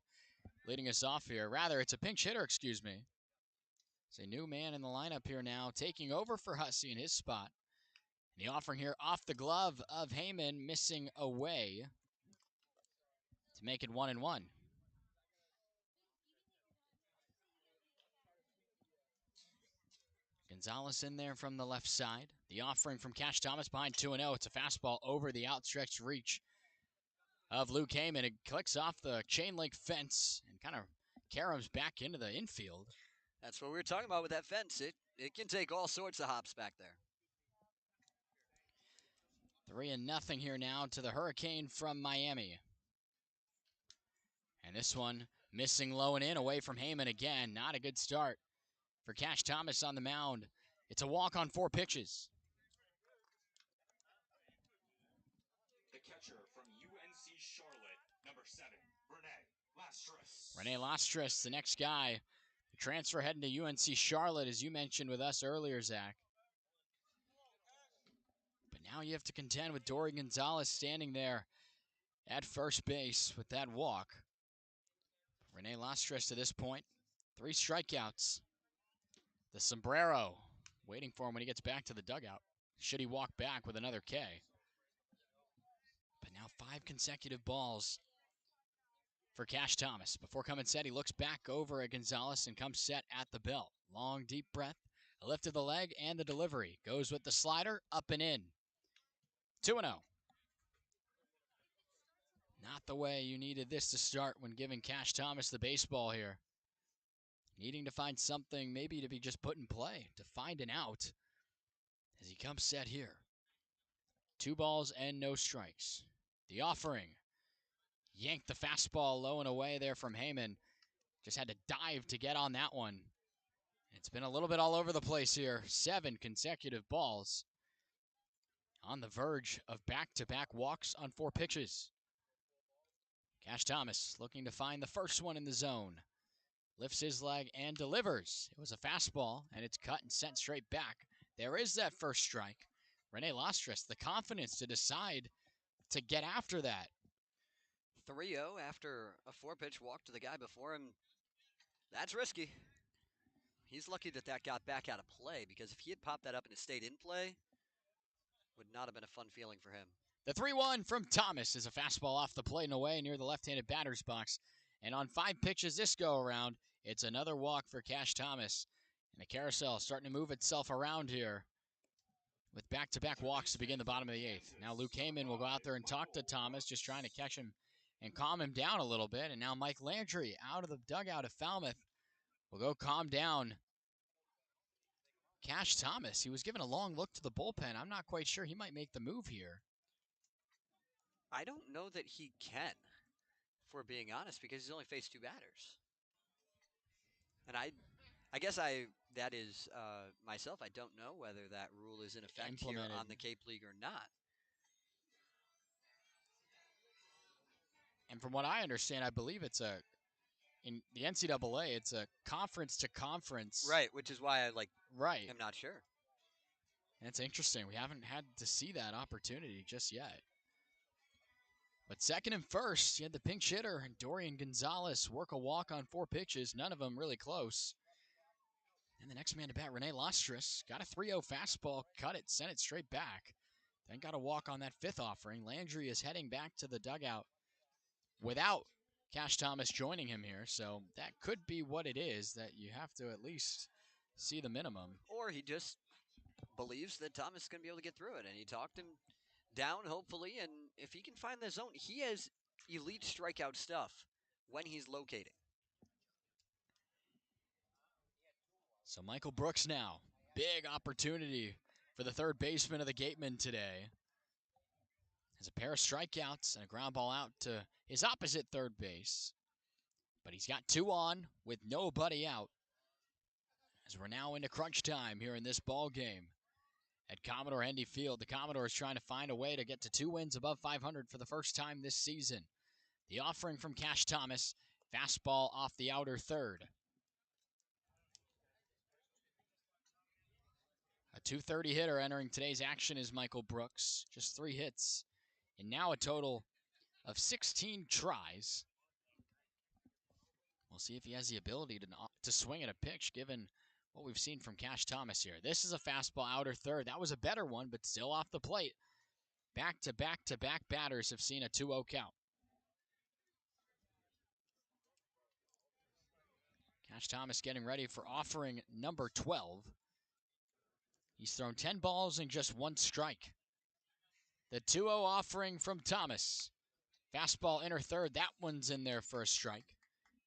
leading us off here. Rather, it's a pinch hitter, excuse me. It's a new man in the lineup here now, taking over for Hussey in his spot. And the offering here off the glove of Heyman, missing away to make it 1-1. Gonzalez in there from the left side. The offering from Cash Thomas behind 2-0. It's a fastball over the outstretched reach of Luke Heyman. It clicks off the chain link fence and kind of caroms back into the infield. That's what we were talking about with that fence. It can take all sorts of hops back there. 3-0 here now to the Hurricane from Miami. And this one missing low and in, away from Heyman again. Not a good start for Cash Thomas on the mound. It's a walk on 4 pitches. The catcher from UNC Charlotte, number 7, Rene Lastris. Rene Lastris, the next guy. The transfer heading to UNC Charlotte, as you mentioned with us earlier, Zach. But now you have to contend with Dory Gonzalez standing there at first base with that walk. Rene Lastris to this point, 3 strikeouts. The sombrero waiting for him when he gets back to the dugout. Should he walk back with another K? But now 5 consecutive balls for Cash Thomas. Before coming set, he looks back over at Gonzalez and comes set at the belt. Long, deep breath, a lift of the leg, and the delivery. Goes with the slider, up and in. 2-0. Not the way you needed this to start when giving Cash Thomas the baseball here. Needing to find something maybe to be just put in play, to find an out as he comes set here. 2 balls and no strikes. The offering. Yanked the fastball low and away there from Heyman. Just had to dive to get on that one. It's been a little bit all over the place here. 7 consecutive balls. On the verge of back-to-back walks on 4 pitches. Cash Thomas looking to find the first one in the zone. Lifts his leg and delivers. It was a fastball, and it's cut and sent straight back. There is that first strike. Rene Lastris, the confidence to decide to get after that. 3-0 after a 4-pitch walk to the guy before him. That's risky. He's lucky that got back out of play, because if he had popped that up and it stayed in play, would not have been a fun feeling for him. The 3-1 from Thomas is a fastball off the plate and away near the left-handed batter's box. And on 5 pitches this go-around, it's another walk for Cash Thomas. And the carousel starting to move itself around here with back-to-back walks to begin the bottom of the 8th. Now Luke Heyman will go out there and talk to Thomas, just trying to catch him and calm him down a little bit. And now Mike Landry out of the dugout of Falmouth will go calm down Cash Thomas. He was given a long look to the bullpen. I'm not quite sure he might make the move here. I don't know that he can, if we're being honest, because he's only faced 2 batters. And I guess that is myself. I don't know whether that rule is in effect here on the Cape League or not. And from what I understand, I believe it's in the NCAA, it's a conference to conference. Right, which is why I right. am not sure. And it's interesting. We haven't had to see that opportunity just yet. But second and first, you had the pinch hitter and Dorian Gonzalez work a walk on 4 pitches, none of them really close. And the next man to bat, Rene Lostris, got a 3-0 fastball, cut it, sent it straight back. Then got a walk on that 5th offering. Landry is heading back to the dugout without Cash Thomas joining him here, so that could be what it is, that you have to at least see the minimum. Or he just believes that Thomas is going to be able to get through it, and he talked him down, hopefully, and if he can find the zone, he has elite strikeout stuff when he's locating. So Michael Brooks now, big opportunity for the third baseman of the Gatemen today. Has a pair of strikeouts and a ground ball out to his opposite third base. But he's got 2 on with nobody out, as we're now into crunch time here in this ball game at Commodore Hendy Field. The Commodores trying to find a way to get to 2 wins above 500 for the first time this season. The offering from Cash Thomas, fastball off the outer third. A .230 hitter entering today's action is Michael Brooks. Just 3 hits, and now a total of 16 tries. We'll see if he has the ability to swing at a pitch, given what we've seen from Cash Thomas here. This is a fastball outer third. That was a better one, but still off the plate. Back-to-back-to-back batters have seen a 2-0 count. Cash Thomas getting ready for offering number 12. He's thrown 10 balls and just 1 strike. The 2-0 offering from Thomas. Fastball inner third. That one's in there for a strike.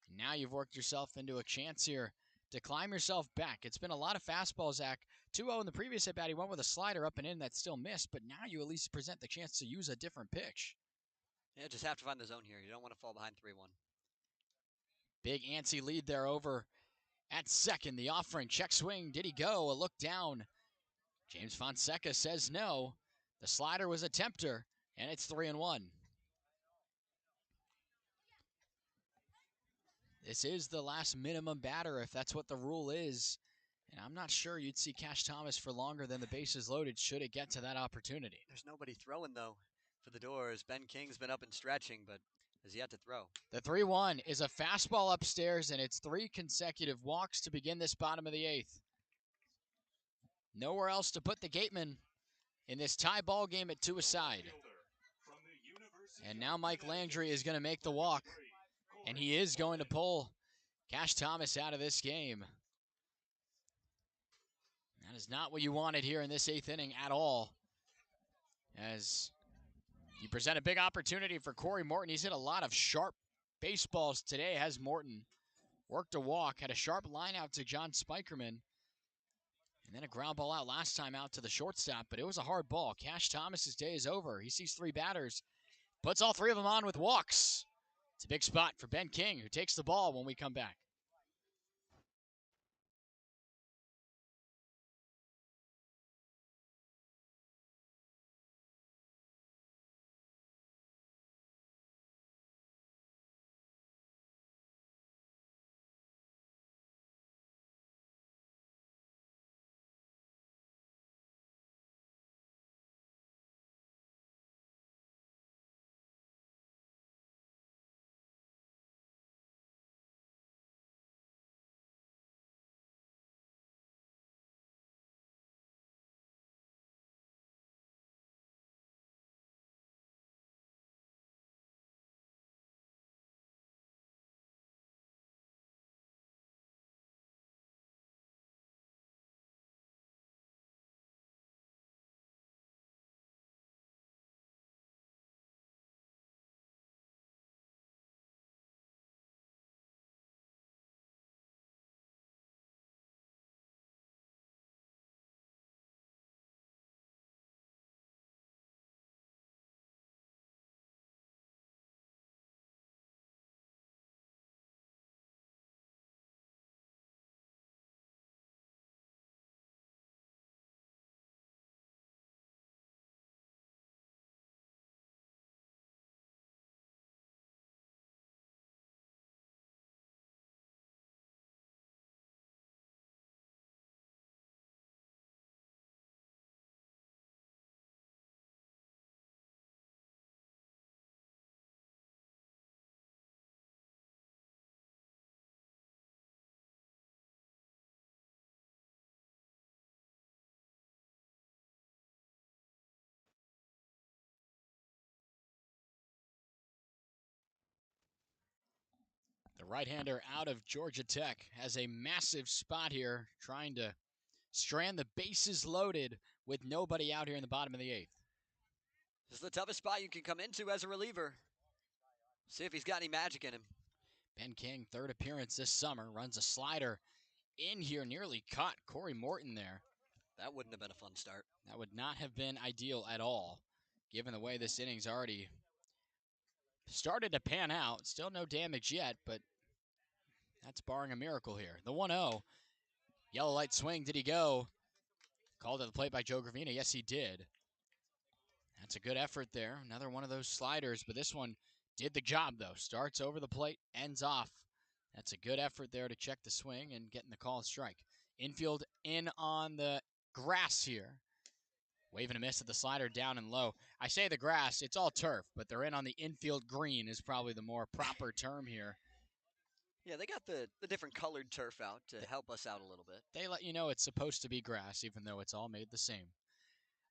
And now you've worked yourself into a chance here to climb yourself back. It's been a lot of fastballs, Zach. 2-0 in the previous at-bat. He went with a slider up and in that still missed, but now you at least present the chance to use a different pitch. Yeah, just have to find the zone here. You don't want to fall behind 3-1. Big antsy lead there over at second. The offering, check swing. Did he go? A look down. James Fonseca says no. The slider was a tempter, and it's 3-1. This is the last minimum batter, if that's what the rule is. And I'm not sure you'd see Cash Thomas for longer than the bases loaded should it get to that opportunity. There's nobody throwing, though, for the Doors. Ben King's been up and stretching, but has yet to throw. The 3-1 is a fastball upstairs, and it's 3 consecutive walks to begin this bottom of the 8th. Nowhere else to put the Gatemen in this tie ball game at 2 aside. And now Mike Landry is going to make the walk, and he is going to pull Cash Thomas out of this game. That is not what you wanted here in this 8th inning at all, as you present a big opportunity for Corey Morton. He's hit a lot of sharp baseballs today, has Morton. Worked a walk, had a sharp line out to John Spikerman, and then a ground ball out last time out to the shortstop, but it was a hard ball. Cash Thomas's day is over. He sees 3 batters, puts all 3 of them on with walks. It's a big spot for Ben King, who takes the ball when we come back. right-hander out of Georgia Tech has a massive spot here, trying to strand the bases loaded with nobody out here in the bottom of the 8th. This is the toughest spot you can come into as a reliever. See if he's got any magic in him. Ben King, 3rd appearance this summer, runs a slider in here, nearly caught Corey Morton there. That wouldn't have been a fun start. That would not have been ideal at all, given the way this inning's already started to pan out. Still no damage yet, but that's barring a miracle here. The 1-0. Yellow light swing. Did he go? Called at the plate by Joe Gravina. Yes, he did. That's a good effort there. Another one of those sliders, but this one did the job, though. Starts over the plate, ends off. That's a good effort there to check the swing and getting the call strike. Infield in on the grass here. Waving a miss at the slider down and low. I say the grass, it's all turf, but they're in on the infield green is probably the more proper term here. Yeah, they got the different colored turf out to help us out a little bit. They let you know it's supposed to be grass, even though it's all made the same.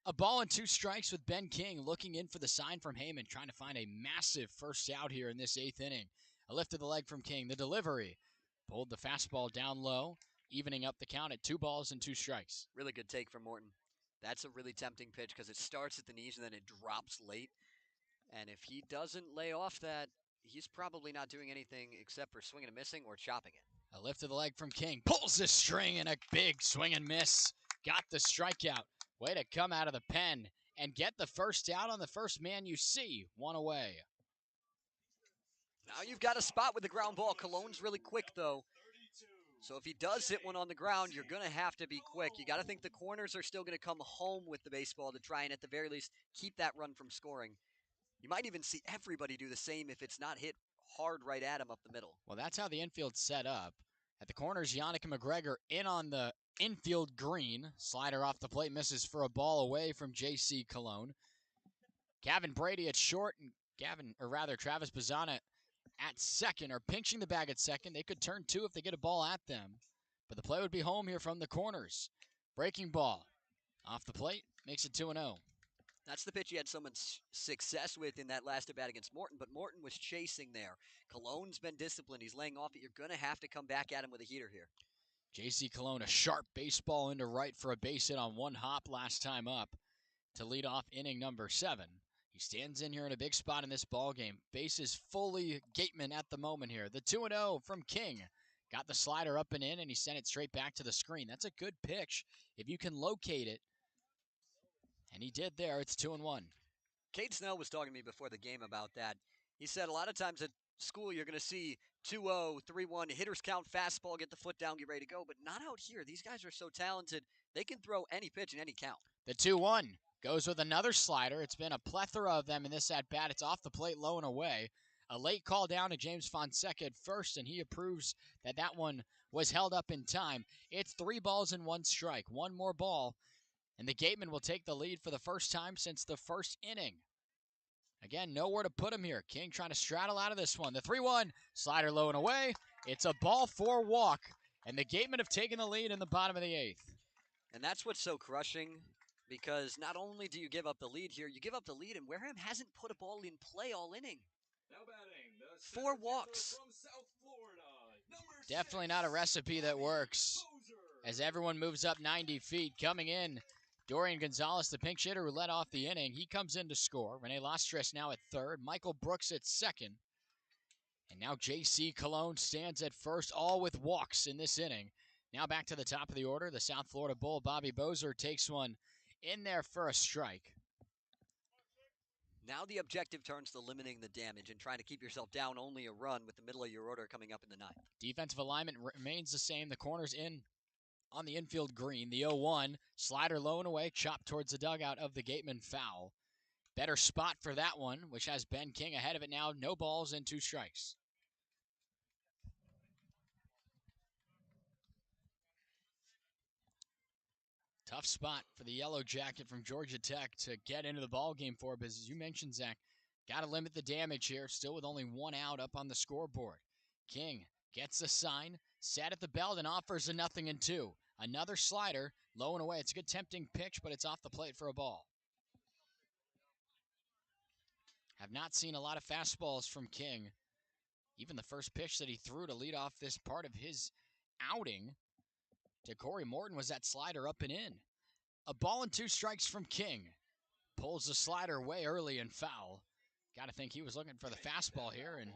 A ball and 2 strikes with Ben King looking in for the sign from Heyman, trying to find a massive first out here in this 8th inning. A lift of the leg from King. The delivery pulled the fastball down low, evening up the count at 2 balls and 2 strikes. Really good take from Morton. That's a really tempting pitch because it starts at the knees and then it drops late. And if he doesn't lay off that, he's probably not doing anything except for swinging and missing or chopping it. A lift of the leg from King. Pulls the string and a big swing and miss. Got the strikeout. Way to come out of the pen and get the first out on the first man you see. 1 away. Now you've got a spot with the ground ball. Cologne's really quick, though. So if he does hit one on the ground, you're going to have to be quick. You got to think the corners are still going to come home with the baseball to try and, at the very least, keep that run from scoring. You might even see everybody do the same if it's not hit hard right at him up the middle. Well, that's how the infield's set up. At the corners, Yannick McGregor in on the infield green. Slider off the plate, misses for a ball away from J.C. Cologne. Gavin Brady at short, and Travis Bazzana at second, or pinching the bag at second. They could turn 2 if they get a ball at them. But the play would be home here from the corners. Breaking ball off the plate, makes it 2-0. That's the pitch he had so much success with in that last at bat against Morton, but Morton was chasing there. Cologne's been disciplined. He's laying off it. You're going to have to come back at him with a heater here. J.C. Cologne, a sharp baseball into right for a base hit on 1 hop last time up to lead off inning number 7. He stands in here in a big spot in this ball game. Base is fully Gatemen at the moment here. The 2-0 from King. Got the slider up and in, and he sent it straight back to the screen. That's a good pitch if you can locate it. And he did there. It's 2-1. Cade Snell was talking to me before the game about that. He said a lot of times at school you're going to see 2-0, 3-1, hitters count, fastball, get the foot down, get ready to go. But not out here. These guys are so talented. They can throw any pitch in any count. The 2-1 goes with another slider. It's been a plethora of them in this at-bat. It's off the plate, low and away. A late call down to James Fonseca at first, and he approves that that one was held up in time. It's 3 balls and 1 strike. One more ball, and the Gatemen will take the lead for the first time since the first inning. Again, nowhere to put him here. King trying to straddle out of this one. The 3-1, slider low and away. It's a ball 4 walk, and the Gatemen have taken the lead in the bottom of the 8th. And that's what's so crushing, because not only do you give up the lead here, you give up the lead, and Wareham hasn't put a ball in play all inning. Now batting, the 4 walks. from South Florida, Definitely not a recipe that works, as everyone moves up 90 feet. Coming in, Dorian Gonzalez, the pinch hitter who led off the inning. He comes in to score. Rene Lastres now at third. Michael Brooks at second. And now J.C. Cologne stands at first, all with walks in this inning. Now back to the top of the order. The South Florida Bull, Bobby Bozer, takes one in there for a strike. Now the objective turns to limiting the damage and trying to keep yourself down only a run with the middle of your order coming up in the 9th. Defensive alignment remains the same. The corner's in on the infield green. The 0-1, slider low and away, chopped towards the dugout of the Gatemen foul. Better spot for that one, which has Ben King ahead of it now. No balls and 2 strikes. Tough spot for the Yellow Jacket from Georgia Tech to get into the ball game for, but as you mentioned, Zach, got to limit the damage here, still with only 1 out up on the scoreboard. King gets the sign, sat at the belt, and offers a 0-2. Another slider, low and away. It's a good tempting pitch, but it's off the plate for a ball. Have not seen a lot of fastballs from King Even the first pitch that he threw to lead off this part of his outing to Corey Morton was that slider up and in. A ball and 2 strikes from King. Pulls the slider way early and foul. Got to think he was looking for the fastball here and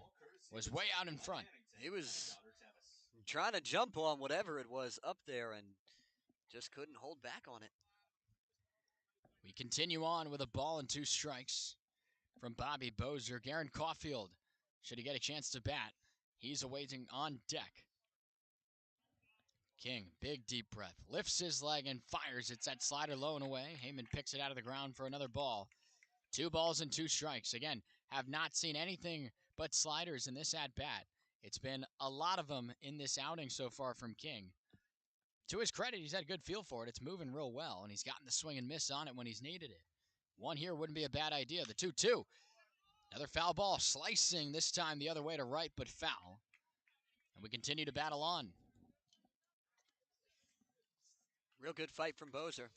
was way out in front. He was trying to jump on whatever it was up there and just couldn't hold back on it. We continue on with a ball and 2 strikes from Bobby Bozer. Garen Caulfield, should he get a chance to bat, he's awaiting on deck. King, big deep breath, lifts his leg and fires. It's that slider low and away. Heyman picks it out of the ground for another ball. 2 balls and 2 strikes. Again, have not seen anything but sliders in this at-bat. It's been a lot of them in this outing so far from King. To his credit, he's had a good feel for it. It's moving real well, and he's gotten the swing and miss on it when he's needed it. One here wouldn't be a bad idea. The 2-2. Another foul ball, slicing this time the other way to right, but foul. And we continue to battle on. Real good fight from Bozer.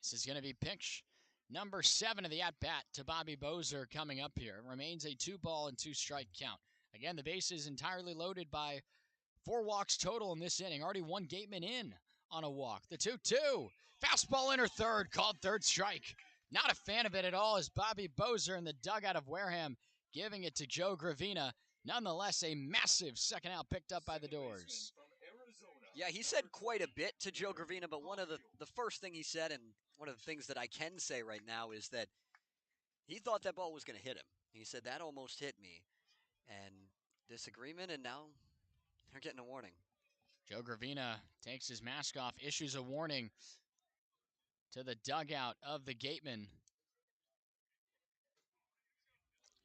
This is going to be pitch number 7 of the at-bat to Bobby Bozer coming up here. It remains a 2 ball and 2 strike count. Again, the base is entirely loaded by 4 walks total in this inning. Already 1 Gatemen in on a walk. The 2-2. Fastball inner third, called third strike. Not a fan of it at all as Bobby Bozer in the dugout of Wareham giving it to Joe Gravina. Nonetheless, a massive second out picked up by the Doors. Yeah, he said quite a bit to Joe Gravina, but one of the first thing he said, and one of the things that I can say right now, is that he thought that ball was going to hit him. He said, that almost hit me. And disagreement, and now they're getting a warning. Joe Gravina takes his mask off, issues a warning to the dugout of the Gatemen.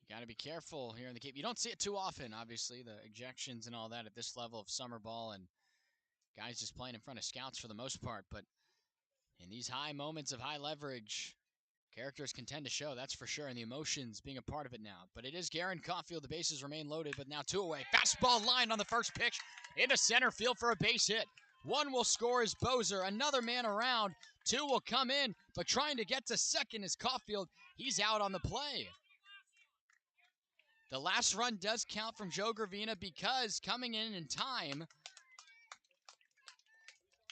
You got to be careful here in the Cape. You don't see it too often, obviously, the ejections and all that at this level of summer ball, and guys just playing in front of scouts for the most part. But in these high moments of high leverage, characters can tend to show, that's for sure, and the emotions being a part of it now. But it is Garen Caulfield. The bases remain loaded, but now 2 away. Fastball line on the first pitch into center field for a base hit. 1 will score is Bozer. Another man around. 2 will come in, but trying to get to second is Caulfield. He's out on the play. The last run does count from Joe Gravina because coming in time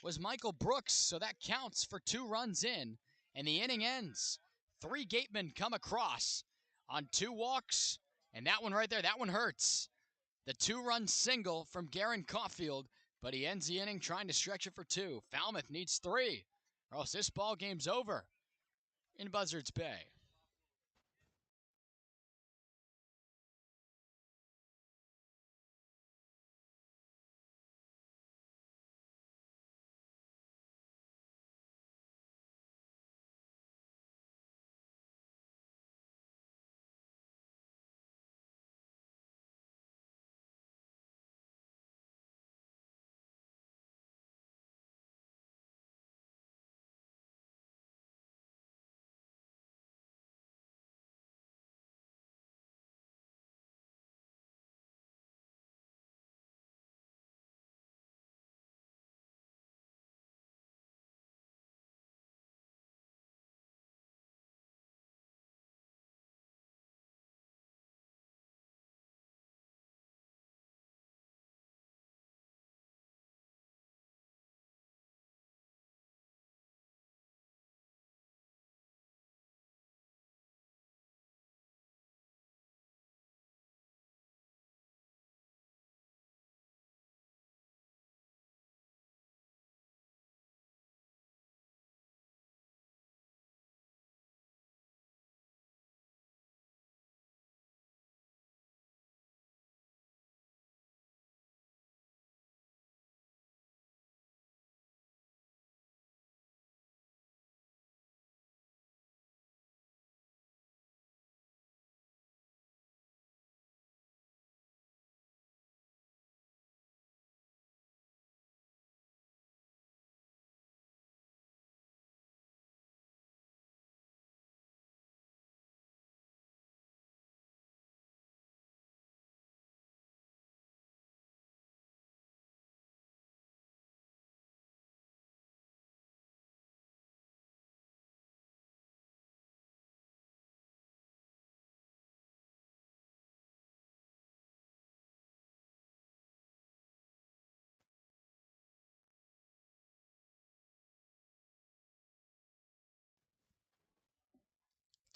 was Michael Brooks, so that counts for 2 runs in, and the inning ends. 3 Gatemen come across on 2 walks, and that one right there, that one hurts. The 2-run single from Garen Caulfield, but he ends the inning trying to stretch it for 2. Falmouth needs 3, or else this ball game's over in Buzzards Bay.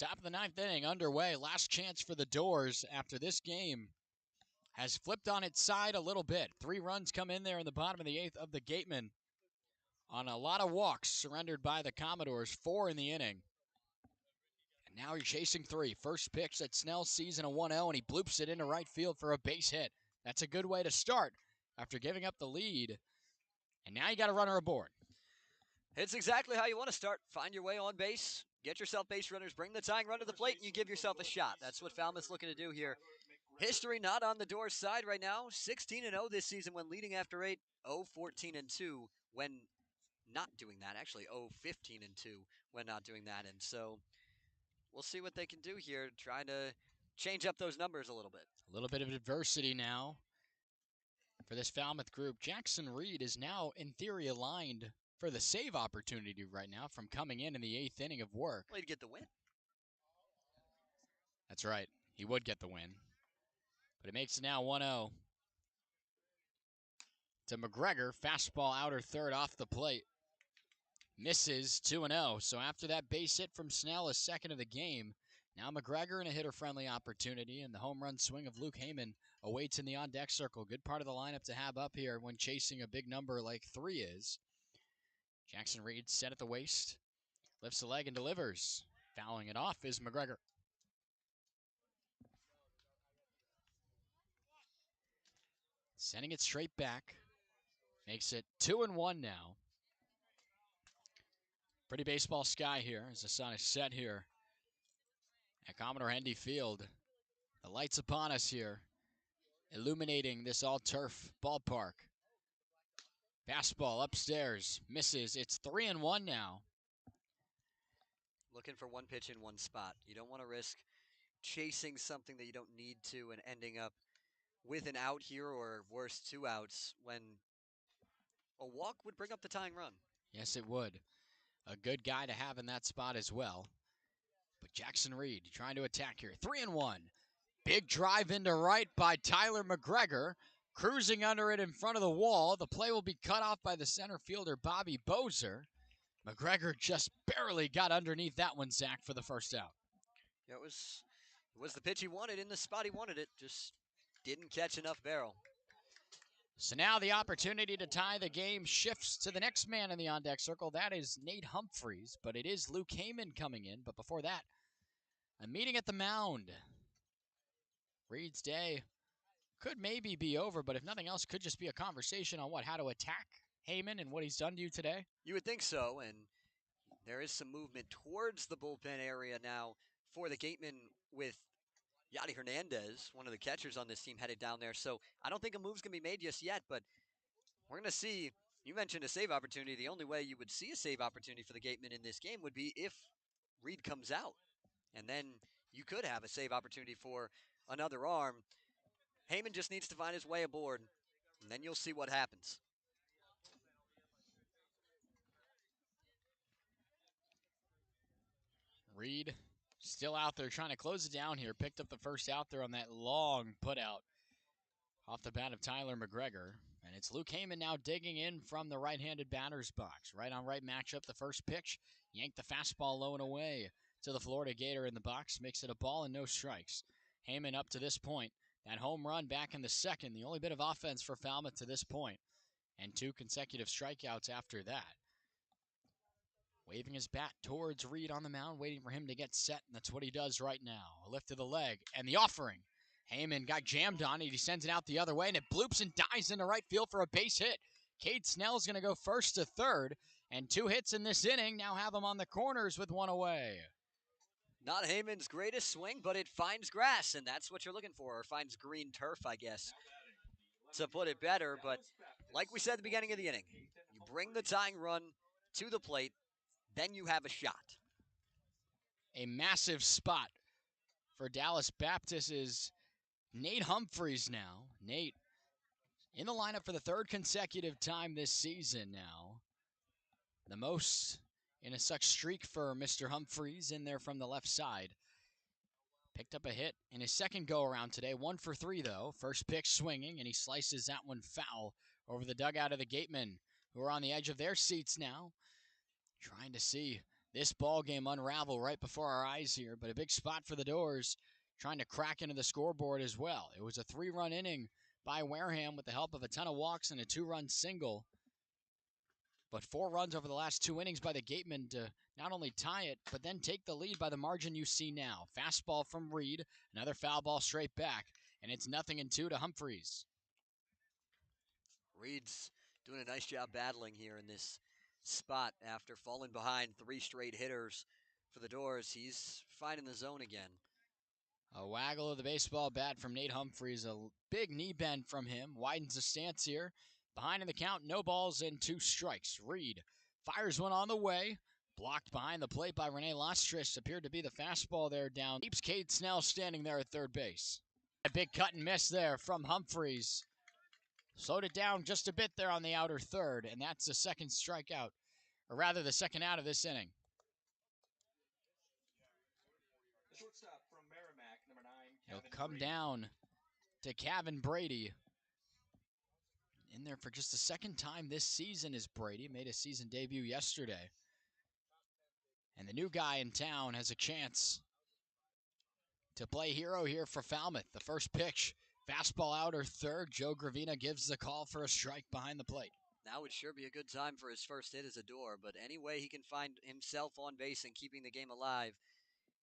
Top of the 9th inning underway. Last chance for the Doors after this game has flipped on its side a little bit. 3 runs come in there in the bottom of the 8th of the Gatemen on a lot of walks surrendered by the Commodores, 4 in the inning. And now you're chasing 3. First pitch that Snell sees in a 1-0, and he bloops it into right field for a base hit. That's a good way to start after giving up the lead. And now you got a runner aboard. It's exactly how you want to start. Find your way on base, get yourself base runners, bring the tying run to the plate, and you give yourself a shot. That's what Falmouth's looking to do here. History not on the Doors' side right now. 16-0 this season when leading after 8. 0-14-2 when not doing that. Actually, 0-15-2 when not doing that. And so we'll see what they can do here, trying to change up those numbers a little bit. A little bit of adversity now for this Falmouth group. Jackson Reed is now, in theory, aligned for the save opportunity right now from coming in the 8th inning of work. Well, he'd get the win. That's right. He would get the win. But it makes it now 1-0 to McGregor. Fastball outer third off the plate. Misses 2-0. So after that base hit from Snell, a second of the game, now McGregor in a hitter-friendly opportunity, and the home run swing of Luke Heyman awaits in the on-deck circle. Good part of the lineup to have up here when chasing a big number like 3 is. Jackson Reed set at the waist, lifts the leg and delivers. Fouling it off is McGregor. Sending it straight back. Makes it 2-1 now. Pretty baseball sky here as the sun is set here at Commodore Hendy Field. The lights upon us here, illuminating this all-turf ballpark. Fastball upstairs, misses. It's 3-1 now. Looking for one pitch in one spot. You don't want to risk chasing something that you don't need to and ending up with an out here or worse, 2 outs when a walk would bring up the tying run. Yes, it would. A good guy to have in that spot as well. But Jackson Reed trying to attack here. 3-1. Big drive into right by Tyler McGregor. Cruising under it in front of the wall. The play will be cut off by the center fielder, Bobby Bozer. McGregor just barely got underneath that one, Zach, for the first out. Yeah, it was the pitch he wanted in the spot he wanted it. Just didn't catch enough barrel. So now the opportunity to tie the game shifts to the next man in the on-deck circle. That is Nate Humphreys, but it is Luke Heyman coming in. But before that, a meeting at the mound. Reed's day could maybe be over, but if nothing else, could just be a conversation on how to attack Heyman and what he's done to you today. You would think so, and there is some movement towards the bullpen area now for the Gatemen with Yadi Hernandez, one of the catchers on this team, headed down there. So I don't think a move's going to be made just yet, but we're going to see. You mentioned a save opportunity. The only way you would see a save opportunity for the Gatemen in this game would be if Reed comes out. And then you could have a save opportunity for another arm. Heyman just needs to find his way aboard, and then you'll see what happens. Reed still out there trying to close it down here. Picked up the first out there on that long put out off the bat of Tyler McGregor. And it's Luke Heyman now digging in from the right-handed batter's box. Right on right matchup, the first pitch. Yanked the fastball low and away to the Florida Gator in the box. Makes it a ball and no strikes. Heyman up to this point. That home run back in the second. The only bit of offense for Falmouth to this point. And 2 consecutive strikeouts after that. Waving his bat towards Reed on the mound, waiting for him to get set, and that's what he does right now. A lift to the leg, and the offering. Heyman got jammed on it. He sends it out the other way, and it bloops and dives into right field for a base hit. Cade Snell's going to go first to third, and 2 hits in this inning. Now have him on the corners with 1 away. Not Heyman's greatest swing, but it finds grass, and that's what you're looking for, or finds green turf, I guess, to put it better. But like we said at the beginning of the inning, you bring the tying run to the plate, then you have a shot. A massive spot for Dallas Baptist is Nate Humphreys now. Nate in the lineup for the 3rd consecutive time this season now. The most in a such streak for Mr. Humphreys in there from the left side. Picked up a hit in his second go-around today. 1 for 3, though. First pitch swinging, and he slices that one foul over the dugout of the Gatemen, who are on the edge of their seats now, trying to see this ball game unravel right before our eyes here, but a big spot for the Doors trying to crack into the scoreboard as well. It was a 3-run inning by Wareham with the help of a ton of walks and a 2-run single. But 4 runs over the last 2 innings by the Gatemen to not only tie it, but then take the lead by the margin you see now. Fastball from Reed, another foul ball straight back, and it's 0-2 to Humphreys. Reed's doing a nice job battling here in this spot after falling behind 3 straight hitters for the Doors. He's finding the zone again. A waggle of the baseball bat from Nate Humphreys, a big knee bend from him, widens the stance here. Behind in the count, no balls and 2 strikes. Reed fires one on the way, blocked behind the plate by Rene Lostris. Appeared to be the fastball there down. Keeps Cade Snell standing there at third base. A big cut and miss there from Humphreys. Slowed it down just a bit there on the outer third, and that's the second strikeout, or rather the second out of this inning. The shortstop from Merrimack, number 9, He'll Kevin come Brady. down to Kevin Brady. In there for just the second time this season is Brady. Made his season debut yesterday. And the new guy in town has a chance to play hero here for Falmouth. The first pitch, fastball outer third. Joe Gravina gives the call for a strike behind the plate. Now would sure be a good time for his first hit as a Door, but any way he can find himself on base and keeping the game alive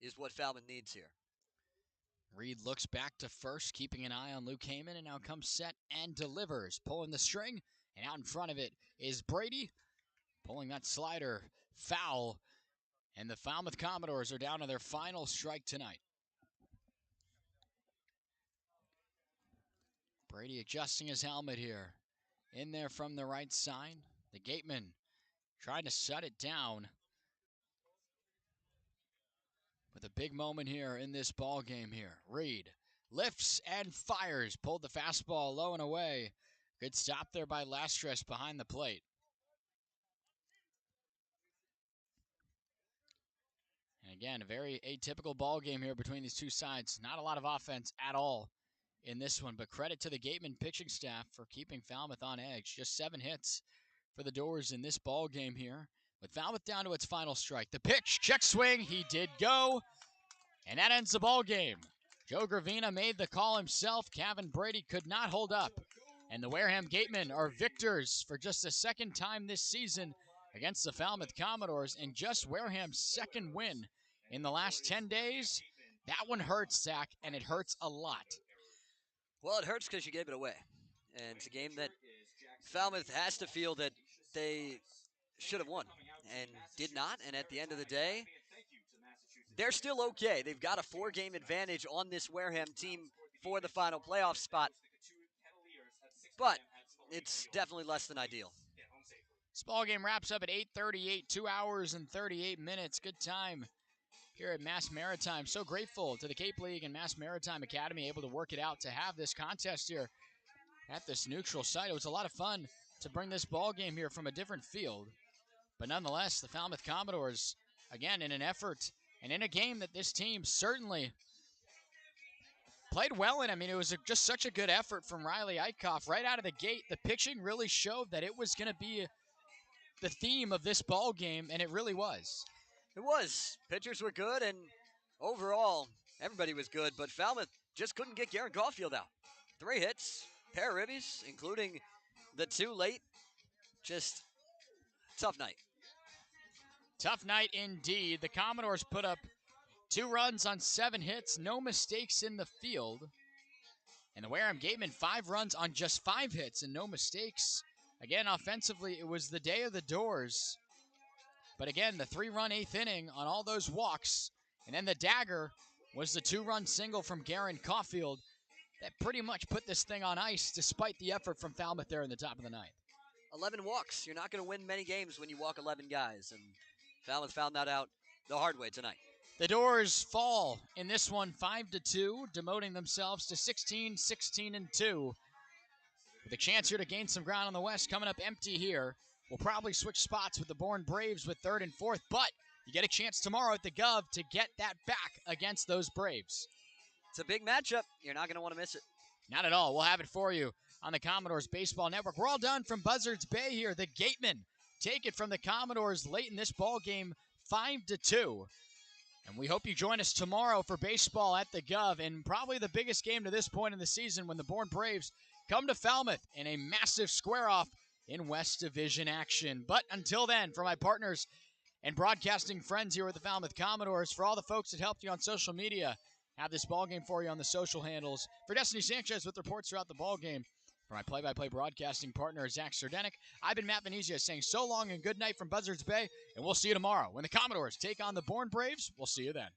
is what Falmouth needs here. Reed looks back to first, keeping an eye on Luke Heyman, and now comes set and delivers. Pulling the string, and out in front of it is Brady. Pulling that slider foul, and the Falmouth Commodores are down to their final strike tonight. Brady adjusting his helmet here. In there from the right side. The Gatemen trying to shut it down. With a big moment here in this ball game here. Reed lifts and fires. Pulled the fastball low and away. Good stop there by Lastris behind the plate. And again, a very atypical ball game here between these two sides. Not a lot of offense at all in this one, but credit to the Gatemen pitching staff for keeping Falmouth on edge. Just 7 hits for the Doors in this ball game here. With Falmouth down to its final strike. The pitch, check swing, he did go. And that ends the ball game. Joe Gravina made the call himself. Kevin Brady could not hold up. And the Wareham Gatemen are victors for just the second time this season against the Falmouth Commodores, and just Wareham's second win in the last 10 days. That one hurts, Zach, and it hurts a lot. Well, it hurts because you gave it away. And it's a game that Falmouth has to feel that they should have won and did not. And at the end of the day, they're still okay. They've got a 4-game advantage on this Wareham team for the final playoff spot. But it's definitely less than ideal. This ball game wraps up at 8:38, 2 hours and 38 minutes. Good time here at Mass Maritime. So grateful to the Cape League and Mass Maritime Academy, able to work it out to have this contest here at this neutral site. It was a lot of fun to bring this ball game here from a different field. But nonetheless, the Falmouth Commodores, again, in an effort and in a game that this team certainly played well in. I mean, it was just such a good effort from Riley Eichhoff. Right out of the gate, the pitching really showed that it was going to be the theme of this ball game, and it really was. It was. Pitchers were good, and overall, everybody was good, but Falmouth just couldn't get Garen Caulfield out. 3 hits, pair of ribbies, including the 2 late. Just tough night. Tough night indeed. The Commodores put up 2 runs on 7 hits, no mistakes in the field. And the Wareham Gatemen 5 runs on just 5 hits and no mistakes. Again, offensively, it was the day of the Doors. But again, the 3-run 8th inning on all those walks. And then the dagger was the 2-run single from Garen Caulfield that pretty much put this thing on ice despite the effort from Falmouth there in the top of the ninth. 11 walks. You're not going to win many games when you walk 11 guys. And Falmouth found that out the hard way tonight. The Doors fall in this one 5-2, demoting themselves to 16-16-2. With a chance here to gain some ground on the West, coming up empty here. We'll probably switch spots with the Bourne Braves with 3rd and 4th, but you get a chance tomorrow at the Gov to get that back against those Braves. It's a big matchup. You're not going to want to miss it. Not at all. We'll have it for you on the Commodores Baseball Network. We're all done from Buzzards Bay here. The Gatemen take it from the Commodores late in this ball game, 5-2. And we hope you join us tomorrow for baseball at the Gov, and probably the biggest game to this point in the season when the Bourne Braves come to Falmouth in a massive square-off in West Division action. But until then, for my partners and broadcasting friends here with the Falmouth Commodores, for all the folks that helped you on social media, have this ball game for you on the social handles. For Destiny Sanchez with reports throughout the ball game, for my play-by-play broadcasting partner, Zach Sardenik, I've been Matt Venezia saying so long and good night from Buzzards Bay, and we'll see you tomorrow when the Commodores take on the Bourne Braves. We'll see you then.